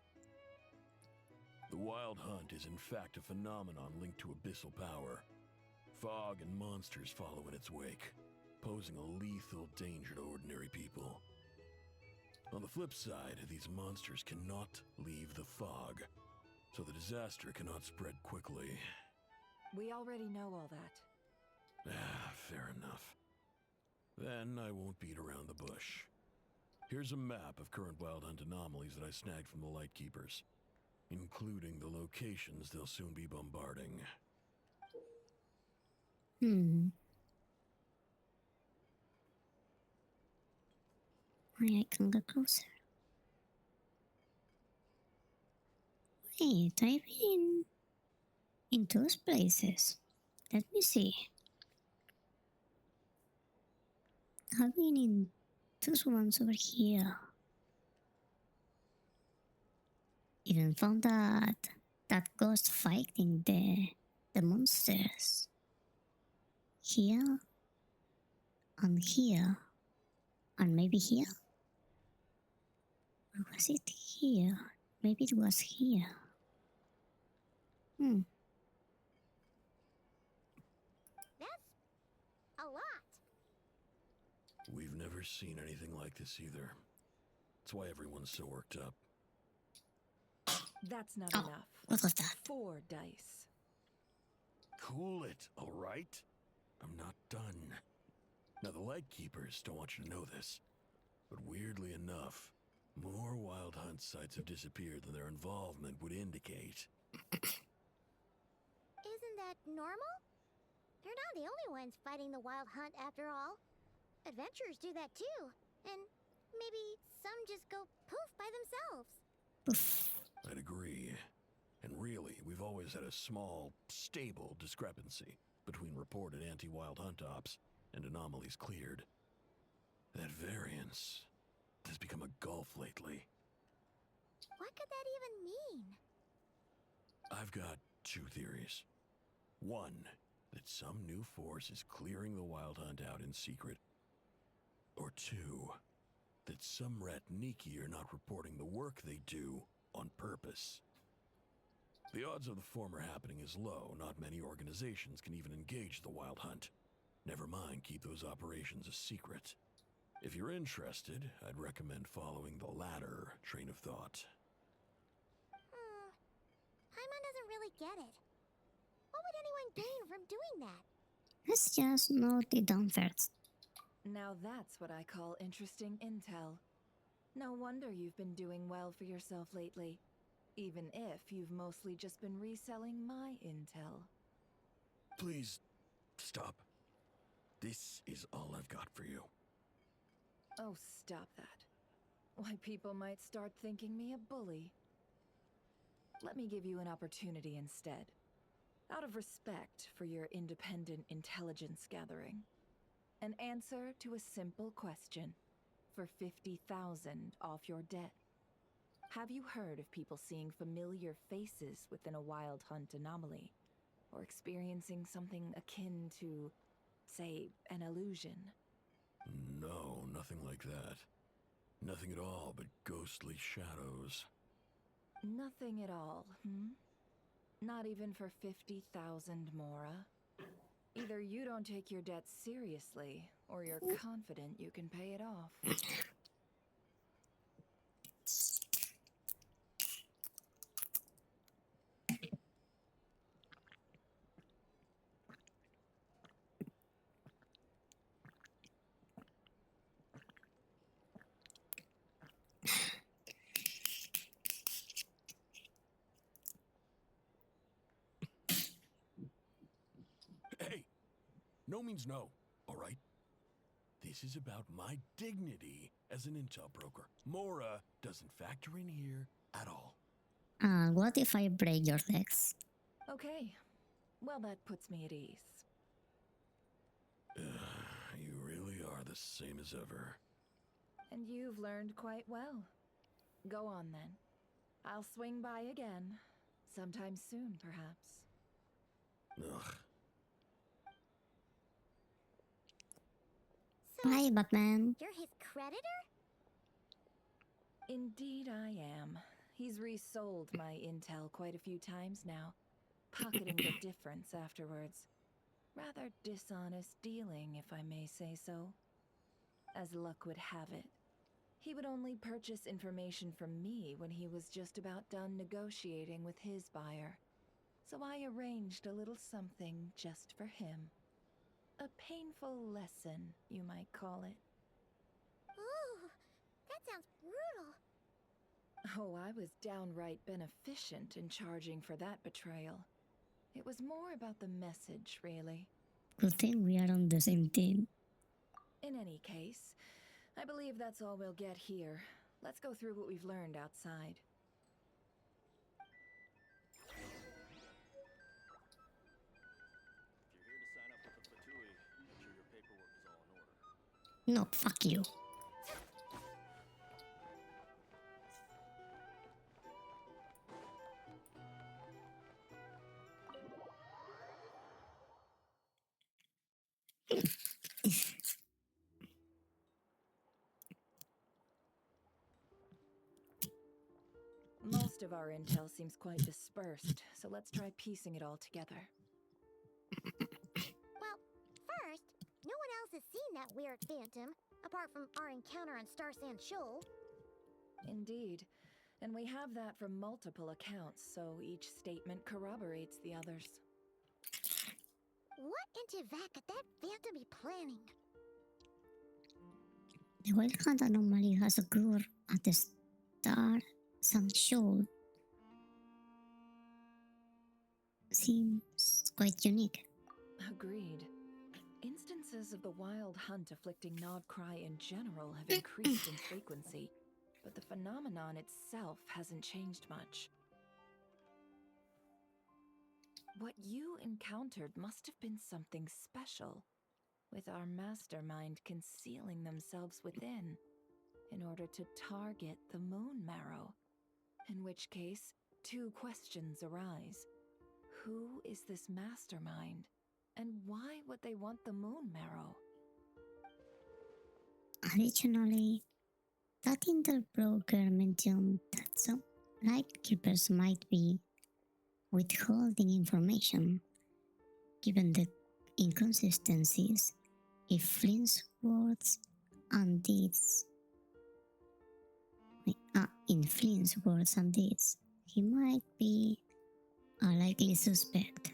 The Wild Hunt is in fact a phenomenon linked to abyssal power. Fog and monsters follow in its wake, posing a lethal danger to ordinary people. On the flip side, these monsters cannot leave the fog, so the disaster cannot spread quickly.
We already know all that.
Fair enough. Then I won't beat around the bush. Here's a map of current Wild Hunt anomalies that I snagged from the Lightkeepers, including the locations they'll soon be bombarding.
I can go closer. Wait, I've been in those places. Let me see. I've been in those ones over here. Even found that ghost fighting the monsters. Here and here and maybe here. Or was it here? Maybe it was here.
That's a lot.
We've never seen anything like this either. That's why everyone's so worked up.
That's not enough.
What was that?
4 dice.
Cool it, all right? I'm not done. Now, the Lightkeepers don't want you to know this, but weirdly enough, more Wild Hunt sites have disappeared than their involvement would indicate.
Isn't that normal? They're not the only ones fighting the Wild Hunt after all. Adventurers do that too. And maybe some just go poof by themselves.
I'd agree. And really, we've always had a small, stable discrepancy between reported anti-Wild Hunt ops and anomalies cleared. That variance has become a golf lately.
What could that even mean?
I've got two theories. One, that some new force is clearing the Wild Hunt out in secret. Or two, that some Ratniki are not reporting the work they do on purpose. The odds of the former happening is low. Not many organizations can even engage the Wild Hunt. Never mind keep those operations a secret. If you're interested, I'd recommend following the latter train of thought.
Paimon doesn't really get it. What would anyone gain from doing that?
Let's just note it down first.
Now that's what I call interesting intel. No wonder you've been doing well for yourself lately. Even if you've mostly just been reselling my intel.
Please, stop. This is all I've got for you.
Oh, stop that. Why, people might start thinking me a bully. Let me give you an opportunity instead. Out of respect for your independent intelligence gathering. An answer to a simple question for 50,000 off your debt. Have you heard of people seeing familiar faces within a Wild Hunt anomaly? Or experiencing something akin to, say, an illusion?
No, nothing like that. Nothing at all but ghostly shadows.
Nothing at all, Not even for 50,000 Mora? Either you don't take your debt seriously, or you're confident you can pay it off.
Hey! No means no, all right? This is about my dignity as an intel broker. Mora doesn't factor in here at all.
What if I break your legs?
Okay. Well, that puts me at ease.
You really are the same as ever.
And you've learned quite well. Go on then. I'll swing by again. Sometime soon, perhaps.
Ugh.
Hi, Batman.
You're his creditor?
Indeed I am. He's resold my intel quite a few times now, pocketing the difference afterwards. Rather dishonest dealing, if I may say so. As luck would have it, he would only purchase information from me when he was just about done negotiating with his buyer. So I arranged a little something just for him. A painful lesson, you might call it.
Ooh, that sounds brutal.
Oh, I was downright beneficent in charging for that betrayal. It was more about the message, really.
Good thing we are on the same team.
In any case, I believe that's all we'll get here. Let's go through what we've learned outside.
If you're here to sign up with the Fatui, make sure your paperwork is all in order.
No, fuck you.
Most of our intel seems quite dispersed, so let's try piecing it all together.
Well, first, no one else has seen that weird phantom, apart from our encounter on Star Sand Shoal.
Indeed. And we have that from multiple accounts, so each statement corroborates the others.
What in Tivak could that phantom be planning?
The Wild Hunt anomaly has occurred at the Star Sand Shoal. Seems quite unique.
Agreed. Instances of the Wild Hunt afflicting Nodcry in general have increased in frequency, but the phenomenon itself hasn't changed much. What you encountered must have been something special, with our mastermind concealing themselves within. in order to target the moon marrow. In which case, two questions arise. Who is this mastermind? And why would they want the moon marrow?
Additionally, that interbroker mentioned that some lightkeepers might be withholding information, given the inconsistencies if Flynn's words and deeds. In Flynn's words and deeds, he might be a likely suspect.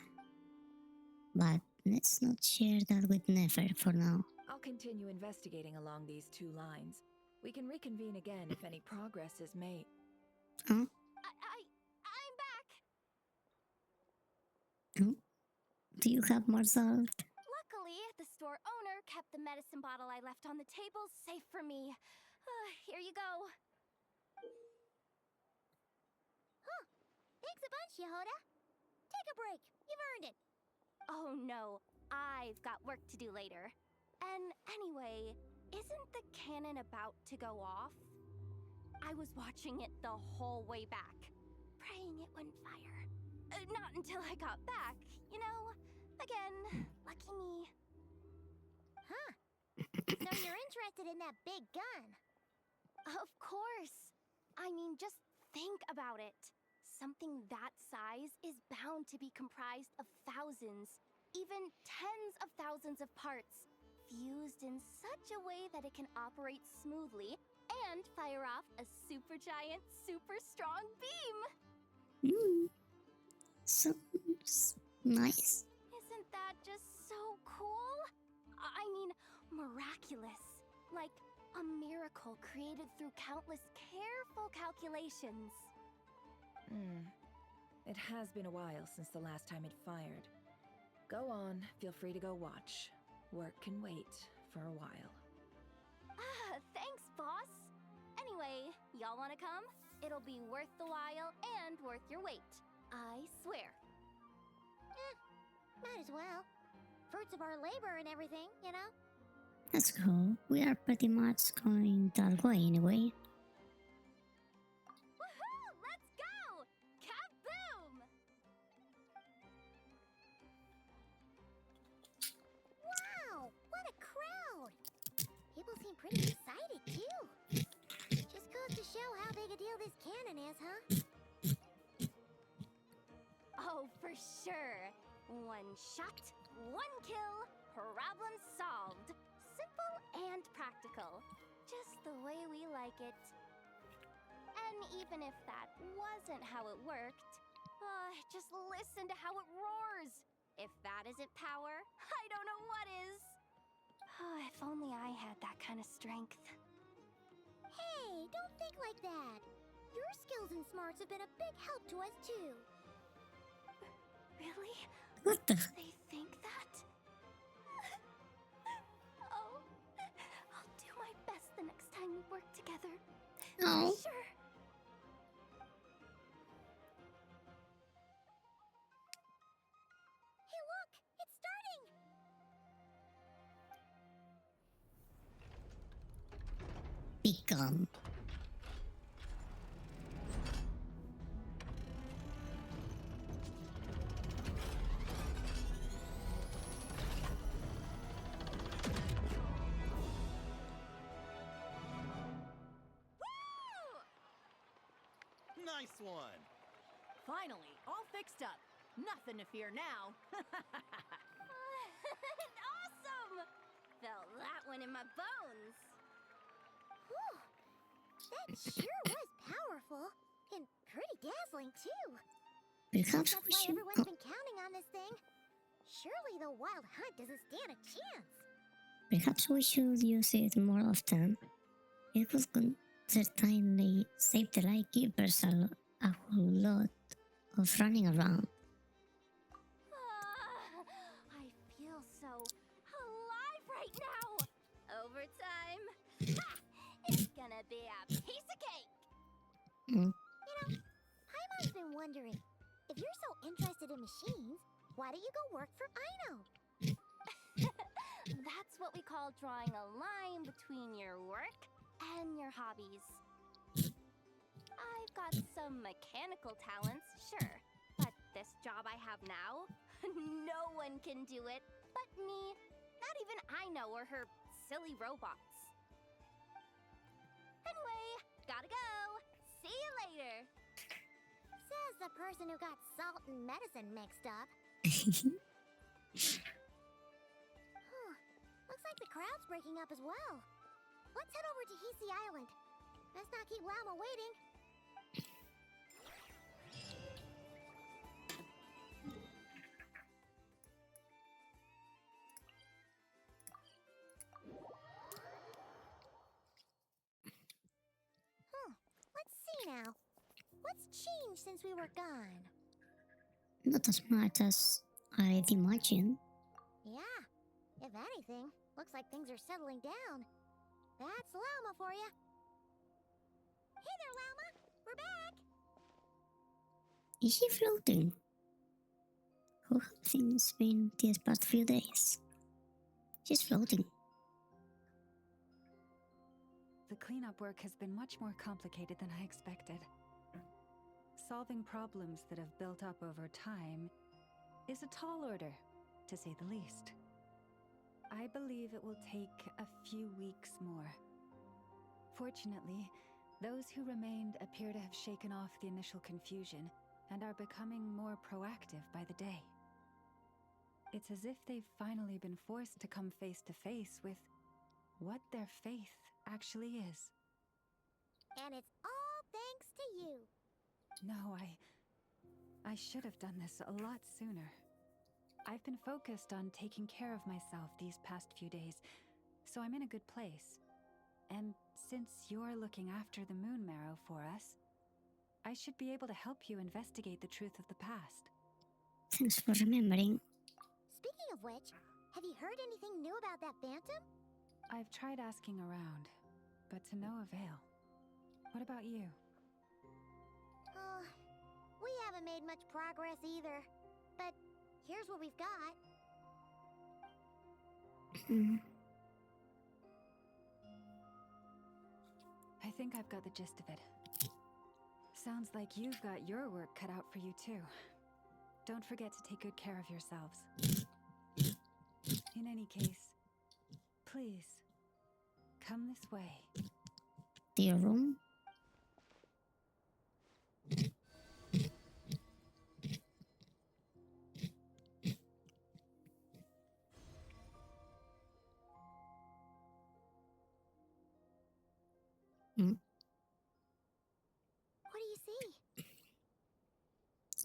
But let's not share that with Nefer for now.
I'll continue investigating along these two lines. We can reconvene again if any progress is made.
Huh?
I'm back!
Oh? Do you have more salt?
Luckily, the store owner kept the medicine bottle I left on the table safe for me. Here you go.
Huh. Thanks a bunch, Yehoda. Take a break. You've earned it.
Oh no, I've got work to do later. And anyway, isn't the cannon about to go off? I was watching it the whole way back, praying it wouldn't fire. Not until I got back, you know? Again, lucky me.
Huh. So you're interested in that big gun?
Of course. I mean, just think about it. Something that size is bound to be comprised of thousands, even tens of thousands of parts, fused in such a way that it can operate smoothly and fire off a supergiant, super strong beam.
Sounds nice.
Isn't that just so cool? I mean, miraculous. Like a miracle created through countless careful calculations.
It has been a while since the last time it fired. Go on, feel free to go watch. Work can wait for a while.
Thanks, boss. Anyway, y'all wanna come? It'll be worth the while and worth your wait. I swear.
Might as well. Fruits of our labor and everything, you know?
Let's go. We are pretty much going that way anyway.
Woohoo! Let's go! Kaboom!
Wow! What a crowd! People seem pretty excited, too. Just goes to show how big a deal this cannon is, huh?
Oh, for sure. One shot, one kill, problem solved. Simple and practical. Just the way we like it. And even if that wasn't how it worked, just listen to how it roars. If that isn't power, I don't know what is. If only I had that kind of strength.
Hey, don't think like that. Your skills and smarts have been a big help to us, too.
Really?
What the?
They think that? Oh, I'll do my best the next time we work together.
Oh.
For sure.
Hey, look! It's starting!
Become.
Nice one!
Finally, all fixed up. Nothing to fear now.
Awesome! Felt that one in my bones.
Whew! That sure was powerful. And pretty dazzling, too.
Perhaps
That's
we
why
should.
everyone's been counting on this thing. Surely the wild hunt doesn't stand a chance.
Perhaps we should use it more often. It would certainly save the lightkeepers a whole lot of running around.
I feel so alive right now. Overtime. Ha! It's gonna be a piece of cake.
Mm.
You know, Paimon's been wondering, if you're so interested in machines, why don't you go work for Aino?
That's what we call drawing a line between your work and your hobbies. I've got some mechanical talents, sure, but this job I have now, no one can do it but me. Not even I know or her silly robots. Anyway, gotta go. See you later.
Says the person who got salt and medicine mixed up. Looks like the crowd's breaking up as well. Let's head over to Hisi Island. Let's not keep Llama waiting. Let's see now. What's changed since we were gone?
Not as much as I'd imagine.
Yeah, if anything, looks like things are settling down. That's Llama for you. Hey there, Llama. We're back.
Is she floating? How have things been these past few days? She's floating.
The cleanup work has been much more complicated than I expected. Solving problems that have built up over time is a tall order, to say the least. I believe it will take a few weeks more. Fortunately, those who remained appear to have shaken off the initial confusion and are becoming more proactive by the day. It's as if they've finally been forced to come face to face with what their faith actually is.
And it's all thanks to you.
No, I should have done this a lot sooner. I've been focused on taking care of myself these past few days, so I'm in a good place. And since you're looking after the moon marrow for us, I should be able to help you investigate the truth of the past.
Thanks for remembering.
Speaking of which, have you heard anything new about that phantom?
I've tried asking around, but to no avail. What about you?
We haven't made much progress either. But here's what we've got.
I think I've got the gist of it. Sounds like you've got your work cut out for you too. Don't forget to take good care of yourselves. In any case, please, come this way.
To your room?
What do you see?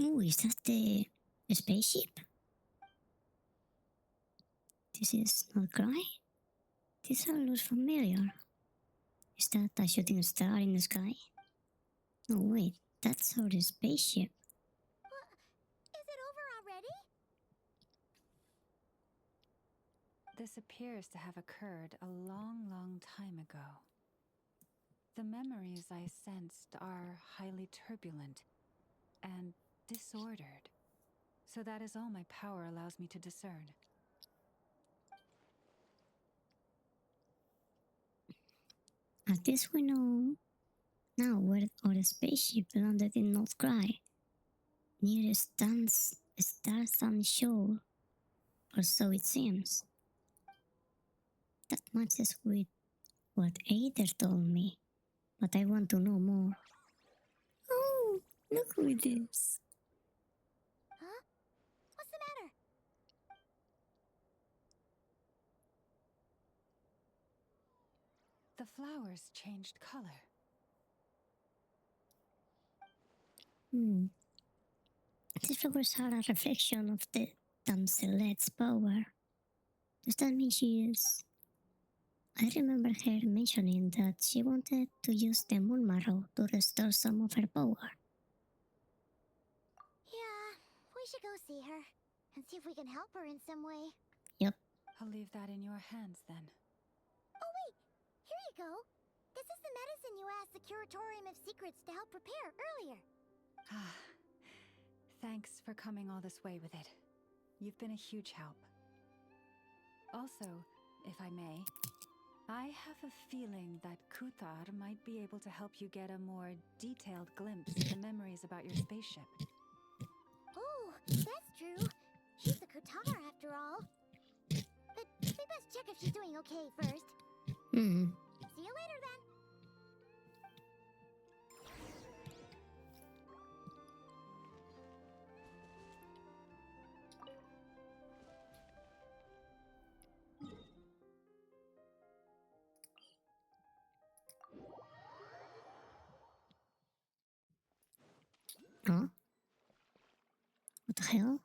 Oh, is that the spaceship? This is not Cry? This all looks familiar. Is that a shooting star in the sky? No, wait, that's our spaceship.
Is it over already?
This appears to have occurred a long, long time ago. The memories I sensed are highly turbulent and disordered. So that is all my power allows me to discern.
At least we know now where our spaceship landed in North Cry, near a star-sun shore, or so it seems. That matches with what Aether told me, but I want to know more. Oh, look who it is.
Huh? What's the matter?
The flowers changed color.
These flowers are a reflection of the damselet's power. Does that mean she is... I remember her mentioning that she wanted to use the moon marrow to restore some of her power.
Yeah, we should go see her and see if we can help her in some way.
Yep.
I'll leave that in your hands then.
Oh wait, here you go. This is the medicine you asked the Curatorium of Secrets to help prepare earlier.
Thanks for coming all this way with it. You've been a huge help. Also, if I may, I have a feeling that Kuthar might be able to help you get a more detailed glimpse of the memories about your spaceship.
Oh, that's true. She's the Kutar after all. But we best check if she's doing okay first.
Hmm.
See you later then.
Huh? What the hell?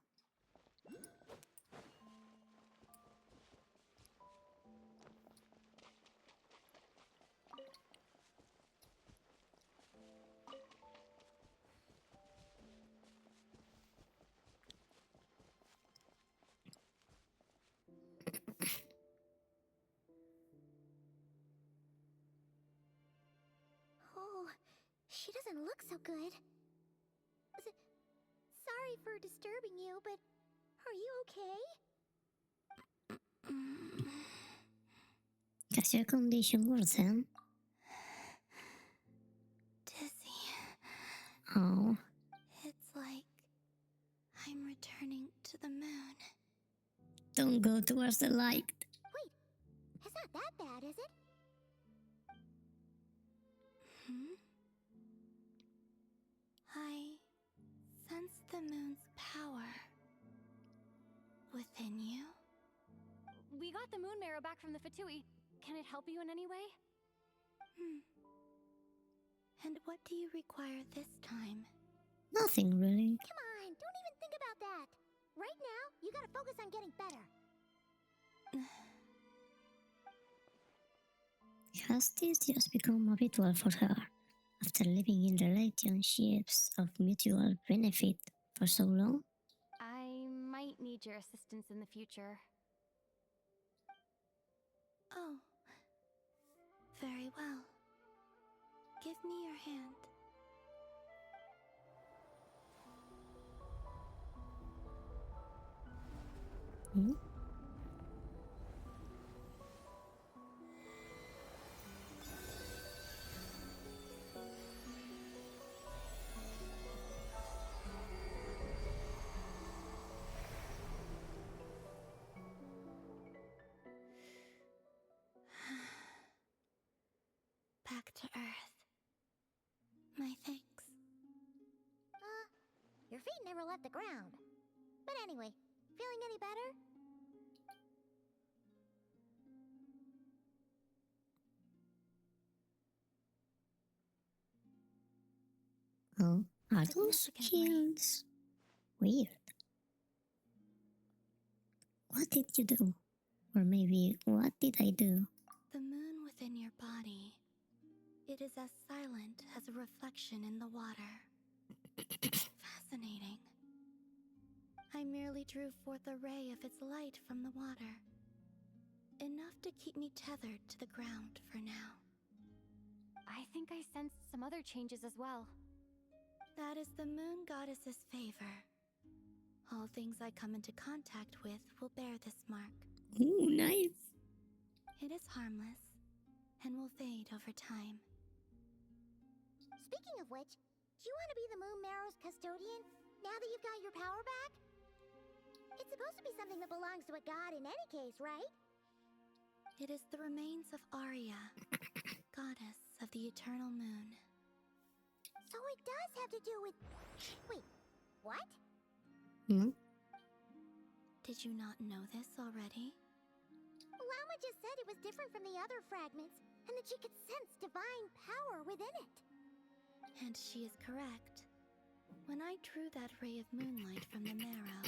Oh, she doesn't look so good. Sorry for disturbing you, but are you okay?
Guess your condition worsen.
Dizzy.
Oh.
It's like I'm returning to the moon.
Don't go towards the light.
Wait, it's not that bad, is it? I sense the moon's power within you.
We got the moon marrow back from the Fatui. Can it help you in any way?
And what do you require this time?
Nothing really.
Come on, don't even think about that. Right now, you gotta focus on getting better.
Has this just become habitual for her after living in relationships of mutual benefit for so long?
I might need your assistance in the future.
Oh. Very well. Give me your hand.
Hmm?
Back to Earth. My thanks. Your feet never left the ground. But anyway, feeling any better?
Oh, are those kills weird? What did you do? Or maybe, what did I do?
The moon within your body. It is as silent as a reflection in the water. Fascinating. I merely drew forth a ray of its light from the water. Enough to keep me tethered to the ground for now.
I think I sensed some other changes as well.
That is the moon goddess's favor. All things I come into contact with will bear this mark.
Ooh, nice.
It is harmless and will fade over time. Speaking of which, do you want to be the Moon Marrow's custodian now that you've got your power back? It's supposed to be something that belongs to a god in any case, right? It is the remains of Arya, goddess of the eternal moon. So it does have to do with... Wait, what? Did you not know this already? Lama just said it was different from the other fragments, and that she could sense divine power within it. And she is correct. When I drew that ray of moonlight from the marrow,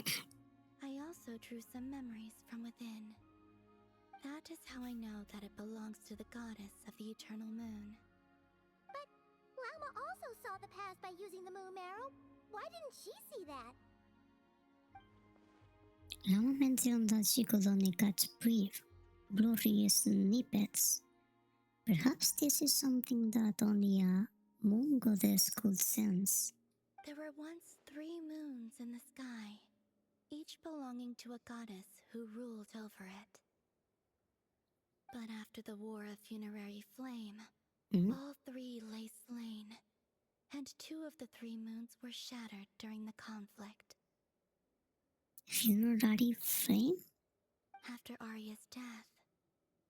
I also drew some memories from within. That is how I know that it belongs to the goddess of the eternal moon. But Lama also saw the past by using the moon marrow. Why didn't she see that?
Lama mentioned that she could only catch brief, blurry snippets. Perhaps this is something that only a moon goddess could sense.
There were once 3 moons in the sky, each belonging to a goddess who ruled over it.
But after the War of Funerary Flame,
Mhm.
all three lay slain, and 2 of the 3 moons were shattered during the conflict.
Funerary flame?
After Arya's death,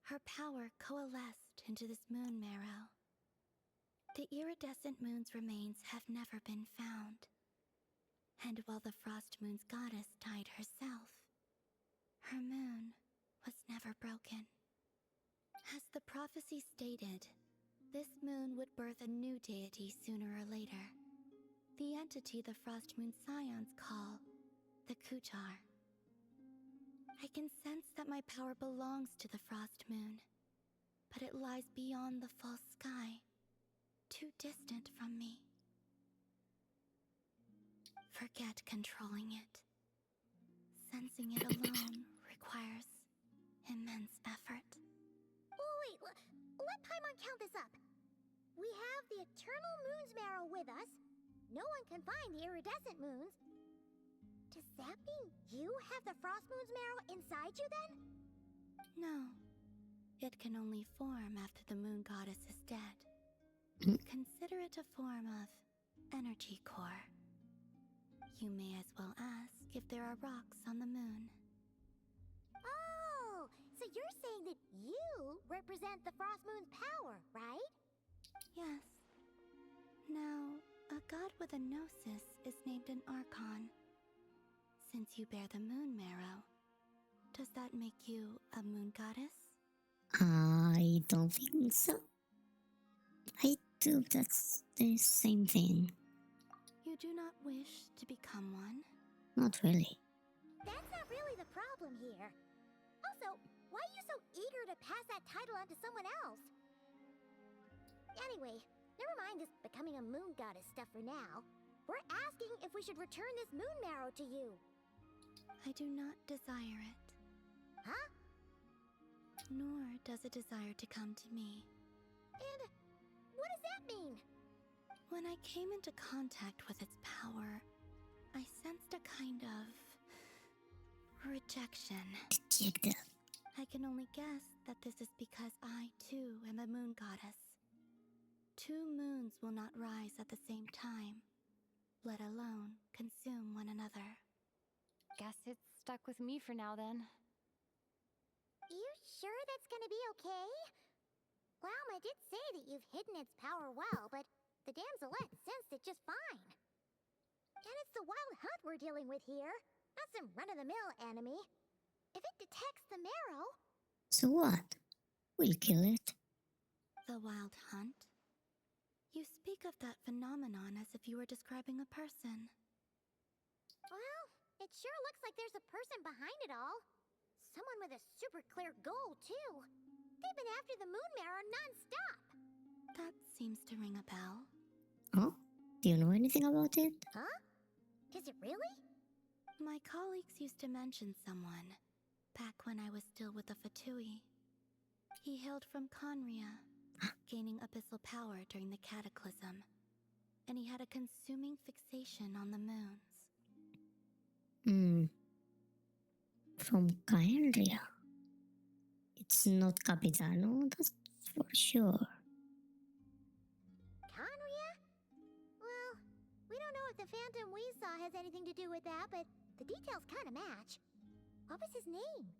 her power coalesced into this moon marrow. The iridescent moon's remains have never been found. And while the Frost Moon's goddess died herself, her moon was never broken. As the prophecy stated, this moon would birth a new deity sooner or later. The entity the Frost Moon Scions call the Kutar. I can sense that my power belongs to the Frost Moon, but it lies beyond the false sky, too distant from me. Forget controlling it. Sensing it alone requires immense effort.
Oh, wait, let Paimon count this up. We have the Eternal Moon's Marrow with us. No one can find the iridescent moons. Does that mean you have the Frost Moon's Marrow inside you then?
No. It can only form after the moon goddess is dead. Consider it a form of energy core. You may as well ask if there are rocks on the moon.
Oh, so you're saying that you represent the Frost Moon's power, right?
Yes. Now, a god with a gnosis is named an Archon. Since you bear the moon marrow, does that make you a moon goddess?
I don't think so. I do that's the same thing.
You do not wish to become one?
Not really.
That's not really the problem here. Also, why are you so eager to pass that title on to someone else? Anyway, never mind this becoming a moon goddess stuff for now. We're asking if we should return this moon marrow to you.
I do not desire it.
Huh?
Nor does it desire to come to me.
And what does that mean?
When I came into contact with its power, I sensed a kind of rejection.
Dejected.
I can only guess that this is because I, too, am a moon goddess. 2 moons will not rise at the same time, let alone consume one another.
Guess it's stuck with me for now then.
You sure that's gonna be okay? Glauma did say that you've hidden its power well, but the damselette sensed it just fine. And it's the wild hunt we're dealing with here, not some run-of-the-mill enemy. If it detects the marrow...
So what? We'll kill it.
The wild hunt? You speak of that phenomenon as if you were describing a person.
Well, it sure looks like there's a person behind it all. Someone with a super clear goal, too. They've been after the moon marrow non-stop.
That seems to ring a bell.
Oh? Do you know anything about it?
Huh? Does it really?
My colleagues used to mention someone, back when I was still with the Fatui. He hailed from Conria, gaining abyssal power during the Cataclysm, and he had a consuming fixation on the moons.
From Kaenria. It's not Capitano, that's for sure.
Conria? Well, we don't know if the phantom we saw has anything to do with that, but the details kind of match. What was his name?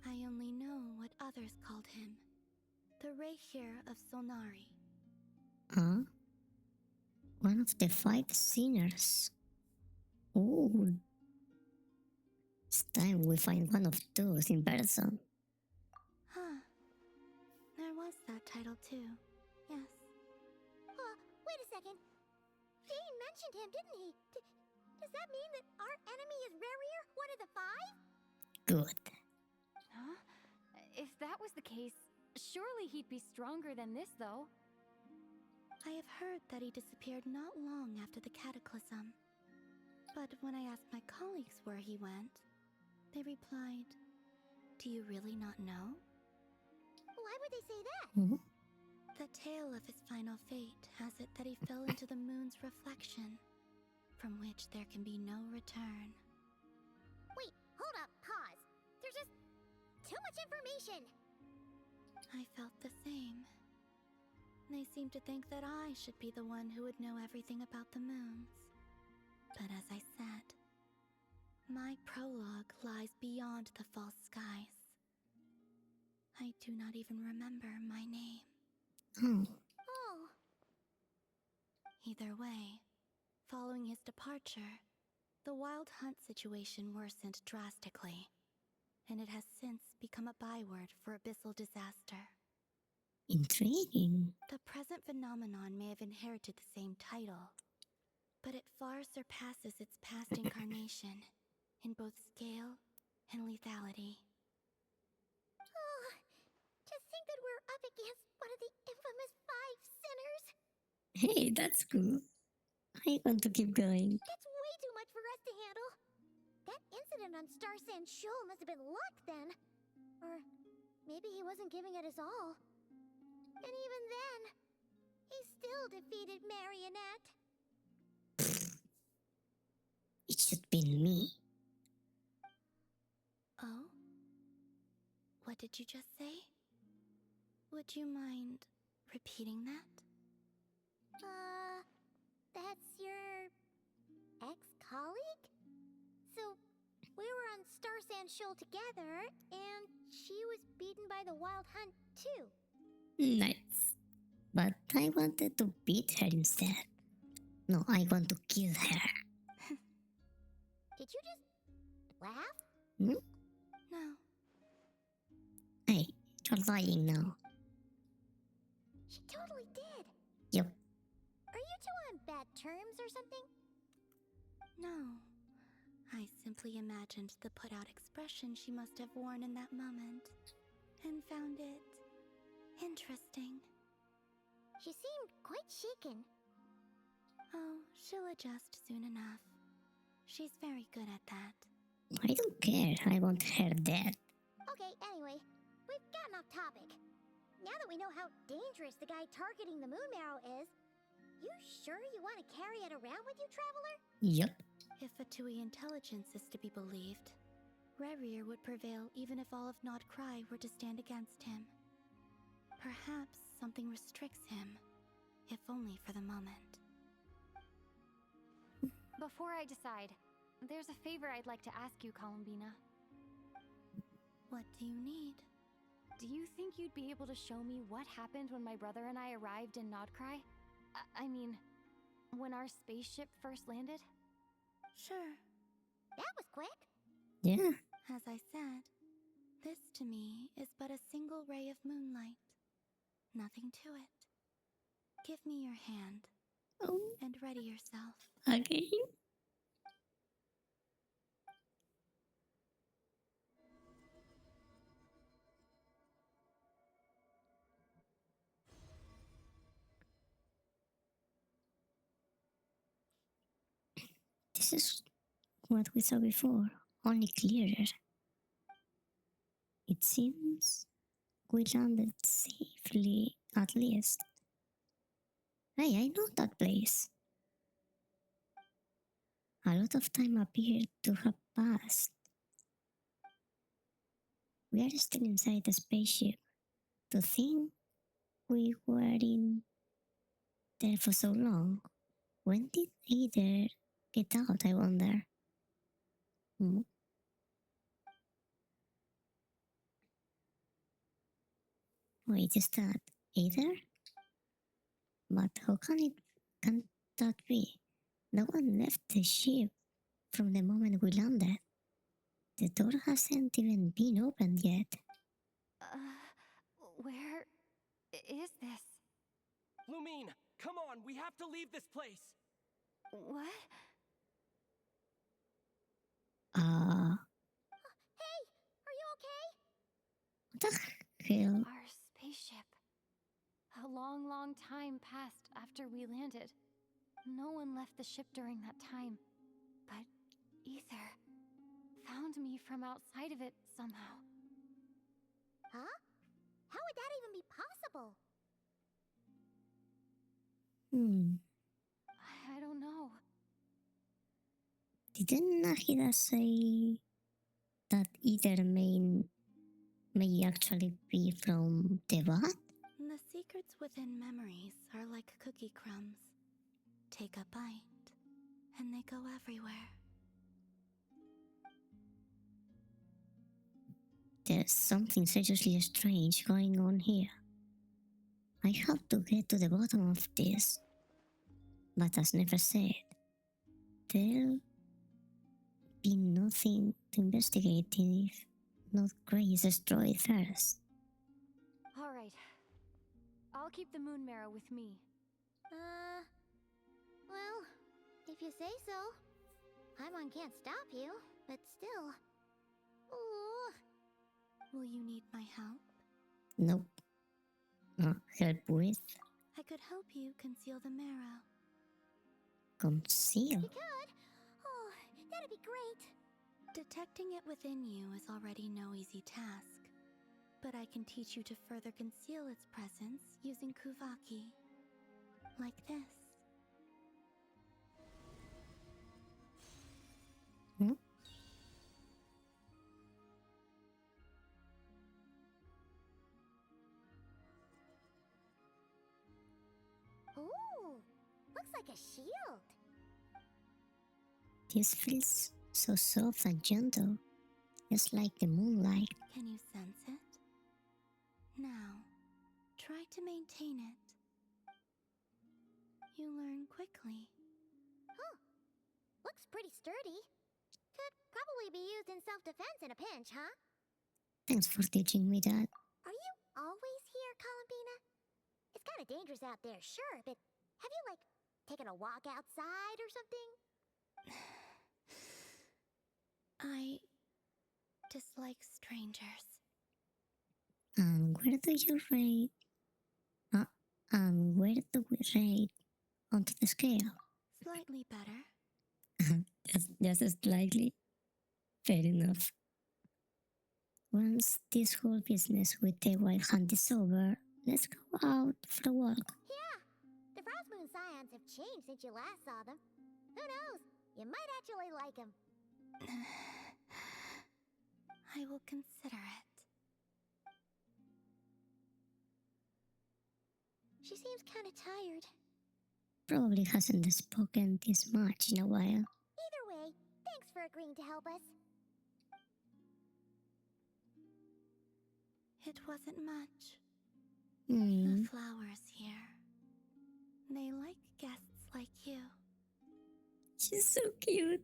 I only know what others called him. The Reikir of Solnari.
Huh? One of the 5 sinners. Oh. It's time we find one of those in person.
Huh. There was that title too. Yes.
Wait a second. Dane mentioned him, didn't he? Does that mean that our enemy is Rarier, one of the 5?
Good.
Huh? If that was the case, surely he'd be stronger than this, though.
I have heard that he disappeared not long after the Cataclysm. But when I asked my colleagues where he went, they replied, "Do you really not know?"
Why would they say that?
The tale of his final fate has it that he fell into the moon's reflection, from which there can be no return.
Wait, hold up, pause. There's just too much information!
I felt the same. They seemed to think that I should be the one who would know everything about the moons. But as I said, my prologue lies beyond the false skies. I do not even remember my name.
Oh.
Oh.
Either way, following his departure, the wild hunt situation worsened drastically, and it has since become a byword for abyssal disaster.
Intriguing.
The present phenomenon may have inherited the same title, but it far surpasses its past incarnation in both scale and lethality.
Oh, to think that we're up against one of the infamous 5 sinners!
Hey, that's cool. I want to keep going.
That's way too much for us to handle. That incident on Star Sand Shoal must have been luck then. Or maybe he wasn't giving it his all. And even then, he still defeated Marionette.
It should be me.
Oh? What did you just say? Would you mind repeating that?
That's your ex-colleague? So, we were on Star Sand Shoal together, and she was beaten by the Wild Hunt too.
Nice. But I wanted to beat her instead. No, I want to kill her.
Did you just laugh?
Hmm?
No.
Hey, you're lying now.
She totally did.
Yep.
Are you two on bad terms or something?
No. I simply imagined the put-out expression she must have worn in that moment, and found it interesting.
She seemed quite shaken.
Oh, she'll adjust soon enough. She's very good at that.
I don't care. I want her dead.
Okay, anyway, we've gotten off topic. Now that we know how dangerous the guy targeting the moon marrow is, you sure you want to carry it around with you, Traveler?
Yep.
If Fatui intelligence is to be believed, Rerir would prevail even if all of Nodcry were to stand against him. Perhaps something restricts him, if only for the moment.
Before I decide, there's a favor I'd like to ask you, Columbina.
What do you need?
Do you think you'd be able to show me what happened when my brother and I arrived in Nodcry? I mean, when our spaceship first landed?
Sure.
That was quick.
Yeah.
As I said, this to me is but a single ray of moonlight. Nothing to it. Give me your hand.
Oh.
And ready yourself.
Okay. This is what we saw before, only clearer. It seems we landed safely, at least. Hey, I know that place. A lot of time appeared to have passed. We are still inside the spaceship. To think we were in there for so long. When did Aether get out, I wonder? Wait, is that Aether? But how can that be? No one left the ship from the moment we landed. The door hasn't even been opened yet.
Where is this?
Lumine, come on, we have to leave this place.
What?
Hey, are you okay?
What the hell?
Our spaceship. A long, long time passed after we landed. No one left the ship during that time. But Aether found me from outside of it somehow.
Huh? How would that even be possible?
I don't know.
Didn't Nahida say that Aether may actually be from the bot?
The secrets within memories are like cookie crumbs. Take a bite, and they go everywhere.
There's something seriously strange going on here. I have to get to the bottom of this. But as Never said, there'll be nothing to investigate if not Grey is destroyed first.
All right. I'll keep the moon marrow with me.
Well, if you say so. Paimon can't stop you, but still. Ooh.
Will you need my help?
Nope. Help with?
I could help you conceal the marrow.
Conceal?
You could? Oh, that'd be great.
Detecting it within you is already no easy task. But I can teach you to further conceal its presence using Kuvaki. Like this.
Hmm?
Ooh, looks like a shield.
This feels so soft and gentle. It's like the moonlight.
Can you sense it? Now, try to maintain it. You learn quickly.
Huh. Looks pretty sturdy. Could probably be used in self-defense in a pinch, huh?
Thanks for teaching me that.
Are you always here, Columbina? It's kind of dangerous out there, sure, but have you, like, taken a walk outside or something?
I dislike strangers.
And where do you rate? And where do we rate onto the scale?
Slightly better.
just slightly. Fair enough. Once this whole business with the Wild Hunt is over, let's go out for a walk.
Yeah, the Frost Moon Scions have changed since you last saw them. Who knows? You might actually like them.
I will consider it.
She seems kind of tired.
Probably hasn't spoken this much in a while.
Either way, thanks for agreeing to help us.
It wasn't much.
Hmm.
The flowers here. They like guests like you.
She's so cute.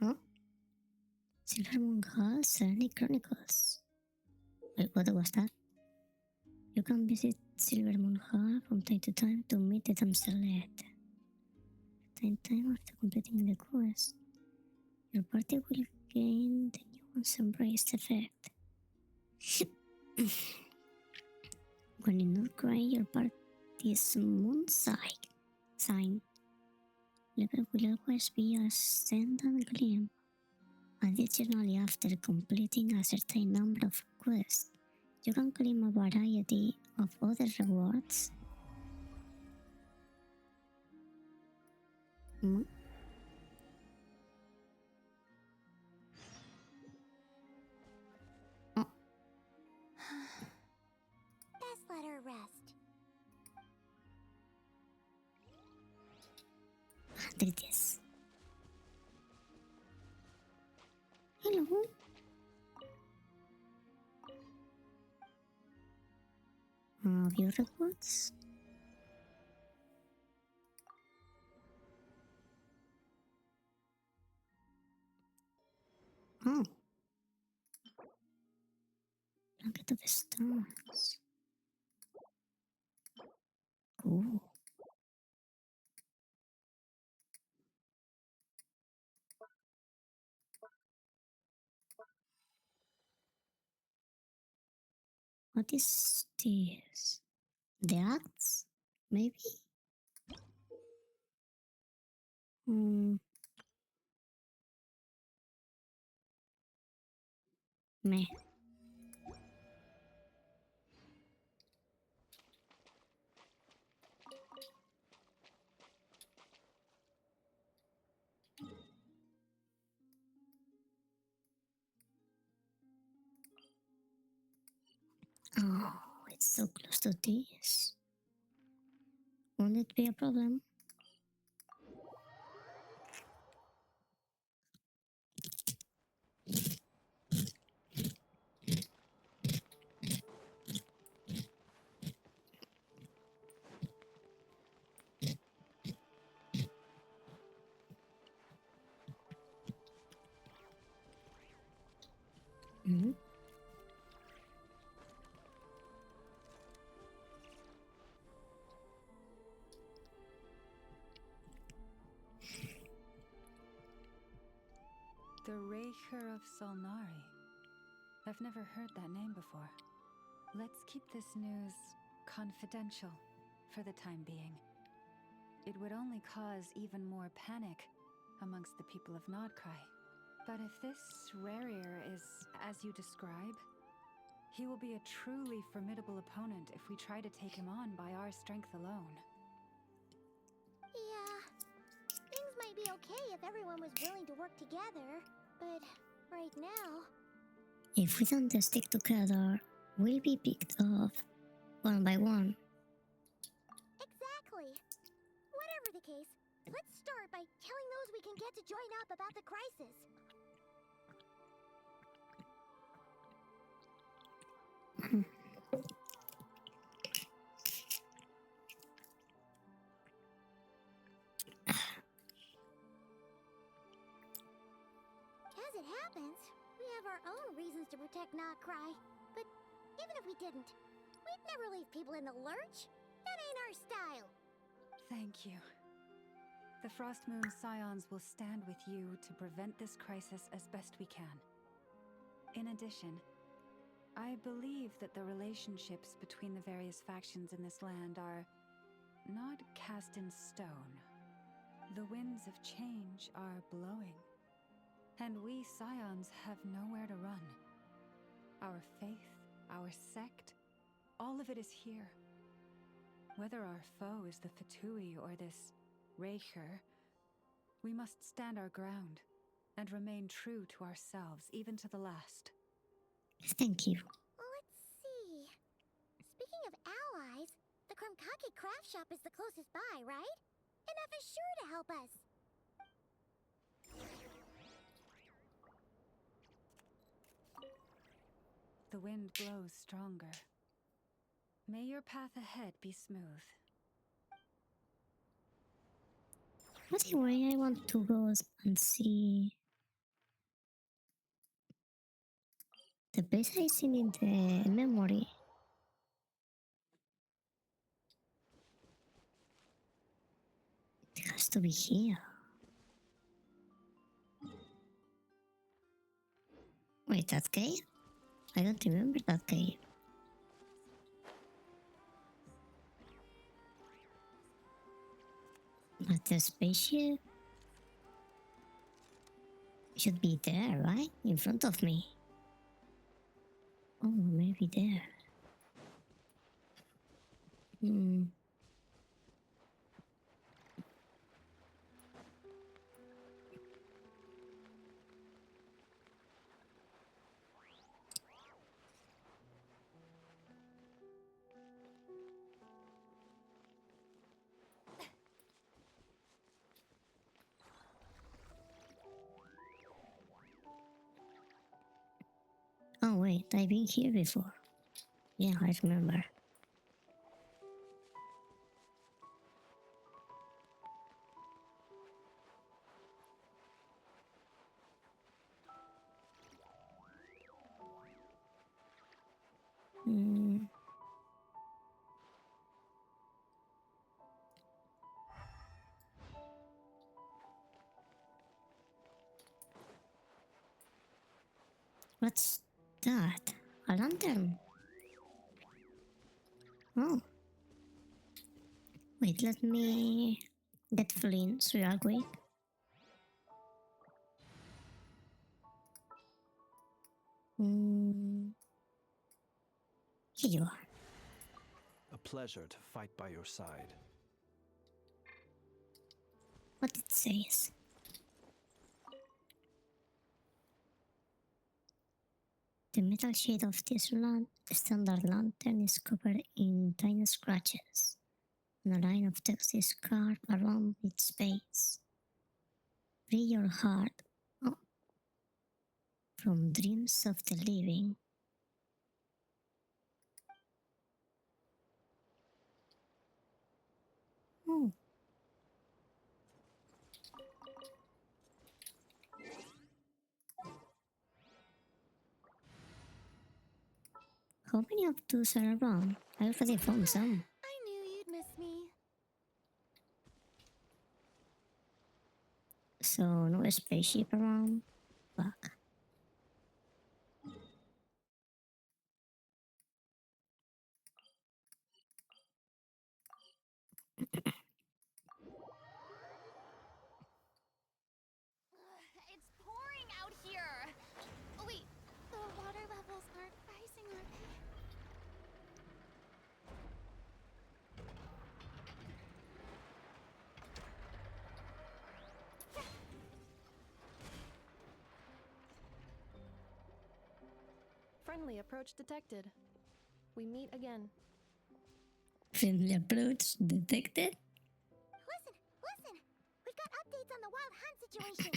Huh? Silver Moon Hall, Serenity Chronicles. Wait, what was that? You can visit Silver Moon Hall from time to time to meet the damselette. Time after completing the quest, your party will gain the Nuance Embrace effect. When in Northrend, your party's moon sign level will always be Ascendant Gleam. Additionally, after completing a certain number of quests, you can claim a variety of other rewards. Hmm?
Best let her rest.
There it is. Hello. View reports. Oh. Blanket of Stones. Cool. What is this? The acts? Maybe? Meh. So close to this. Won't it be a problem? Hmm?
The Raker of Solnari. I've never heard that name before. Let's keep this news confidential for the time being. It would only cause even more panic amongst the people of Nodcry. But if this Rarier is as you describe, he will be a truly formidable opponent if we try to take him on by our strength alone.
Yeah, things might be okay if everyone was willing to work together, but right now...
If we don't stick together, we'll be picked off one by one.
Exactly. Whatever the case, let's start by telling those we can get to join up about the crisis. As it happens, we have our own reasons to protect Nodcry. But even if we didn't, we'd never leave people in the lurch. That ain't our style.
Thank you. The Frostmoon Scions will stand with you to prevent this crisis as best we can. In addition, I believe that the relationships between the various factions in this land are not cast in stone. The winds of change are blowing, and we Scions have nowhere to run. Our faith, our sect, all of it is here. Whether our foe is the Fatui or this Raker, we must stand our ground and remain true to ourselves, even to the last.
Thank you.
Let's see. Speaking of allies, the Krumkake craft shop is the closest by, right? Enough is sure to help us.
The wind blows stronger. May your path ahead be smooth.
Anyway, I want to go and see the base I seen in the memory. It has to be here. Wait, that cave? I don't remember that cave. But the spaceship should be there, right? In front of me. Oh, maybe there. Hmm. Oh wait, I've been here before. Yeah, I remember. Hmm. What's that? A lantern? Oh. Wait, let me get flints real quick. Here you are.
A pleasure to fight by your side.
What it says. The metal shade of this standard lantern is covered in tiny scratches, and a line of text is carved around its base. Free your heart from dreams of the living. Oh. How many of those are around? I already found some.
I knew you'd miss me.
So no spaceship around. Fuck.
It's pouring out here. Oh, wait.
The water levels aren't rising, are they?
Friendly approach detected. We meet again.
Friendly approach detected?
Listen! We've got updates on the wild hunt situation.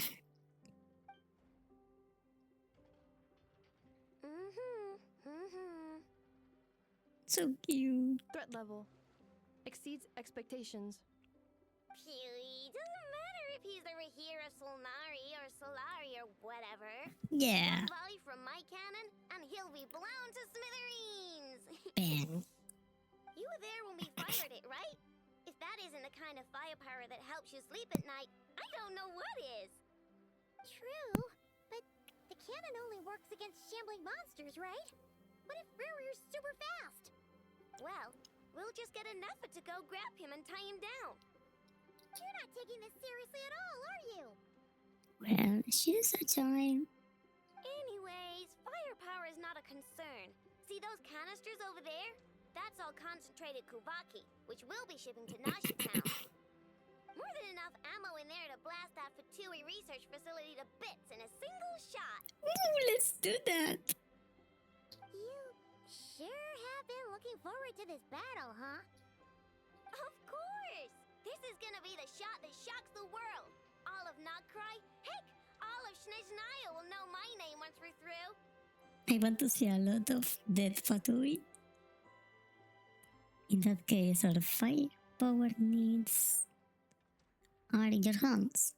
So cute.
Threat level exceeds expectations.
Phew, doesn't matter if he's the Rahira Solnari or Solari or whatever.
Yeah.
One volley from my cannon, and he'll be blown to smithereens.
Bang.
You were there when we fired it, right? If that isn't the kind of firepower that helps you sleep at night, I don't know what is. True, but the cannon only works against shambling monsters, right? What if Riri's super fast? Well, we'll just get enough to go grab him and tie him down. You're not taking this seriously at all, are you?
Well, she's a child.
Anyways, firepower is not a concern. See those canisters over there? That's all concentrated Kuvaki, which we'll be shipping to Nashi Town. More than enough ammo in there to blast that Fatui research facility to bits in a single shot.
Ooh, let's do that.
You sure have been looking forward to this battle, huh? Of course! This is gonna be the shot that shocks the world. All of Nagcry, heck, all of Snezhnaya will know my name once we're through.
I want to see a lot of dead Fatui. In that case, our firepower needs are in your hands.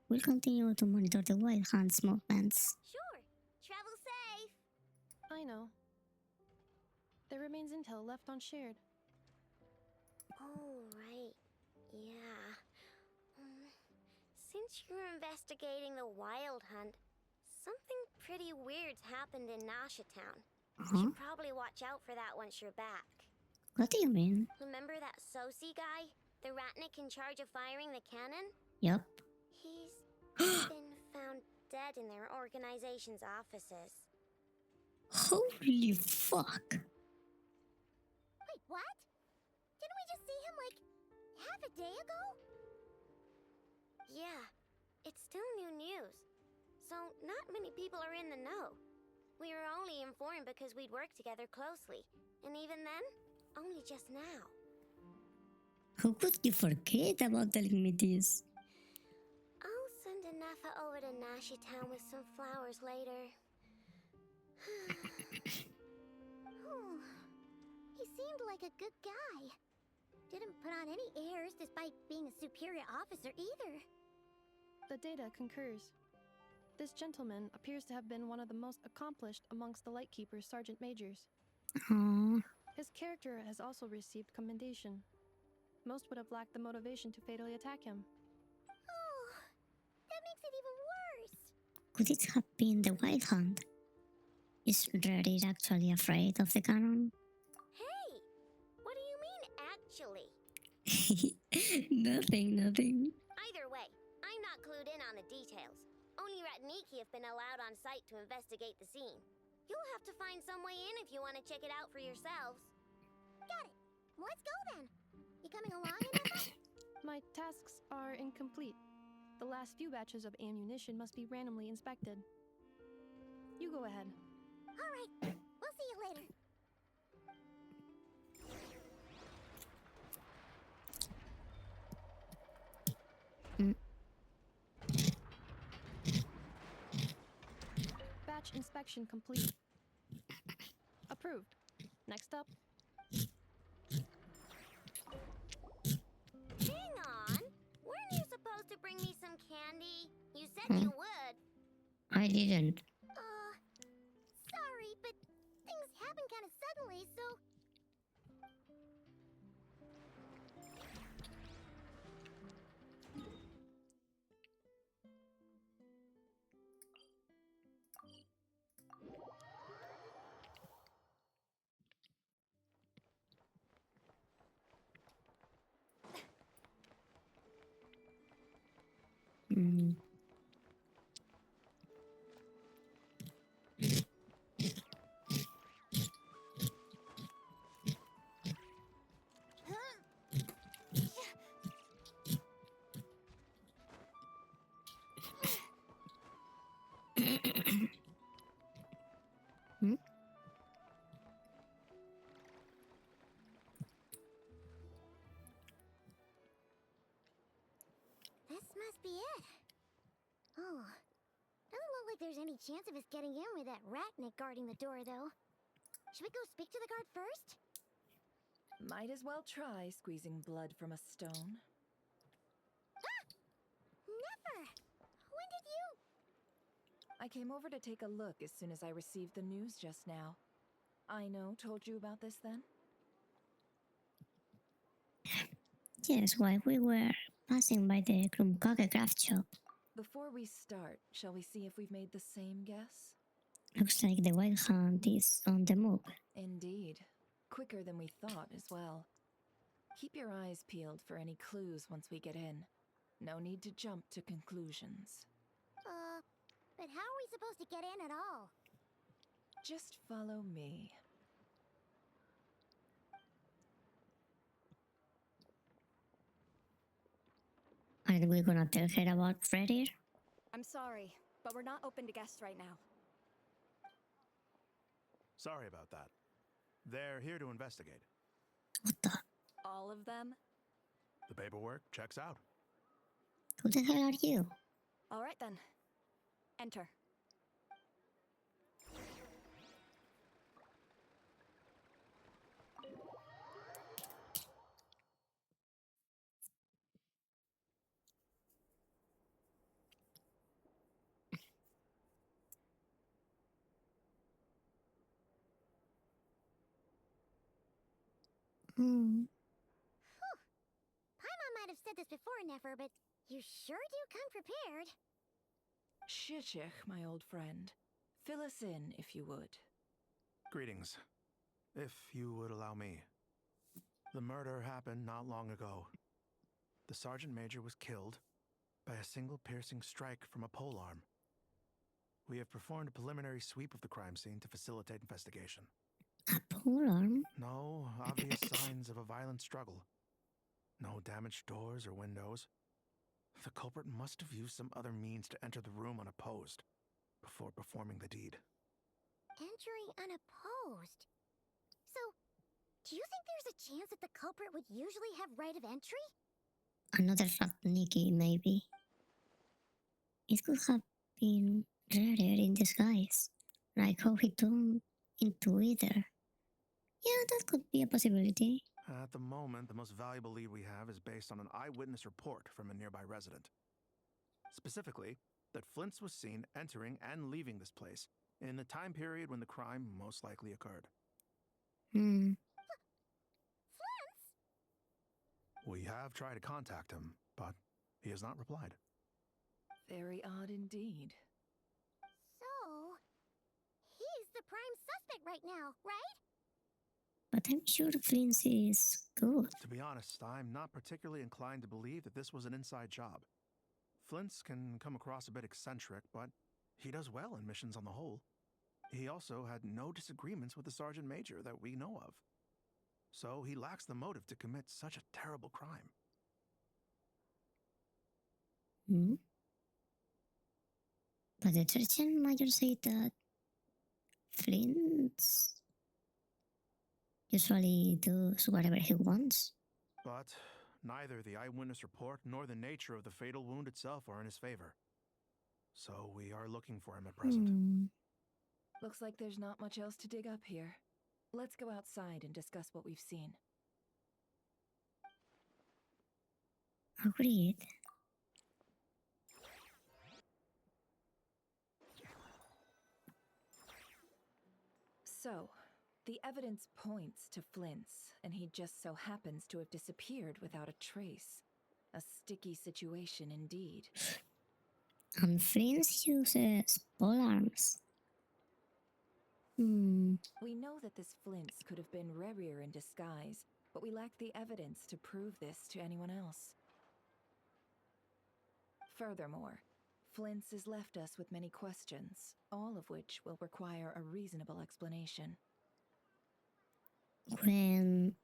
We'll continue to monitor the wild hunt's movements.
Sure. Travel safe.
I know. There remains intel left unshared.
Oh, right. Yeah. Since you're investigating the wild hunt, something pretty weird's happened in Nasha Town. You should probably watch out for that once you're back.
What do you mean?
Remember that Sosi guy? The Ratnik in charge of firing the cannon?
Yup.
He's been found dead in their organization's offices.
Holy fuck.
Wait, what? Didn't we just see him like half a day ago? Yeah, it's still new news. So not many people are in the know. We were only informed because we'd worked together closely. And even then, only just now.
How could you forget about telling me this?
I'll send Anafa over to Nashi Town with some flowers later. He seemed like a good guy. Didn't put on any airs despite being a superior officer either.
The data concurs. This gentleman appears to have been one of the most accomplished amongst the Lightkeeper's sergeant majors.
Aww.
His character has also received commendation. Most would have lacked the motivation to fatally attack him.
Oh, that makes it even worse.
Could it have been the wild hunt? Is Reddit actually afraid of the cannon?
Hey, what do you mean, actually?
Nothing.
Either way, I'm not clued in on the details. Only Ratniki have been allowed on site to investigate the scene. You'll have to find some way in if you want to check it out for yourselves. Got it. Let's go then. You coming along, Anafa?
My tasks are incomplete. The last few batches of ammunition must be randomly inspected. You go ahead.
Alright, we'll see you later.
Batch inspection complete. Approved. Next up.
Hang on. Weren't you supposed to bring me some candy? You said you would.
I didn't.
Sorry, but things happen kind of suddenly, so... This must be it. Oh, doesn't look like there's any chance of us getting in with that ratnik guarding the door, though. Should we go speak to the guard first?
Might as well try squeezing blood from a stone.
Ah! Never! When did you...
I came over to take a look as soon as I received the news just now. Aino told you about this then?
Yes, while we were passing by the Krumkake craft shop.
Before we start, shall we see if we've made the same guess?
Looks like the wild hunt is on the move.
Indeed. Quicker than we thought as well. Keep your eyes peeled for any clues once we get in. No need to jump to conclusions.
But how are we supposed to get in at all?
Just follow me.
Are we gonna tell her about Freddy?
I'm sorry, but we're not open to guests right now.
Sorry about that. They're here to investigate.
All of them?
The paperwork checks out.
Who the hell are you?
All right then. Enter.
Paimon might have said this before, Nefer, but you sure do come prepared.
Shishich, my old friend. Fill us in, if you would.
Greetings. If you would allow me. The murder happened not long ago. The Sergeant Major was killed by a single piercing strike from a polearm. We have performed a preliminary sweep of the crime scene to facilitate investigation.
A polearm?
No obvious signs of a violent struggle. No damaged doors or windows. The culprit must have used some other means to enter the room unopposed before performing the deed.
Entering unopposed? So, do you think there's a chance that the culprit would usually have right of entry?
Another Nikki, maybe. It could have been rarer in disguise, like how he turned into either. Yeah, that could be a possibility.
At the moment, the most valuable lead we have is based on an eyewitness report from a nearby resident. Specifically, that Flint's was seen entering and leaving this place in the time period when the crime most likely occurred.
Flint's?
We have tried to contact him, but he has not replied.
Very odd indeed.
So, he's the prime suspect right now, right?
But I'm sure Flint is good.
To be honest, I'm not particularly inclined to believe that this was an inside job. Flint's can come across a bit eccentric, but he does well in missions on the whole. He also had no disagreements with the Sergeant Major that we know of. So he lacks the motive to commit such a terrible crime.
But the Sergeant Major said that Flint usually does whatever he wants.
But neither the eyewitness report nor the nature of the fatal wound itself are in his favor. So we are looking for him at present.
Looks like there's not much else to dig up here. Let's go outside and discuss what we've seen.
Agreed.
So, the evidence points to Flint's, and he just so happens to have disappeared without a trace. A sticky situation indeed.
And Flint uses polearms.
We know that this Flint's could have been Rerir in disguise, but we lack the evidence to prove this to anyone else. Furthermore, Flint's has left us with many questions, all of which will require a reasonable explanation.
When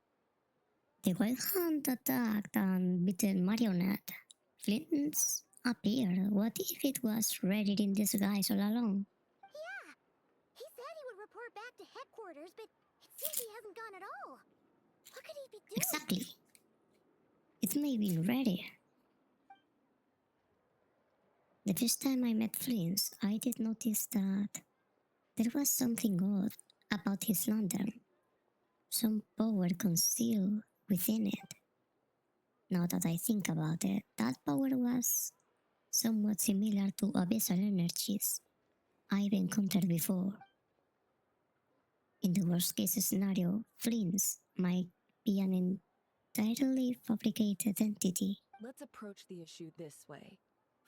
the Wild Hunt attacked and beaten Marionette, Flint's appeared. What if it was Reddit in disguise all along?
Yeah! He said he would report back to headquarters, but it seems he hasn't gone at all. What could he be doing?
Exactly. It may be Reddit. The first time I met Flint, I did notice that there was something odd about his lantern. Some power concealed within it. Now that I think about it, that power was somewhat similar to abyssal energies I've encountered before. In the worst case scenario, Flint's might be an entirely fabricated entity.
Let's approach the issue this way.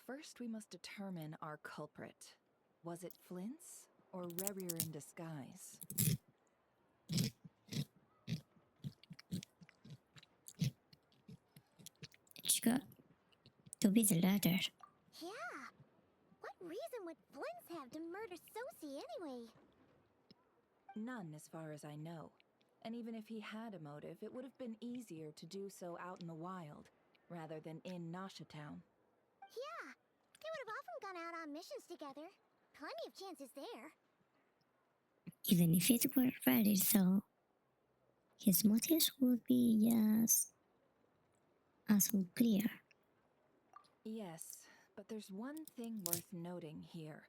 First, we must determine our culprit. Was it Flint's or Rerir in disguise?
It's got to be the latter.
Yeah! What reason would Flint have to murder Sosie anyway?
None, as far as I know. And even if he had a motive, it would have been easier to do so out in the wild, rather than in Nasha Town.
Yeah! They would have often gone out on missions together. Plenty of chances there.
Even if it were Reddit, though, his motives would be just as unclear.
Yes, but there's one thing worth noting here.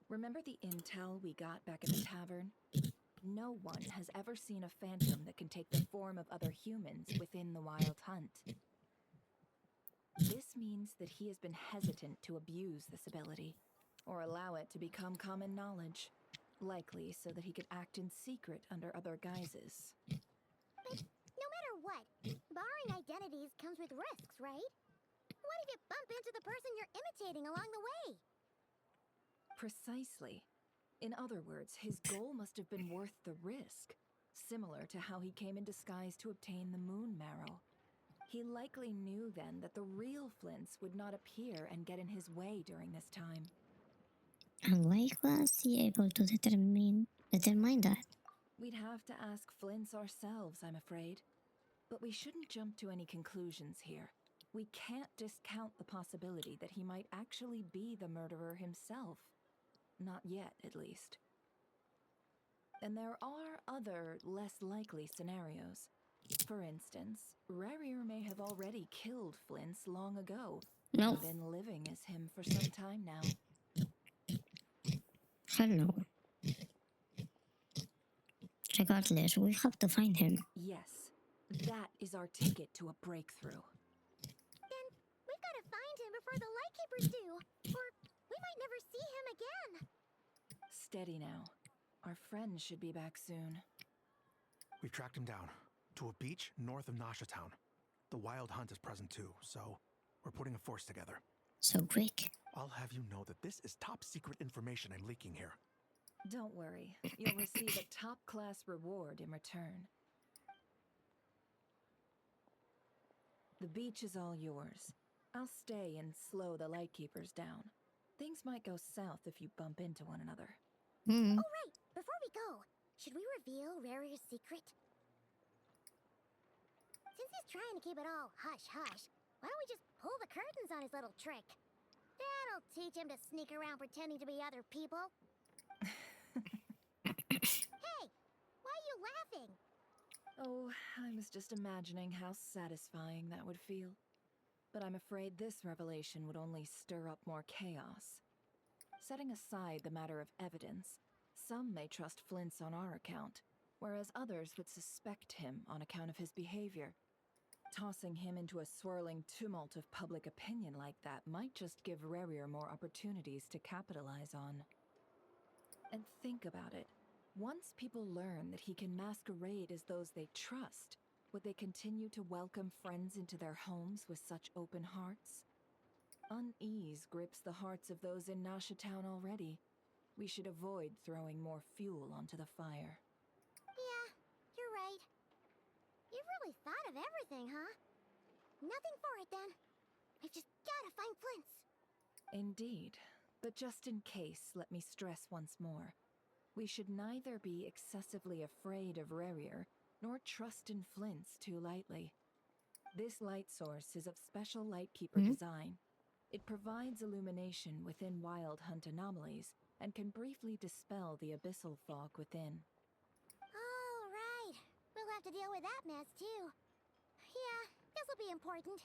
Remember the intel we got back at the tavern? No one has ever seen a phantom that can take the form of other humans within the Wild Hunt. This means that he has been hesitant to abuse this ability, or allow it to become common knowledge, likely so that he could act in secret under other guises.
But no matter what, borrowing identities comes with risks, right? What if you bump into the person you're imitating along the way?
Precisely. In other words, his goal must have been worth the risk, similar to how he came in disguise to obtain the moon marrow. He likely knew then that the real Flint's would not appear and get in his way during this time.
And why was he able to determine that?
We'd have to ask Flint's ourselves, I'm afraid. But we shouldn't jump to any conclusions here. We can't discount the possibility that he might actually be the murderer himself. Not yet, at least. And there are other, less likely scenarios. For instance, Rerir may have already killed Flint's long ago.
No.
And been living as him for some time now.
Hello. Regardless, we have to find him.
Yes, that is our ticket to a breakthrough.
Then we've got to find him before the Lightkeepers do, or we might never see him again.
Steady now. Our friend should be back soon.
We've tracked him down to a beach north of Nasha Town. The Wild Hunt is present too, so we're putting a force together.
So quick.
I'll have you know that this is top secret information I'm leaking here.
Don't worry, you'll receive a top-class reward in return. The beach is all yours. I'll stay and slow the Lightkeepers down. Things might go south if you bump into one another.
Oh, right! Before we go, should we reveal Rerir's secret? Since he's trying to keep it all hush-hush, why don't we just pull the curtains on his little trick? That'll teach him to sneak around pretending to be other people. laughing?
Oh, I was just imagining how satisfying that would feel. But I'm afraid this revelation would only stir up more chaos. Setting aside the matter of evidence, some may trust Flint's on our account, whereas others would suspect him on account of his behavior. Tossing him into a swirling tumult of public opinion like that might just give Rarier more opportunities to capitalize on. And think about it. Once people learn that he can masquerade as those they trust, would they continue to welcome friends into their homes with such open hearts? Unease grips the hearts of those in Nasha Town already. We should avoid throwing more fuel onto the fire.
Yeah, you're right. You've really thought of everything, huh? Nothing for it then. We've just gotta find Flint's.
Indeed. But just in case, let me stress once more. We should neither be excessively afraid of Rarier, nor trust in Flint's too lightly. This light source is of special Lightkeeper design. It provides illumination within Wild Hunt anomalies, and can briefly dispel the abyssal fog within.
All right. We'll have to deal with that mess, too. Yeah, this'll be important.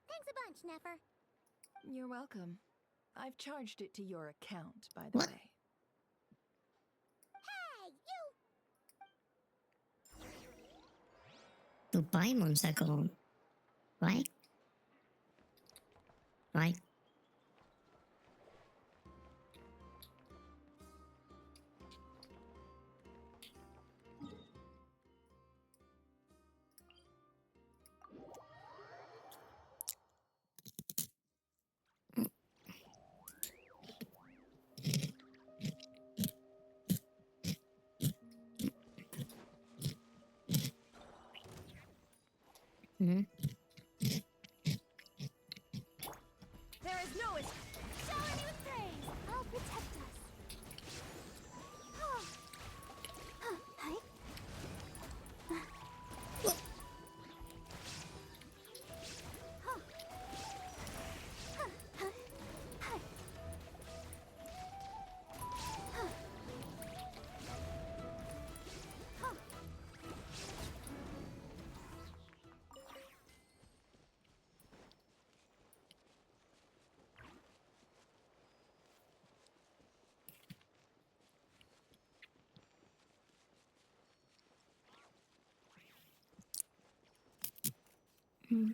Thanks a bunch, Nefer.
You're welcome. I've charged it to your account, by the way.
Hey, you!
To Paimon second. Right? Right. Hmm.
There is no escape. Shower me with praise. I'll protect us. Hi.
Hmm.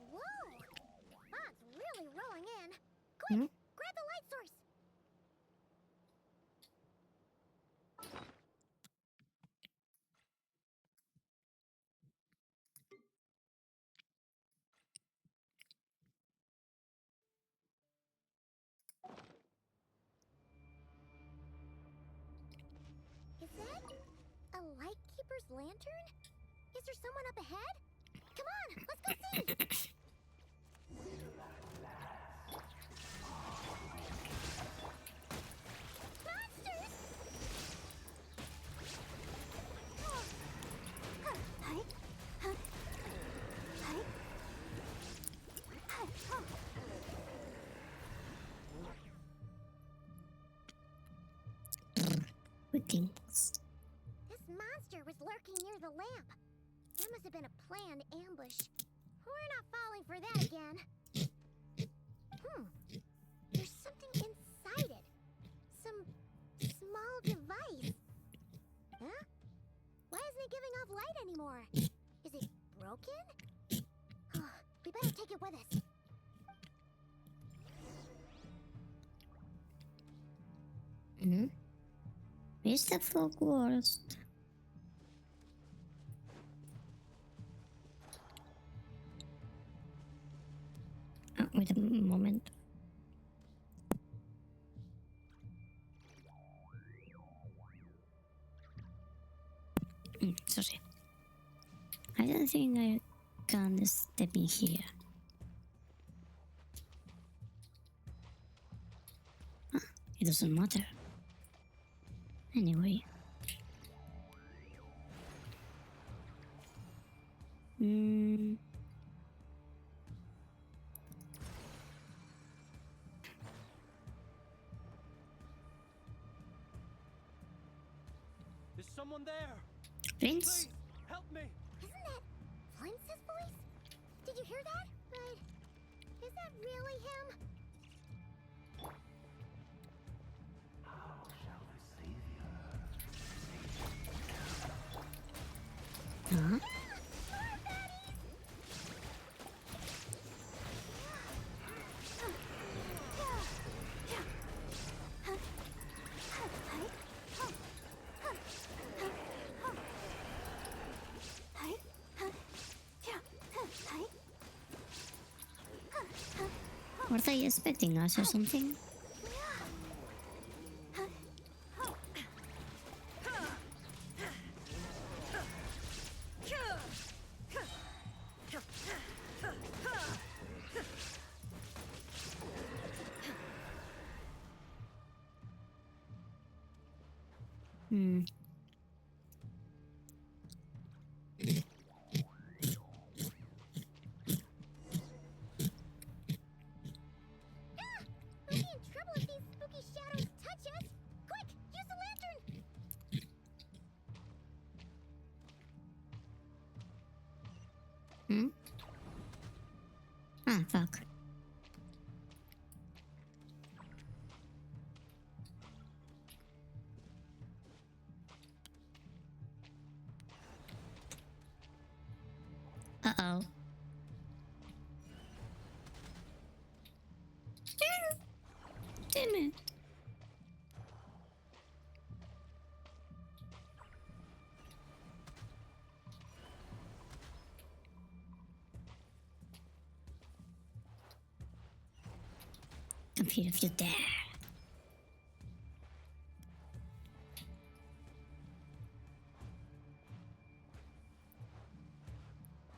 Whoa! Fog's really rolling in. Quick, grab the light source. Is that a Lightkeeper's lantern? Is there someone up ahead? Come on, let's go see! Monsters!
Good things.
This monster was lurking near the lamp. That must have been a planned ambush. We're not falling for that again. There's something inside it. Some small device. Huh? Why isn't it giving off light anymore? Is it broken? We better take it with us.
Hmm. Is the fog worst? Wait a moment. Sorry. I don't think I can step in here. It doesn't matter.
Is someone there?
Prince?
Please, help me!
Isn't that Flince's voice? Did you hear that? But is that really him?
Huh? Were they expecting us or something?
We'll be in trouble if these spooky shadows touch us! Quick, use the lantern!
Ah, fuck. Uh-oh. Damn it. Come here if you dare.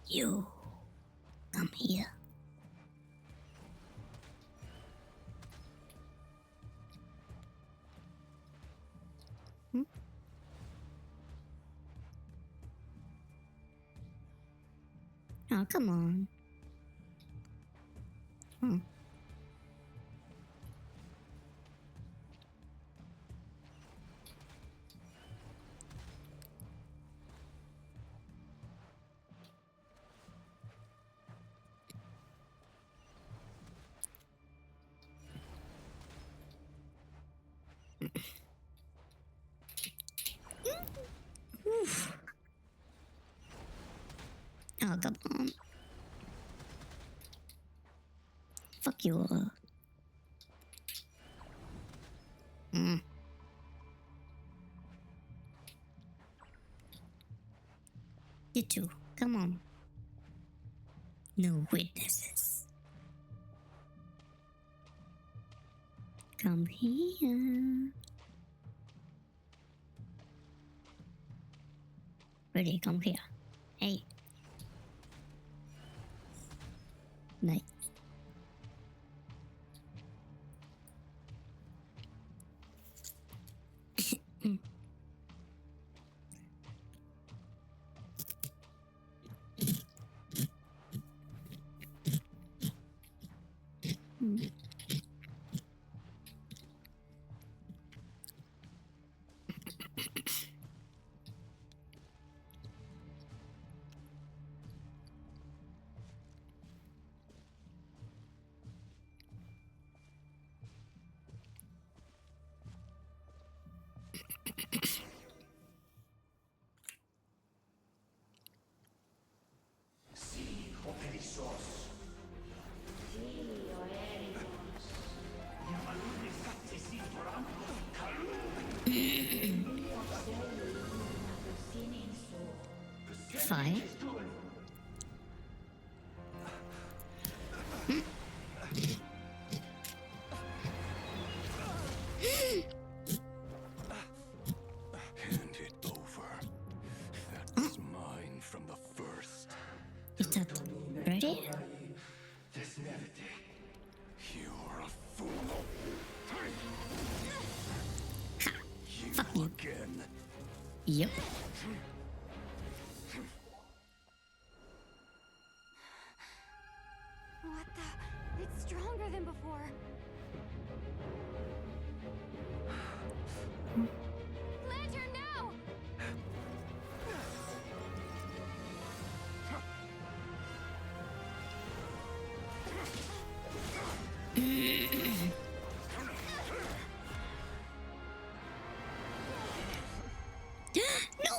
You come here. Oh, come on. Oof. Oh, come on. Fuck you all. You two, come on. No witnesses. Come here. Ready, come here. Hey. Nice. Fine.
Hand it over. That was mine from the first.
Is that ready?
You're a fool.
Fuck you.
Again.
Yep.
before. Lantern, now!
No!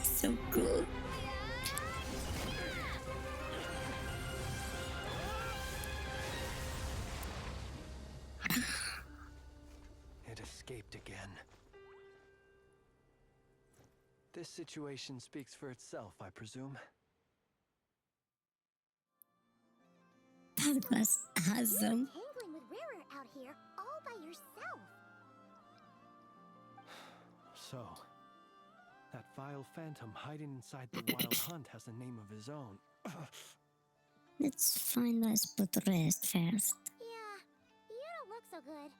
So cool.
It escaped again. This situation speaks for itself, I presume.
That was awesome.
Tangling with Rarer out here all by yourself.
So, that vile phantom hiding inside the wild hunt has a name of his own.
Let's find a spot to rest first.
Yeah, you don't look so good.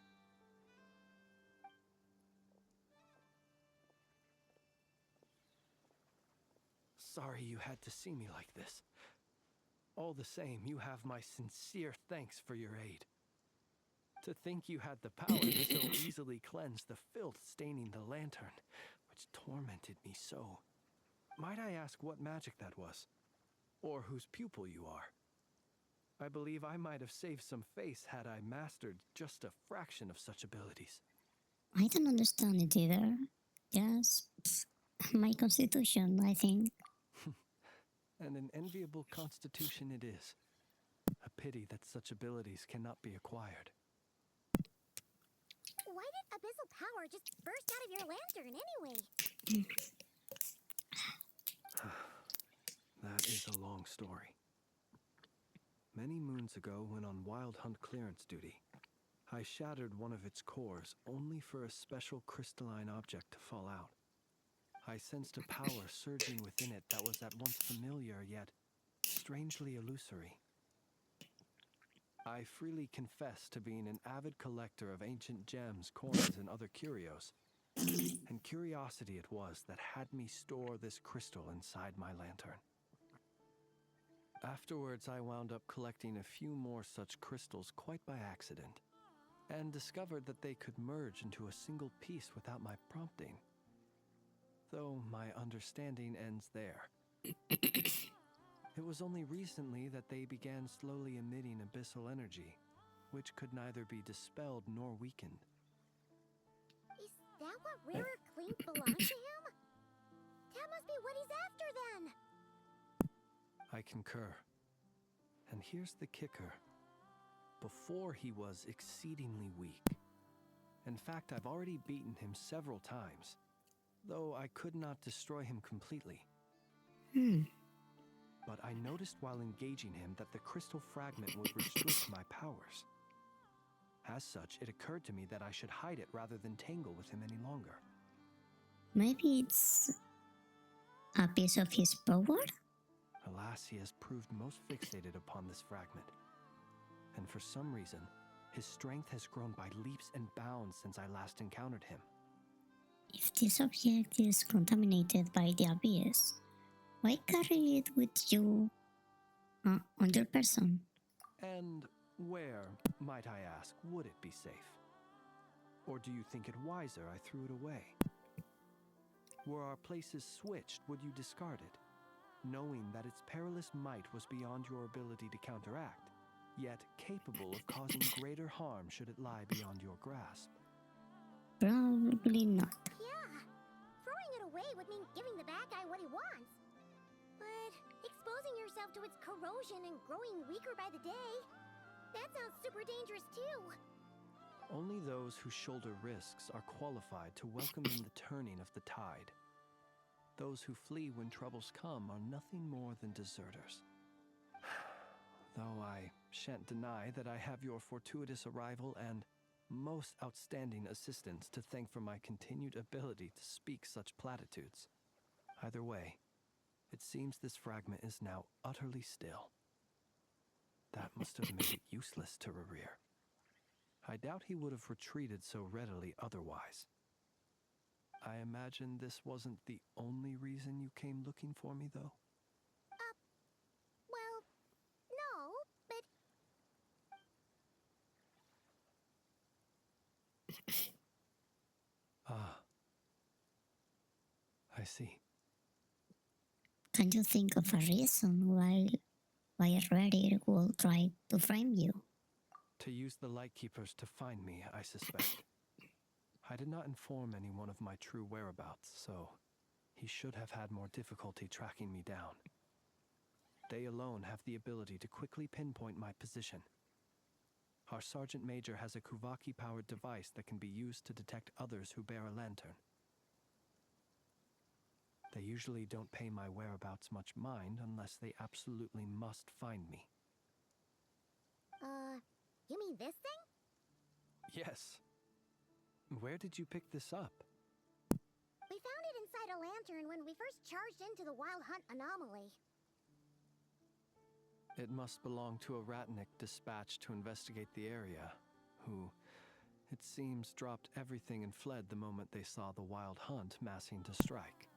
Sorry you had to see me like this. All the same, you have my sincere thanks for your aid. To think you had the power to so easily cleanse the filth staining the lantern, which tormented me so. Might I ask what magic that was? Or whose pupil you are? I believe I might have saved some face had I mastered just a fraction of such abilities.
I don't understand it either. Just my constitution, I think.
And an enviable constitution it is. A pity that such abilities cannot be acquired.
Why did abyssal power just burst out of your lantern anyway?
That is a long story. Many moons ago, when on wild hunt clearance duty, I shattered one of its cores only for a special crystalline object to fall out. I sensed a power surging within it that was at once familiar yet strangely illusory. I freely confess to being an avid collector of ancient gems, coins, and other curios. And curiosity it was that had me store this crystal inside my lantern. Afterwards, I wound up collecting a few more such crystals quite by accident, and discovered that they could merge into a single piece without my prompting. Though my understanding ends there. It was only recently that they began slowly emitting abyssal energy, which could neither be dispelled nor weakened.
Is that what Rarer claimed belonged to him? That must be what he's after then!
I concur. And here's the kicker. Before he was exceedingly weak. In fact, I've already beaten him several times, though I could not destroy him completely. But I noticed while engaging him that the crystal fragment would restrict my powers. As such, it occurred to me that I should hide it rather than tangle with him any longer.
Maybe it's a piece of his power?
Alas, he has proved most fixated upon this fragment. And for some reason, his strength has grown by leaps and bounds since I last encountered him.
If this object is contaminated by the abyss, why carry it with you on your person?
And where, might I ask, would it be safe? Or do you think it wiser I threw it away? Were our places switched, would you discard it, knowing that its perilous might was beyond your ability to counteract, yet capable of causing greater harm should it lie beyond your grasp?
Probably not.
Yeah, throwing it away would mean giving the bad guy what he wants. But exposing yourself to its corrosion and growing weaker by the day, that sounds super dangerous too.
Only those who shoulder risks are qualified to welcome in the turning of the tide. Those who flee when troubles come are nothing more than deserters. Though I shan't deny that I have your fortuitous arrival and most outstanding assistance to thank for my continued ability to speak such platitudes. Either way, it seems this fragment is now utterly still. That must have made it useless to Rerir. I doubt he would have retreated so readily otherwise. I imagine this wasn't the only reason you came looking for me, though?
Well, no, but
Ah. I see.
Can you think of a reason why Reddit will try to frame you?
To use the Lightkeepers to find me, I suspect. I did not inform anyone of my true whereabouts, so he should have had more difficulty tracking me down. They alone have the ability to quickly pinpoint my position. Our Sergeant Major has a Kuvaki-powered device that can be used to detect others who bear a lantern. They usually don't pay my whereabouts much mind unless they absolutely must find me.
you mean this thing?
Yes. Where did you pick this up?
We found it inside a lantern when we first charged into the Wild Hunt anomaly.
It must belong to a Ratnik dispatched to investigate the area, who, it seems, dropped everything and fled the moment they saw the Wild Hunt massing to strike.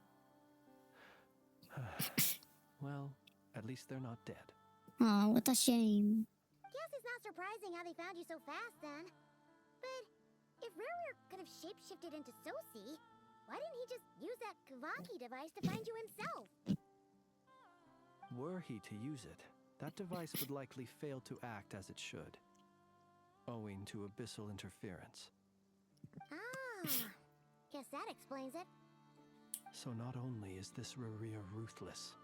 Well, at least they're not dead.
Oh, what a shame.
Guess it's not surprising how they found you so fast then. But if Rerir could have shapeshifted into Sosi, why didn't he just use that Kavaki device to find you himself?
Were he to use it, that device would likely fail to act as it should, owing to abyssal interference.
Ah, guess that explains it.
So not only is this Rerir ruthless,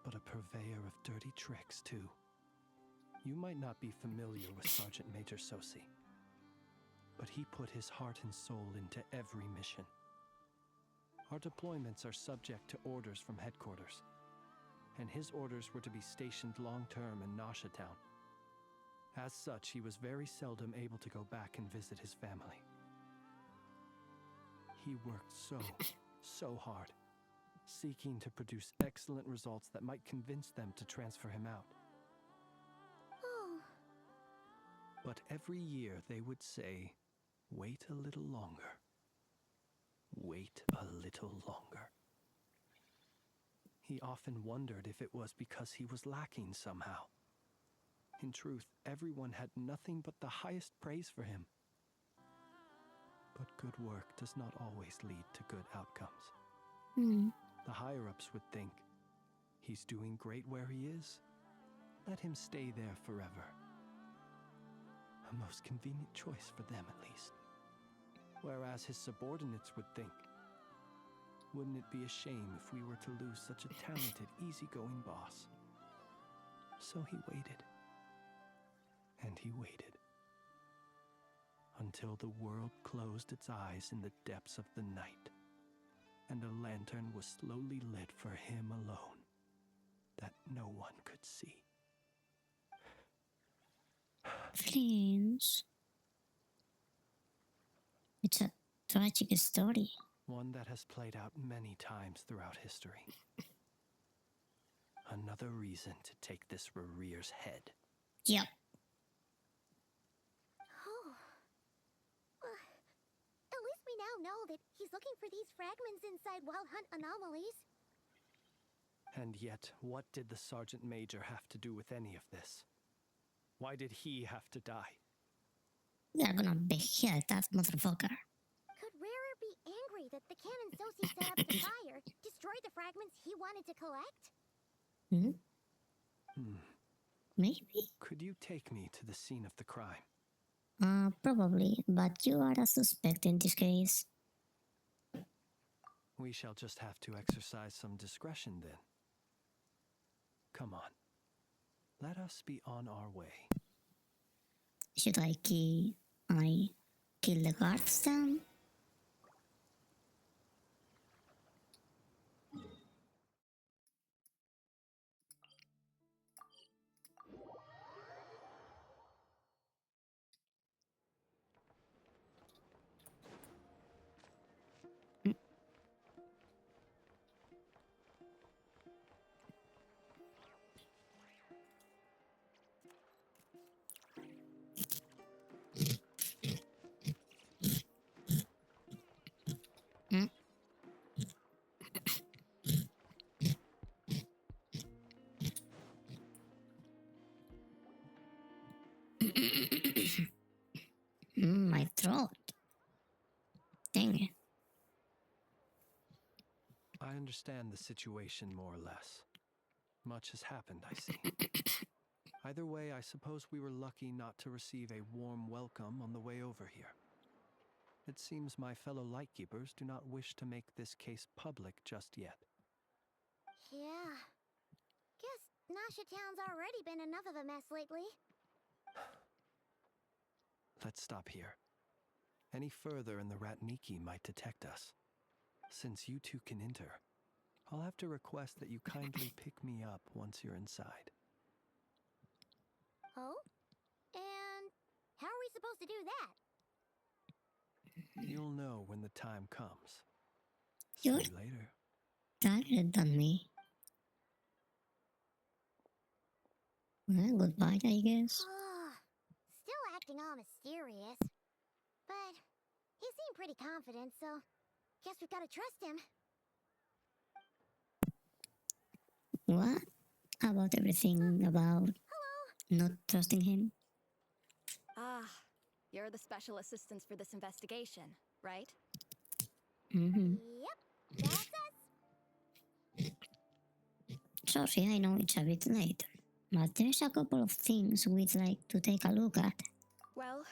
but a purveyor of dirty tricks too. You might not be familiar with Sergeant Major Sosi, but he put his heart and soul into every mission. Our deployments are subject to orders from headquarters, and his orders were to be stationed long-term in Nasha Town. As such, he was very seldom able to go back and visit his family. He worked so hard, seeking to produce excellent results that might convince them to transfer him out.
Oh.
But every year they would say, "Wait a little longer. Wait a little longer." He often wondered if it was because he was lacking somehow. In truth, everyone had nothing but the highest praise for him. But good work does not always lead to good outcomes. The higher-ups would think, he's doing great where he is. Let him stay there forever. A most convenient choice for them, at least. Whereas his subordinates would think, wouldn't it be a shame if we were to lose such a talented, easygoing boss? So he waited. And he waited. Until the world closed its eyes in the depths of the night, and a lantern was slowly lit for him alone, that no one could see.
Please. It's a tragic story.
One that has played out many times throughout history. Another reason to take this Rerir's head.
Yep.
Oh. At least we now know that he's looking for these fragments inside Wild Hunt anomalies.
And yet, what did the Sergeant Major have to do with any of this? Why did he have to die?
They're gonna behead that motherfucker.
Could Rerir be angry that the cannon Sosi set up to fire destroyed the fragments he wanted to collect?
Maybe.
Could you take me to the scene of the crime?
Probably, but you are a suspect in this case.
We shall just have to exercise some discretion then. Come on. Let us be on our way.
Should I kill the guards then?
understand the situation more or less. Much has happened, I see. Either way, I suppose we were lucky not to receive a warm welcome on the way over here. It seems my fellow Lightkeepers do not wish to make this case public just yet.
Yeah. Guess Nasha Town's already been enough of a mess lately.
Let's stop here. Any further and the Ratniki might detect us. Since you two can enter, I'll have to request that you kindly pick me up once you're inside.
Oh? And how are we supposed to do that?
You'll know when the time comes. See
You're
you later.
tired than me. Well, goodbye, I guess.
Still acting all mysterious. But he seemed pretty confident, so guess we've got to trust him.
What about everything about not trusting him?
Ah, you're the special assistants for this investigation, right?
Mm-hmm.
Yep, that's us.
Sorry, I know it's a bit late, but there's a couple of things we'd like to take a look at.
Well,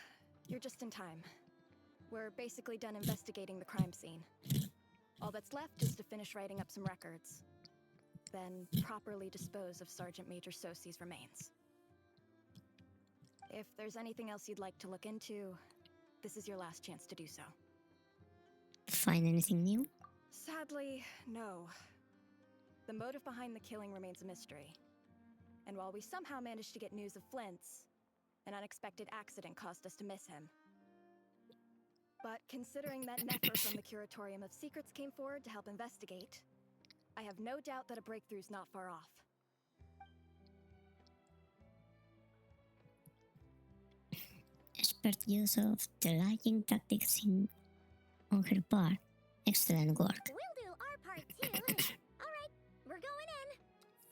you're just in time. We're basically done investigating the crime scene. All that's left is to finish writing up some records. Then properly dispose of Sergeant Major Sosi's remains. If there's anything else you'd like to look into, this is your last chance to do so.
Find anything new?
Sadly, no. The motive behind the killing remains a mystery. And while we somehow managed to get news of Flint's, an unexpected accident caused us to miss him. But considering that Nefer from the Curatorium of Secrets came forward to help investigate, I have no doubt that a breakthrough's not far off.
Expert use of the lying tactics on her part. Excellent work.
We'll do our part too. Alright, we're going in.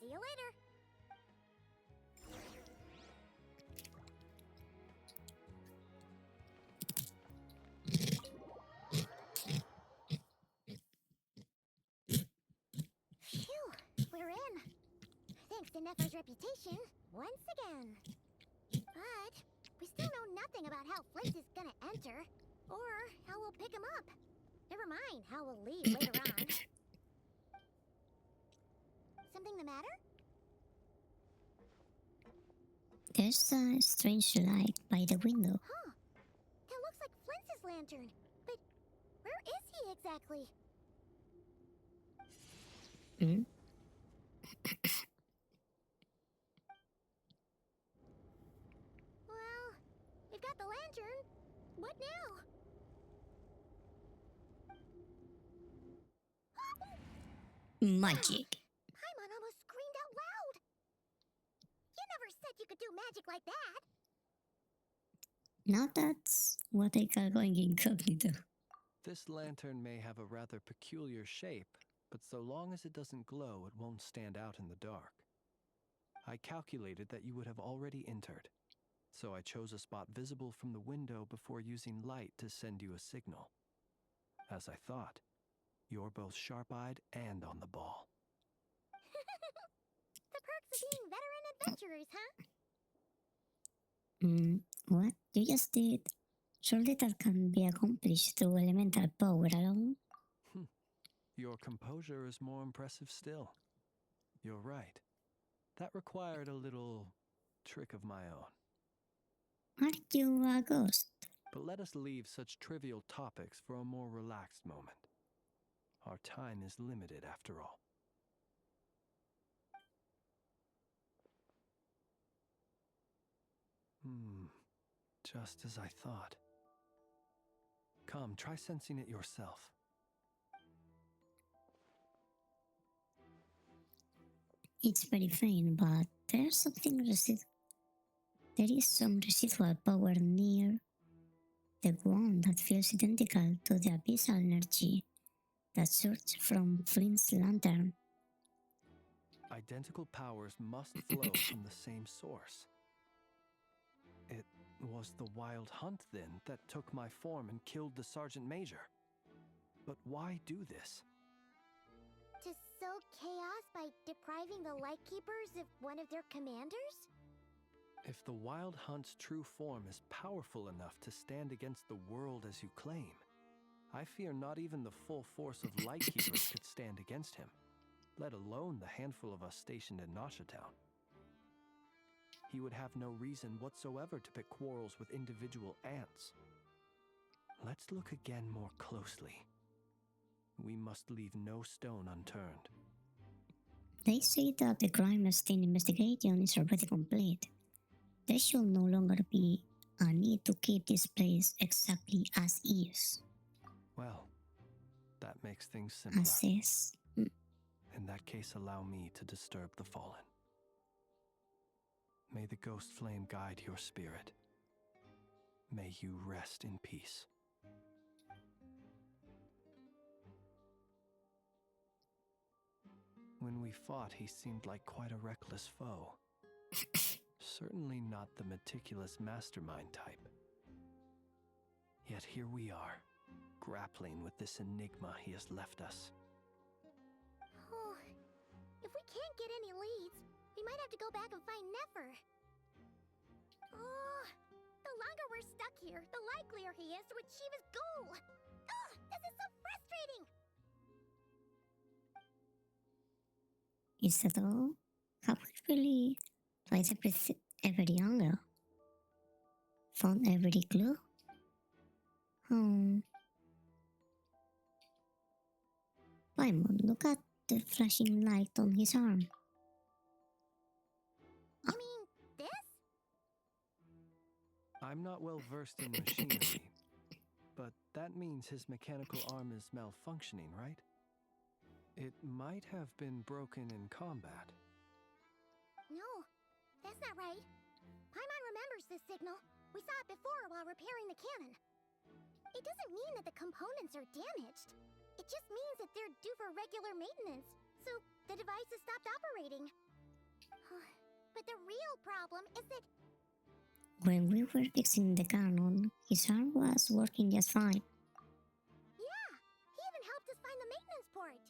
See you later. Phew, we're in. Thanks to Nefer's reputation, once again. But we still know nothing about how Flint is gonna enter, or how we'll pick him up. Never mind how we'll leave later on. Something the matter?
There's a strange light by the window.
Huh. That looks like Flint's lantern. But where is he exactly?
Hmm?
Well, we've got the lantern. What now?
Magic.
Paimon almost screamed out loud. You never said you could do magic like that.
Now that's what I call going incognito.
This lantern may have a rather peculiar shape, but so long as it doesn't glow, it won't stand out in the dark. I calculated that you would have already entered, so I chose a spot visible from the window before using light to send you a signal. As I thought, you're both sharp-eyed and on the ball.
The perks of being veteran adventurers, huh?
What you just did? Surely that can be accomplished through elemental power alone?
Your composure is more impressive still. You're right. That required a little trick of my own.
Aren't you a ghost?
But let us leave such trivial topics for a more relaxed moment. Our time is limited after all. Just as I thought. Come, try sensing it yourself.
It's very faint, but there's something there is some residual power near the wand that feels identical to the abyssal energy that surged from Flint's lantern.
Identical powers must flow from the same source. It was the wild hunt, then, that took my form and killed the Sergeant Major. But why do this?
To sow chaos by depriving the Lightkeepers of one of their commanders?
If the Wild Hunt's true form is powerful enough to stand against the world as you claim, I fear not even the full force of Lightkeepers could stand against him, let alone the handful of us stationed in Nasha Town. He would have no reason whatsoever to pick quarrels with individual ants. Let's look again more closely. We must leave no stone unturned.
They say that the crime scene investigation is already complete. There should no longer be a need to keep this place exactly as is.
Well, that makes things simpler.
As is.
In that case, allow me to disturb the fallen. May the ghost flame guide your spirit. May you rest in peace. When we fought, he seemed like quite a reckless foe. Certainly not the meticulous mastermind type. Yet here we are, grappling with this enigma he has left us.
Oh, if we can't get any leads, we might have to go back and find Nefer. Oh, the longer we're stuck here, the likelier he is to achieve his goal. Ugh, this is so frustrating.
Is that all? Have we really tried every angle? Found every clue? Paimon, look at the flashing light on his arm.
You mean this?
I'm not well versed in machinery, but that means his mechanical arm is malfunctioning, right? It might have been broken in combat.
No, that's not right. Paimon remembers this signal. We saw it before while repairing the cannon. It doesn't mean that the components are damaged. It just means that they're due for regular maintenance, so the device has stopped operating. But the real problem is that...
When we were fixing the cannon, his arm was working just fine.
Yeah, he even helped us find the maintenance port.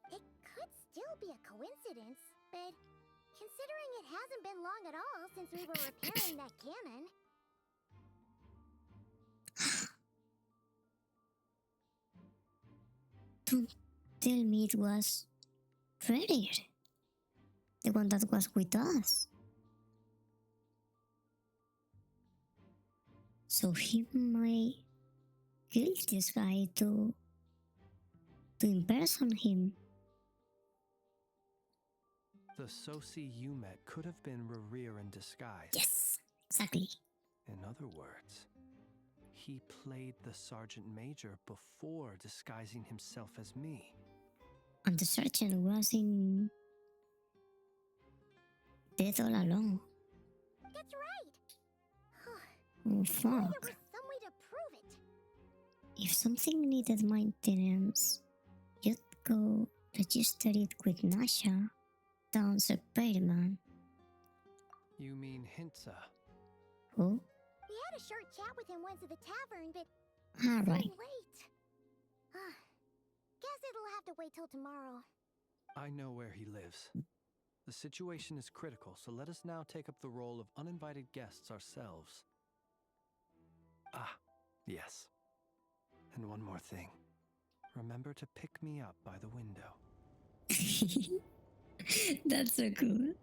It could still be a coincidence, but considering it hasn't been long at all since we were repairing that cannon...
Don't tell me it was Freddy, the one that was with us. So he might kill this guy to impersonate him.
The Sosi you met could have been Rerir in disguise.
Yes, exactly.
In other words, he played the Sergeant Major before disguising himself as me.
And the sergeant was in dead all along.
That's right!
Oh fuck.
There was some way to prove it.
If something needed maintenance, you'd go register it with Nasha down Spider-Man.
You mean Hintsa?
Who?
We had a short chat with him once at the tavern, but
Alright.
so late. Guess it'll have to wait till tomorrow.
I know where he lives. The situation is critical, so let us now take up the role of uninvited guests ourselves. Ah, yes. And one more thing. Remember to pick me up by the window.
That's so cool.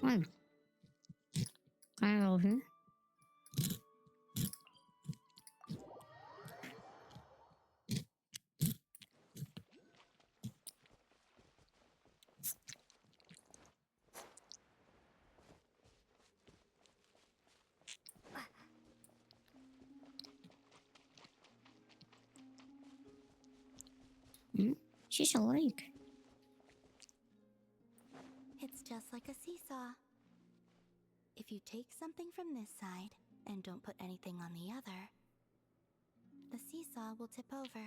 Fine. I love him. She's awake.
It's just like a seesaw. If you take something from this side and don't put anything on the other, the seesaw will tip over.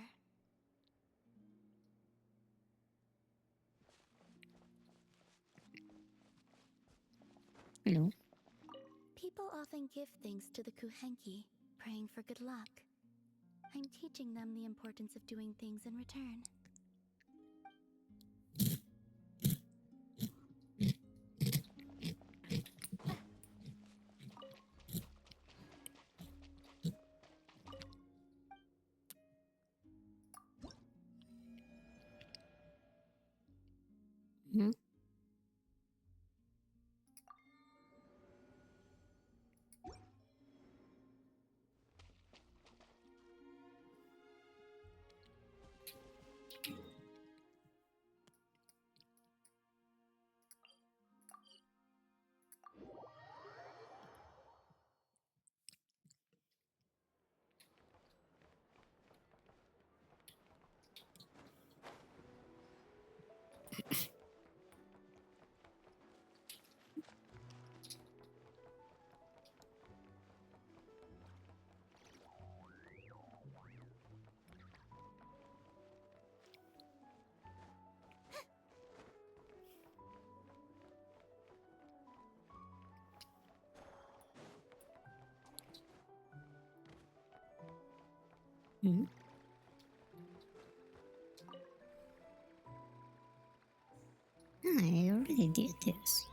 Hello.
People often give things to the Kuhenki, praying for good luck. I'm teaching them the importance of doing things in return.
Hmm? Hmm? I already did this.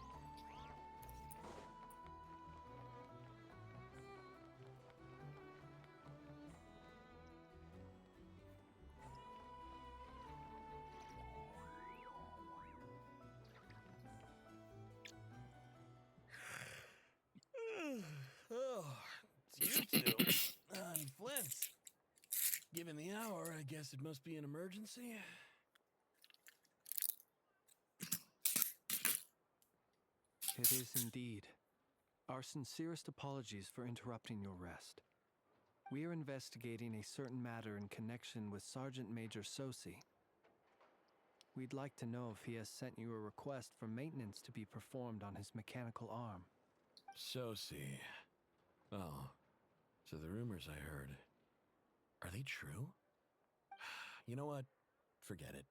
Oh, it's you two. I'm Flint. Given the hour, I guess it must be an emergency.
It is indeed. Our sincerest apologies for interrupting your rest. We are investigating a certain matter in connection with Sergeant Major Sosi. We'd like to know if he has sent you a request for maintenance to be performed on his mechanical arm.
Sosi. Oh, so the rumors I heard, are they true? You know what? Forget it.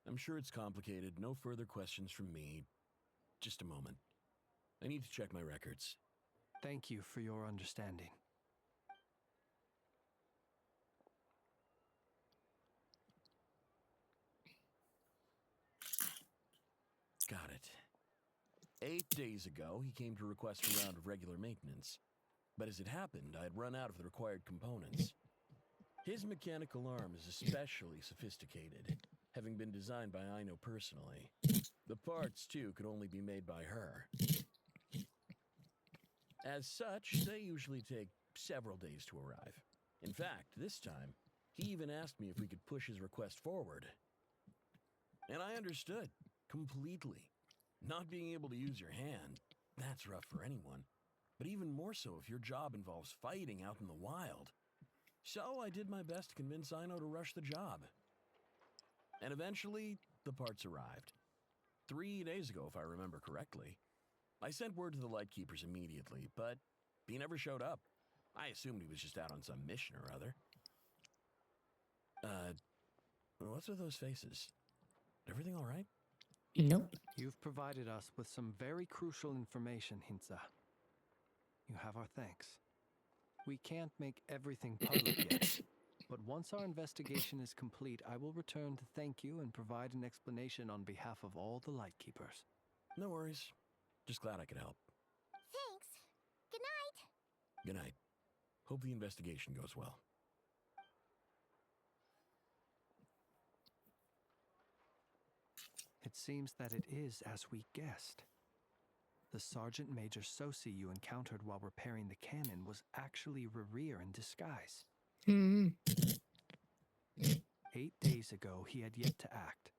I'm sure it's complicated. No further questions from me. Just a moment. I need to check my records.
Thank you for your understanding.
Got it. 8 days ago, he came to request a round of regular maintenance. But as it happened, I had run out of the required components. His mechanical arm is especially sophisticated, having been designed by Aino personally. The parts, too, could only be made by her. As such, they usually take several days to arrive. In fact, this time, he even asked me if we could push his request forward. And I understood, completely. Not being able to use your hand, that's rough for anyone. But even more so if your job involves fighting out in the wild. So I did my best to convince Aino to rush the job. And eventually, the parts arrived. 3 days ago, if I remember correctly. I sent word to the Lightkeepers immediately, but he never showed up. I assumed he was just out on some mission or other. What's with those faces? Everything all right?
Nope.
You've provided us with some very crucial information, Hintsa. You have our thanks. We can't make everything public yet, but once our investigation is complete, I will return to thank you and provide an explanation on behalf of all the Lightkeepers.
No worries. Just glad I could help.
Thanks. Good night.
Good night. Hope the investigation goes well.
It seems that it is as we guessed. The Sergeant Major Sosi you encountered while repairing the cannon was actually Rerir in disguise.
Hmm.
8 days ago, he had yet to act.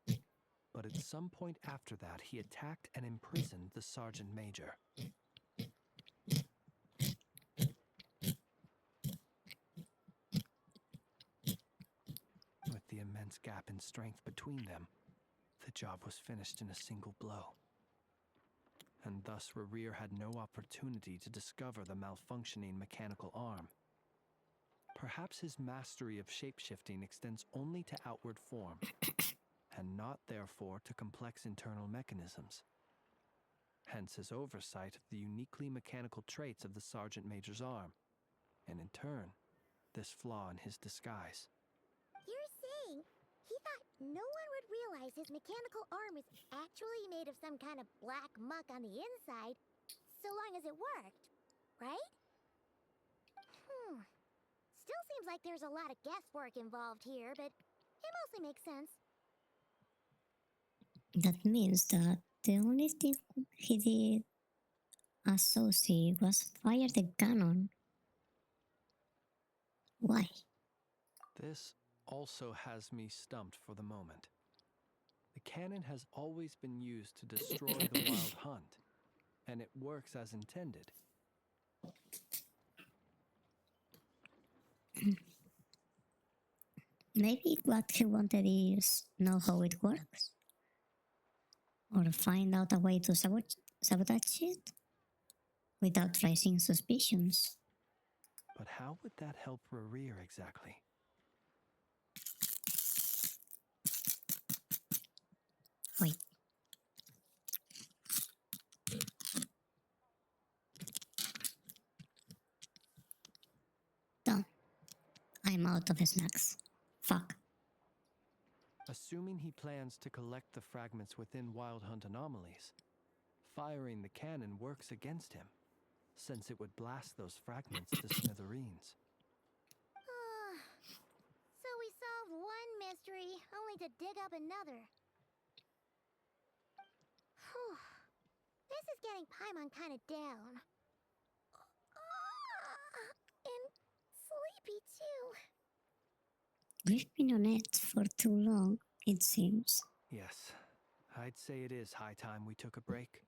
But at some point after that, he attacked and imprisoned the Sergeant Major. With the immense gap in strength between them, the job was finished in a single blow. And thus Rerir had no opportunity to discover the malfunctioning mechanical arm. Perhaps his mastery of shapeshifting extends only to outward form, and not therefore to complex internal mechanisms. hence his oversight of the uniquely mechanical traits of the Sergeant Major's arm, and in turn, this flaw in his disguise.
You're saying he thought no one would realize his mechanical arm is actually made of some kind of black muck on the inside, so long as it worked, right? Still seems like there's a lot of guesswork involved here, but it mostly makes sense.
That means that the only thing he did associate was fire the cannon. Why?
This also has me stumped for the moment. The cannon has always been used to destroy the wild hunt, and it works as intended.
Maybe what he wanted is know how it works. Or find out a way to sabotage it without raising suspicions.
But how would that help Rerir exactly?
Wait. Done. I'm out of snacks. Fuck.
Assuming he plans to collect the fragments within Wild Hunt anomalies, firing the cannon works against him, since it would blast those fragments to smithereens.
So we solved one mystery, only to dig up another. Whew. This is getting Paimon kind of down. And sleepy too.
We've been on it for too long, it seems.
Yes, I'd say it is high time we took a break.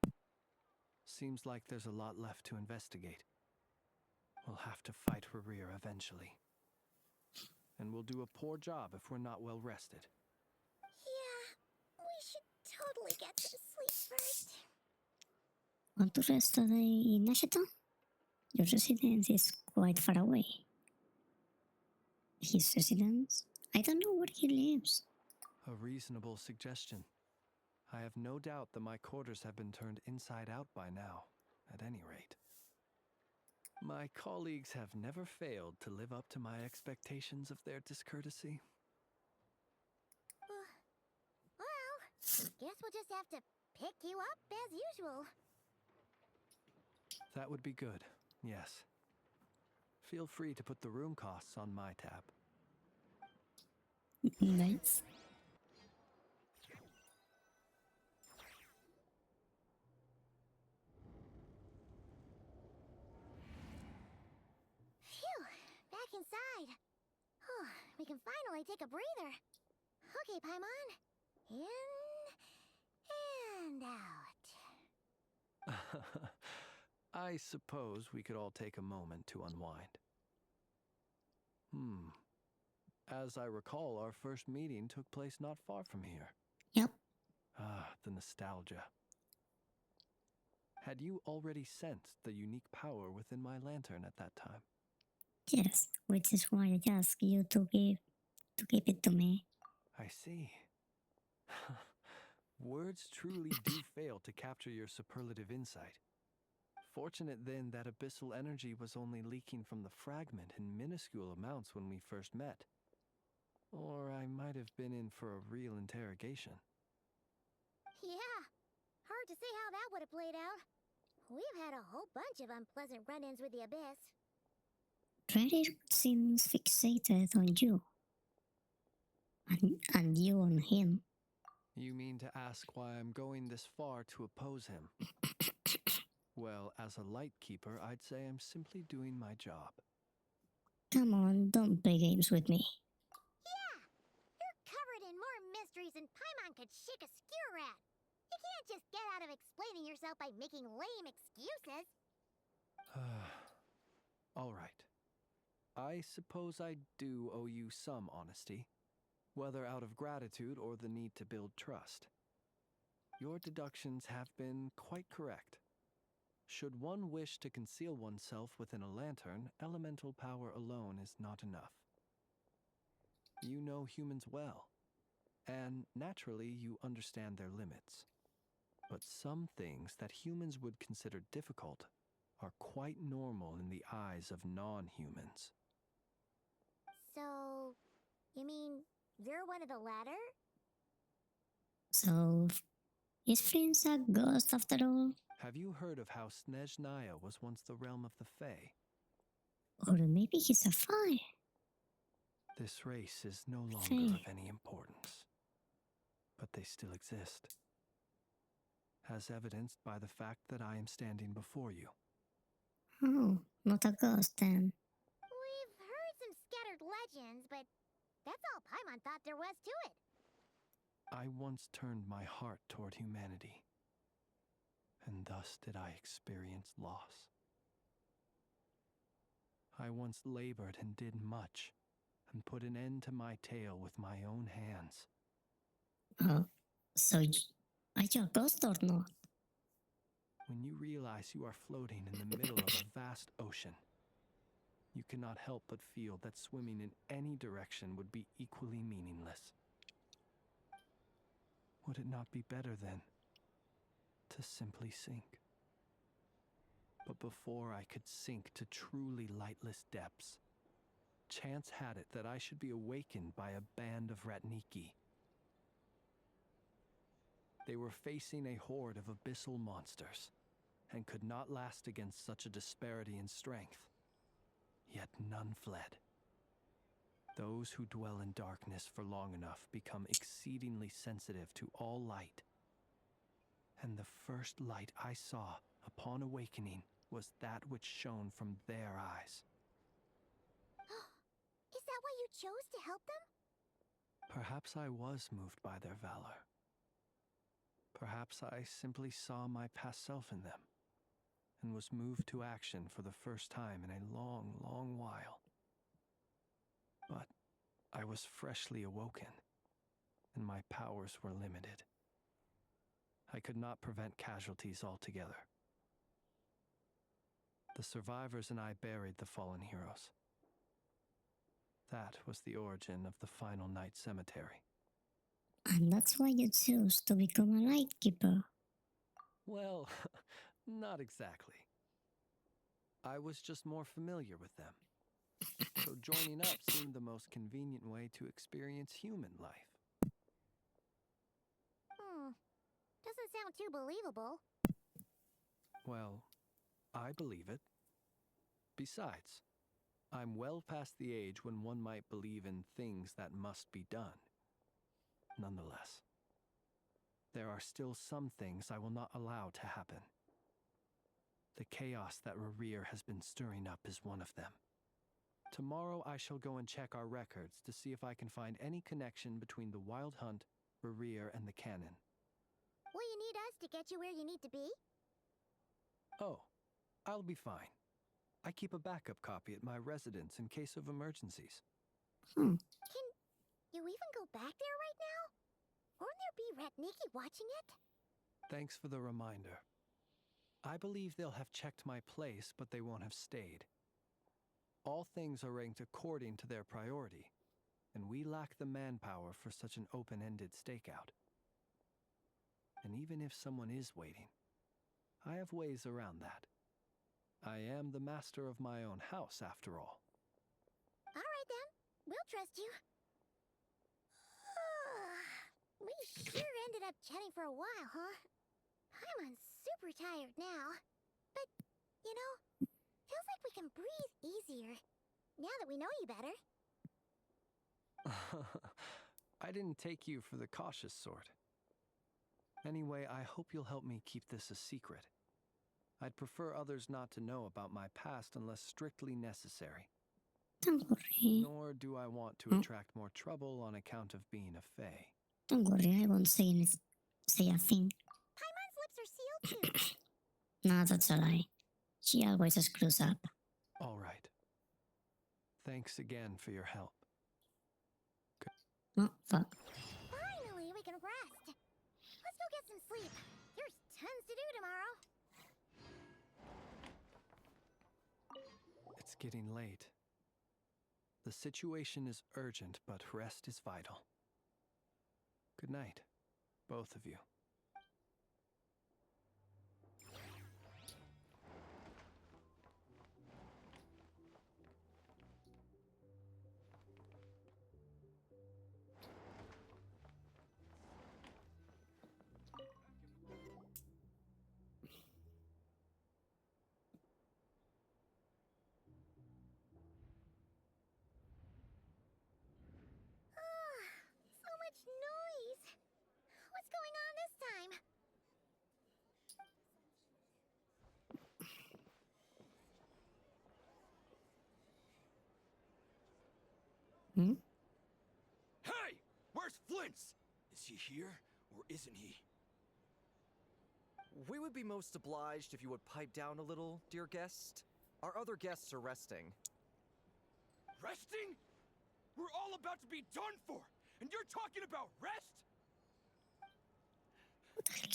Seems like there's a lot left to investigate. We'll have to fight Rerir eventually. And we'll do a poor job if we're not well rested.
Yeah, we should totally get some sleep first.
Want to rest today in Nashita? Your residence is quite far away. His residence? I don't know where he lives.
A reasonable suggestion. I have no doubt that my quarters have been turned inside out by now, at any rate. My colleagues have never failed to live up to my expectations of their discourtesy.
Well, guess we'll just have to pick you up as usual.
That would be good, yes. Feel free to put the room costs on my tab.
Nice.
Phew, back inside. We can finally take a breather. Okay, Paimon. In and out.
I suppose we could all take a moment to unwind. As I recall, our first meeting took place not far from here.
Yep.
Ah, the nostalgia. Had you already sensed the unique power within my lantern at that time?
Yes, which is why I asked you to give it to me.
I see. Words truly do fail to capture your superlative insight. Fortunate then that abyssal energy was only leaking from the fragment in minuscule amounts when we first met. Or I might have been in for a real interrogation.
Yeah, hard to say how that would have played out. We've had a whole bunch of unpleasant run-ins with the Abyss.
Rerir seems fixated on you. And you on him.
You mean to ask why I'm going this far to oppose him? Well, as a Lightkeeper, I'd say I'm simply doing my job.
Come on, don't play games with me.
Yeah! You're covered in more mysteries than Paimon could shake a skewer at. You can't just get out of explaining yourself by making lame excuses.
All right. I suppose I do owe you some honesty, whether out of gratitude or the need to build trust. Your deductions have been quite correct. Should one wish to conceal oneself within a lantern, elemental power alone is not enough. You know humans well, and naturally you understand their limits. But some things that humans would consider difficult are quite normal in the eyes of non-humans.
So, you mean you're one of the latter?
So, is Prince a ghost after all?
Have you heard of how Snezhnaya was once the realm of the Fae?
Or maybe he's a Fae?
This race is no longer
Fae.
of any importance, but they still exist, as evidenced by the fact that I am standing before you.
Oh, not a ghost then.
We've heard some scattered legends, but that's all Paimon thought there was to it.
I once turned my heart toward humanity, and thus did I experience loss. I once labored and did much, and put an end to my tale with my own hands.
So are you a ghost or not?
When you realize you are floating in the middle of a vast ocean, you cannot help but feel that swimming in any direction would be equally meaningless. Would it not be better, then, to simply sink? But before I could sink to truly lightless depths, chance had it that I should be awakened by a band of Ratniki. They were facing a horde of abyssal monsters, and could not last against such a disparity in strength. Yet none fled. Those who dwell in darkness for long enough become exceedingly sensitive to all light. And the first light I saw upon awakening was that which shone from their eyes.
Is that why you chose to help them?
Perhaps I was moved by their valor. Perhaps I simply saw my past self in them, and was moved to action for the first time in a long, long while. But I was freshly awoken, and my powers were limited. I could not prevent casualties altogether. The survivors and I buried the fallen heroes. That was the origin of the Final Night Cemetery.
And that's why you chose to become a lightkeeper.
Well, not exactly. I was just more familiar with them. So joining up seemed the most convenient way to experience human life.
Doesn't sound too believable.
Well, I believe it. Besides, I'm well past the age when one might believe in things that must be done. Nonetheless, there are still some things I will not allow to happen. The chaos that Rerir has been stirring up is one of them. Tomorrow I shall go and check our records to see if I can find any connection between the Wild Hunt, Rerir, and the Cannon.
Will you need us to get you where you need to be?
Oh, I'll be fine. I keep a backup copy at my residence in case of emergencies.
Can you even go back there right now? Won't there be Ratniki watching it?
Thanks for the reminder. I believe they'll have checked my place, but they won't have stayed. All things are ranked according to their priority, and we lack the manpower for such an open-ended stakeout. And even if someone is waiting, I have ways around that. I am the master of my own house, after all.
All right then, we'll trust you. We sure ended up chatting for a while, huh? I'm super tired now. But, you know, feels like we can breathe easier now that we know you better.
I didn't take you for the cautious sort. Anyway, I hope you'll help me keep this a secret. I'd prefer others not to know about my past unless strictly necessary.
Don't worry.
Nor do I want to attract more trouble on account of being a fae.
Don't worry, I won't say a thing.
Paimon's lips are sealed too.
No, that's a lie. She always screws up.
All right. Thanks again for your help.
Oh, fuck.
Finally, we can rest. Let's go get some sleep. There's tons to do tomorrow.
It's getting late. The situation is urgent, but rest is vital. Good night, both of you.
Hmm?
Hey! Where's Flint's? Is he here, or isn't he?
We would be most obliged if you would pipe down a little, dear guest. Our other guests are resting.
Resting? We're all about to be done for, and you're talking about rest?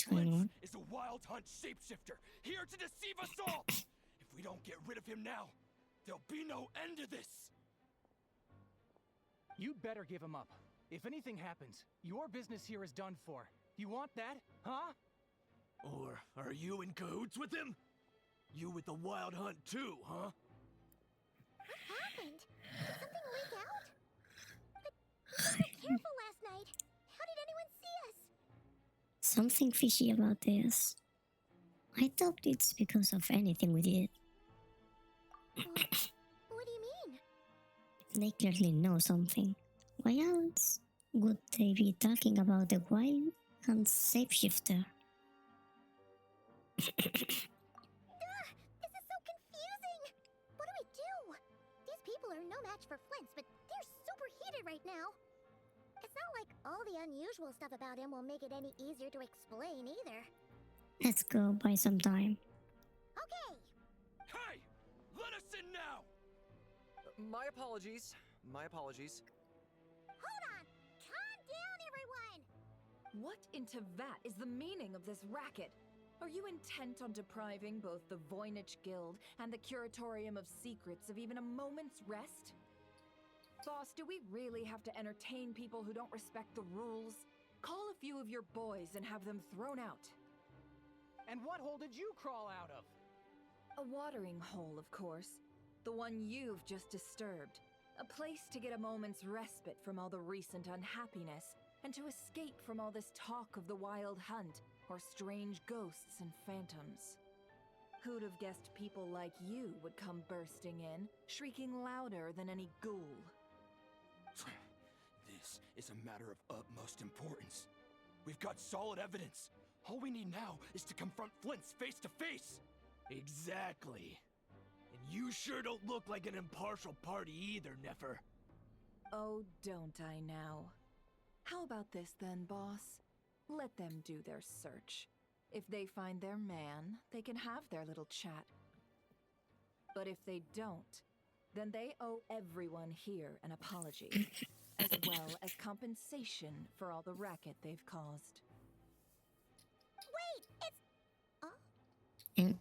Flint is a wild hunt shapeshifter, here to deceive us all! If we don't get rid of him now, there'll be no end to this!
You'd better give him up. If anything happens, your business here is done for. You want that, huh?
Or are you in cahoots with him? You with the wild hunt too, huh?
What happened? Did something leak out? We were so careful last night. How did anyone see us?
Something fishy about this. I doubt it's because of anything we did.
What do you mean?
They clearly know something. Why else would they be talking about the wild and shapeshifter?
This is so confusing! What do we do? These people are no match for Flint's, but they're super heated right now. It's not like all the unusual stuff about him will make it any easier to explain either.
Let's go buy some time.
Okay!
Hey! Let us in now!
My apologies. My apologies.
Hold on! Calm down, everyone!
What in Tevat is the meaning of this racket? Are you intent on depriving both the Voynich Guild and the Curatorium of Secrets of even a moment's rest? Boss, do we really have to entertain people who don't respect the rules? Call a few of your boys and have them thrown out.
And what hole did you crawl out of?
A watering hole, of course. The one you've just disturbed. A place to get a moment's respite from all the recent unhappiness, and to escape from all this talk of the wild hunt, or strange ghosts and phantoms. Who'd have guessed people like you would come bursting in, shrieking louder than any ghoul?
This is a matter of utmost importance. We've got solid evidence. All we need now is to confront Flint's face to face. Exactly. And you sure don't look like an impartial party either, Nefer.
Oh, don't I now? How about this then, boss? Let them do their search. If they find their man, they can have their little chat. But if they don't, then they owe everyone here an apology, as well as compensation for all the racket they've caused.
Wait, it's...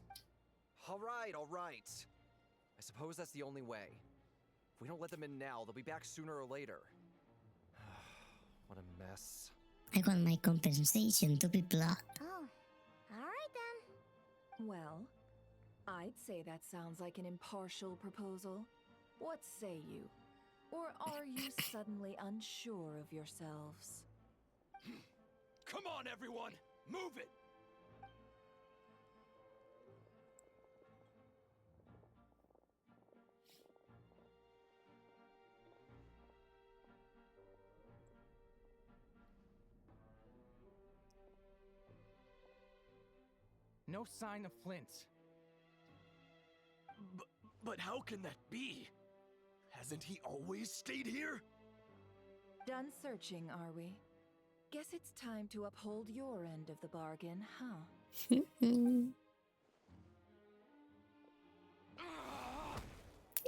All right. I suppose that's the only way. If we don't let them in now, they'll be back sooner or later. What a mess.
I want my compensation to be blood.
Oh, alright then.
Well, I'd say that sounds like an impartial proposal. What say you? Or are you suddenly unsure of yourselves?
Come on, everyone! Move it!
No sign of Flint.
But how can that be? Hasn't he always stayed here?
Done searching, are we? Guess it's time to uphold your end of the bargain, huh?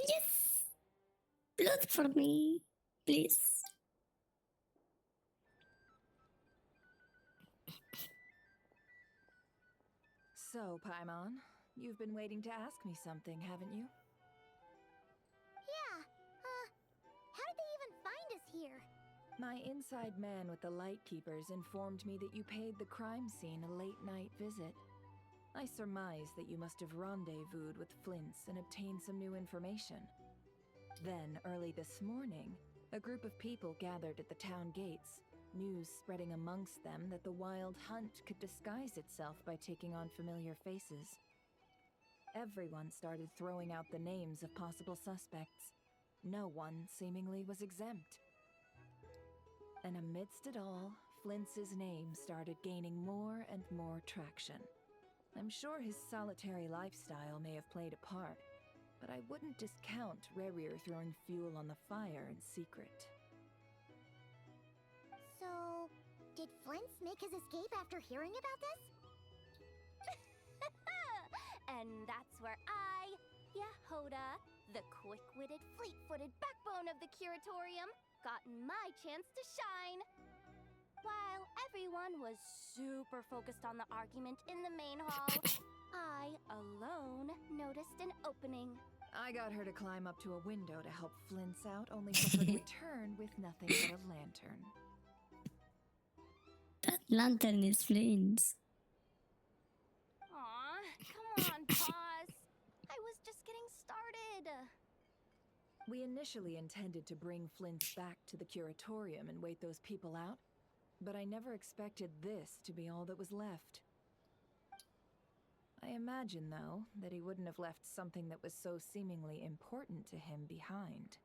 Yes! Blood for me, please.
So, Paimon, you've been waiting to ask me something, haven't you?
Yeah, how did they even find us here?
My inside man with the Lightkeepers informed me that you paid the crime scene a late-night visit. I surmise that you must have rendezvoused with Flint's and obtained some new information. Then, early this morning, a group of people gathered at the town gates, news spreading amongst them that the wild hunt could disguise itself by taking on familiar faces. Everyone started throwing out the names of possible suspects. No one seemingly was exempt. And amidst it all, Flint's name started gaining more and more traction. I'm sure his solitary lifestyle may have played a part, but I wouldn't discount Rerir throwing fuel on the fire in secret.
So, did Flint's make his escape after hearing about this?
And that's where I, Yehoda, the quick-witted, fleet-footed backbone of the Curatorium, got my chance to shine. While everyone was super focused on the argument in the main hall, I alone noticed an opening.
I got her to climb up to a window to help Flint's out, only for her to return with nothing but a lantern.
That lantern is Flint's.
Aw, come on, pause. I was just getting started.
We initially intended to bring Flint's back to the Curatorium and wait those people out, but I never expected this to be all that was left. I imagine, though, that he wouldn't have left something that was so seemingly important to him behind.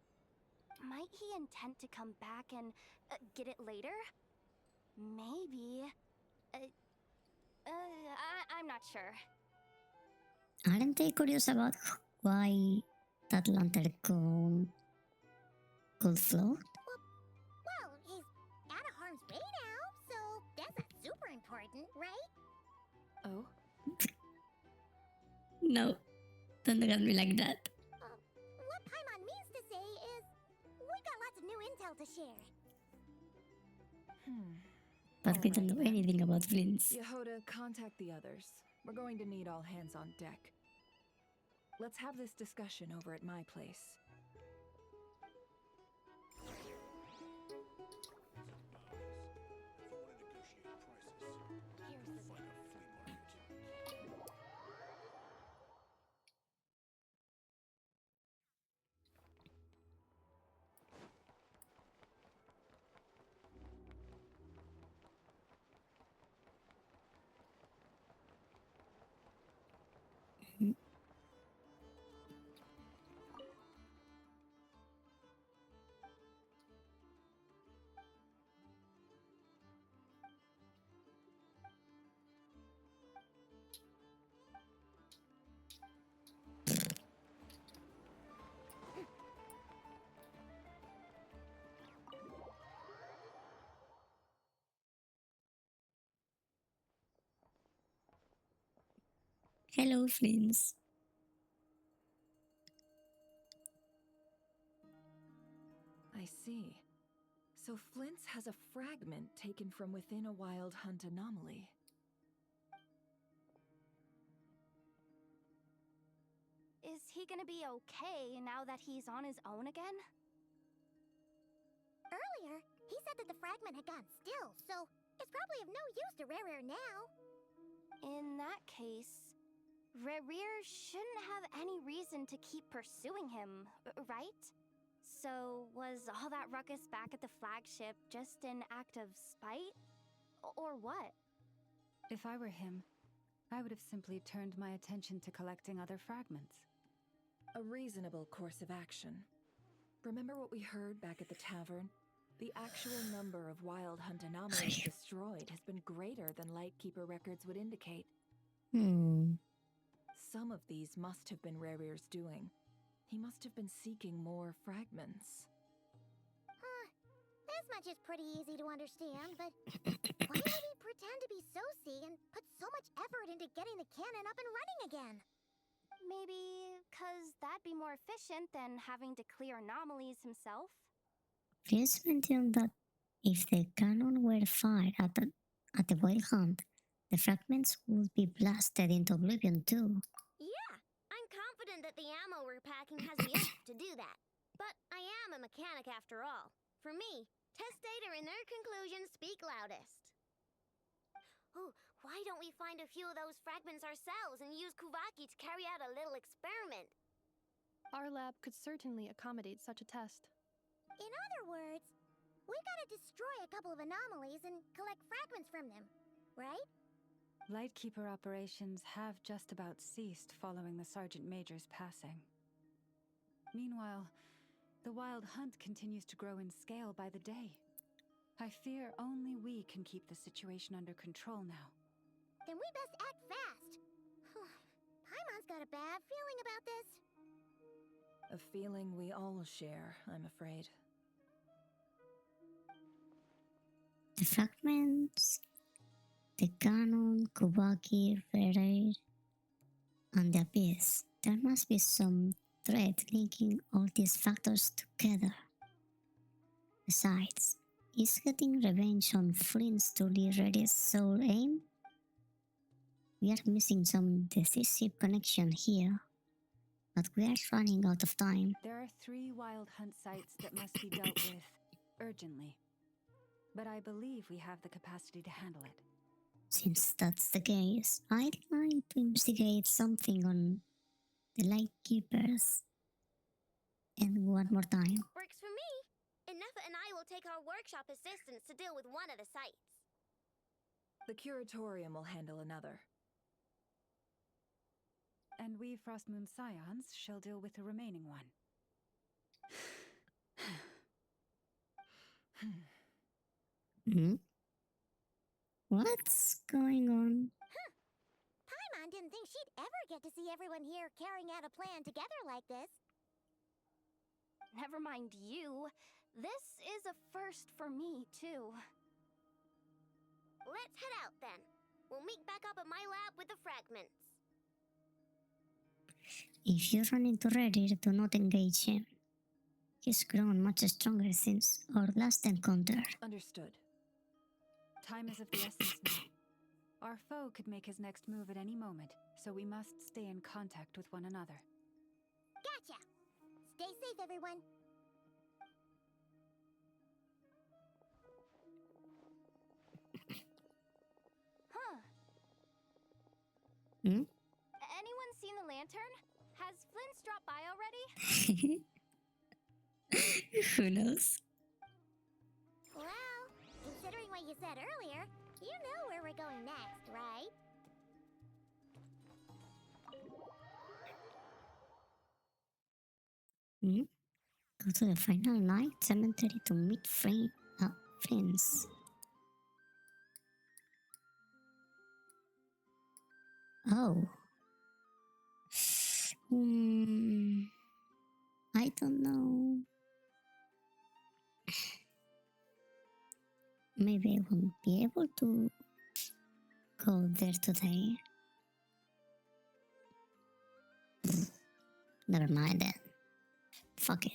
Might he intend to come back and get it later? Maybe. I'm not sure.
Aren't they curious about why that lantern could float?
Well, he's out of harm's way now, so that's not super important, right?
Oh?
No, don't look at me like that.
What Paimon means to say is, we've got lots of new intel to share.
But we don't know anything about Flint's.
Yehoda, contact the others. We're going to need all hands on deck. Let's have this discussion over at my place.
Hello, Flint's.
I see. So Flint's has a fragment taken from within a wild hunt anomaly.
Is he gonna be okay now that he's on his own again?
Earlier, he said that the fragment had gone still, so it's probably of no use to Rerir now.
In that case, Rerir shouldn't have any reason to keep pursuing him, right? So, was all that ruckus back at the flagship just an act of spite? Or what?
If I were him, I would have simply turned my attention to collecting other fragments.
A reasonable course of action. Remember what we heard back at the tavern? The actual number of wild hunt anomalies destroyed has been greater than Lightkeeper records would indicate. Some of these must have been Rerir's doing. He must have been seeking more fragments.
This much is pretty easy to understand, but why would he pretend to be Soci and put so much effort into getting the cannon up and running again?
Maybe because that'd be more efficient than having to clear anomalies himself?
Flint's mentioned that if the cannon were fired at the wild hunt, the fragments would be blasted into oblivion too.
Yeah, I'm confident that the ammo we're packing has enough to do that. But I am a mechanic after all. For me, test data and their conclusions speak loudest. Ooh, why don't we find a few of those fragments ourselves and use Kuvaki to carry out a little experiment?
Our lab could certainly accommodate such a test.
In other words, we gotta destroy a couple of anomalies and collect fragments from them, right?
Lightkeeper operations have just about ceased following the Sergeant Major's passing. Meanwhile, the wild hunt continues to grow in scale by the day. I fear only we can keep the situation under control now.
Then we best act fast. Paimon's got a bad feeling about this.
A feeling we all share, I'm afraid.
The fragments, the canon, Kubaki, Ferrer, and the abyss. There must be some thread linking all these factors together. Besides, is getting revenge on Flint's truly Reddy's sole aim? We are missing some decisive connection here, but we are running out of time.
There are 3 wild hunt sites that must be dealt with urgently. But I believe we have the capacity to handle it.
Since that's the case, I'd like to investigate something on the Lightkeepers. And one more time.
Works for me. Enough and I will take our workshop assistants to deal with one of the sites.
The Curatorium will handle another.
And we Frostmoon Scions shall deal with the remaining one.
Hmm? What's going on?
Paimon didn't think she'd ever get to see everyone here carrying out a plan together like this.
Never mind you. This is a first for me, too.
Let's head out then. We'll meet back up at my lab with the fragments.
If you run into Reddy, do not engage him. He's grown much stronger since our last encounter.
Understood.
Time is of the essence now. Our foe could make his next move at any moment, so we must stay in contact with one another.
Gotcha! Stay safe, everyone.
Huh.
Hmm?
Anyone seen the lantern? Has Flint's dropped by already?
Who knows?
Well, considering what you said earlier, you know where we're going next, right?
Hmm? Go to the final night cemetery to meet friends. Oh. I don't know. Maybe I won't be able to go there today. Never mind then. Fuck it.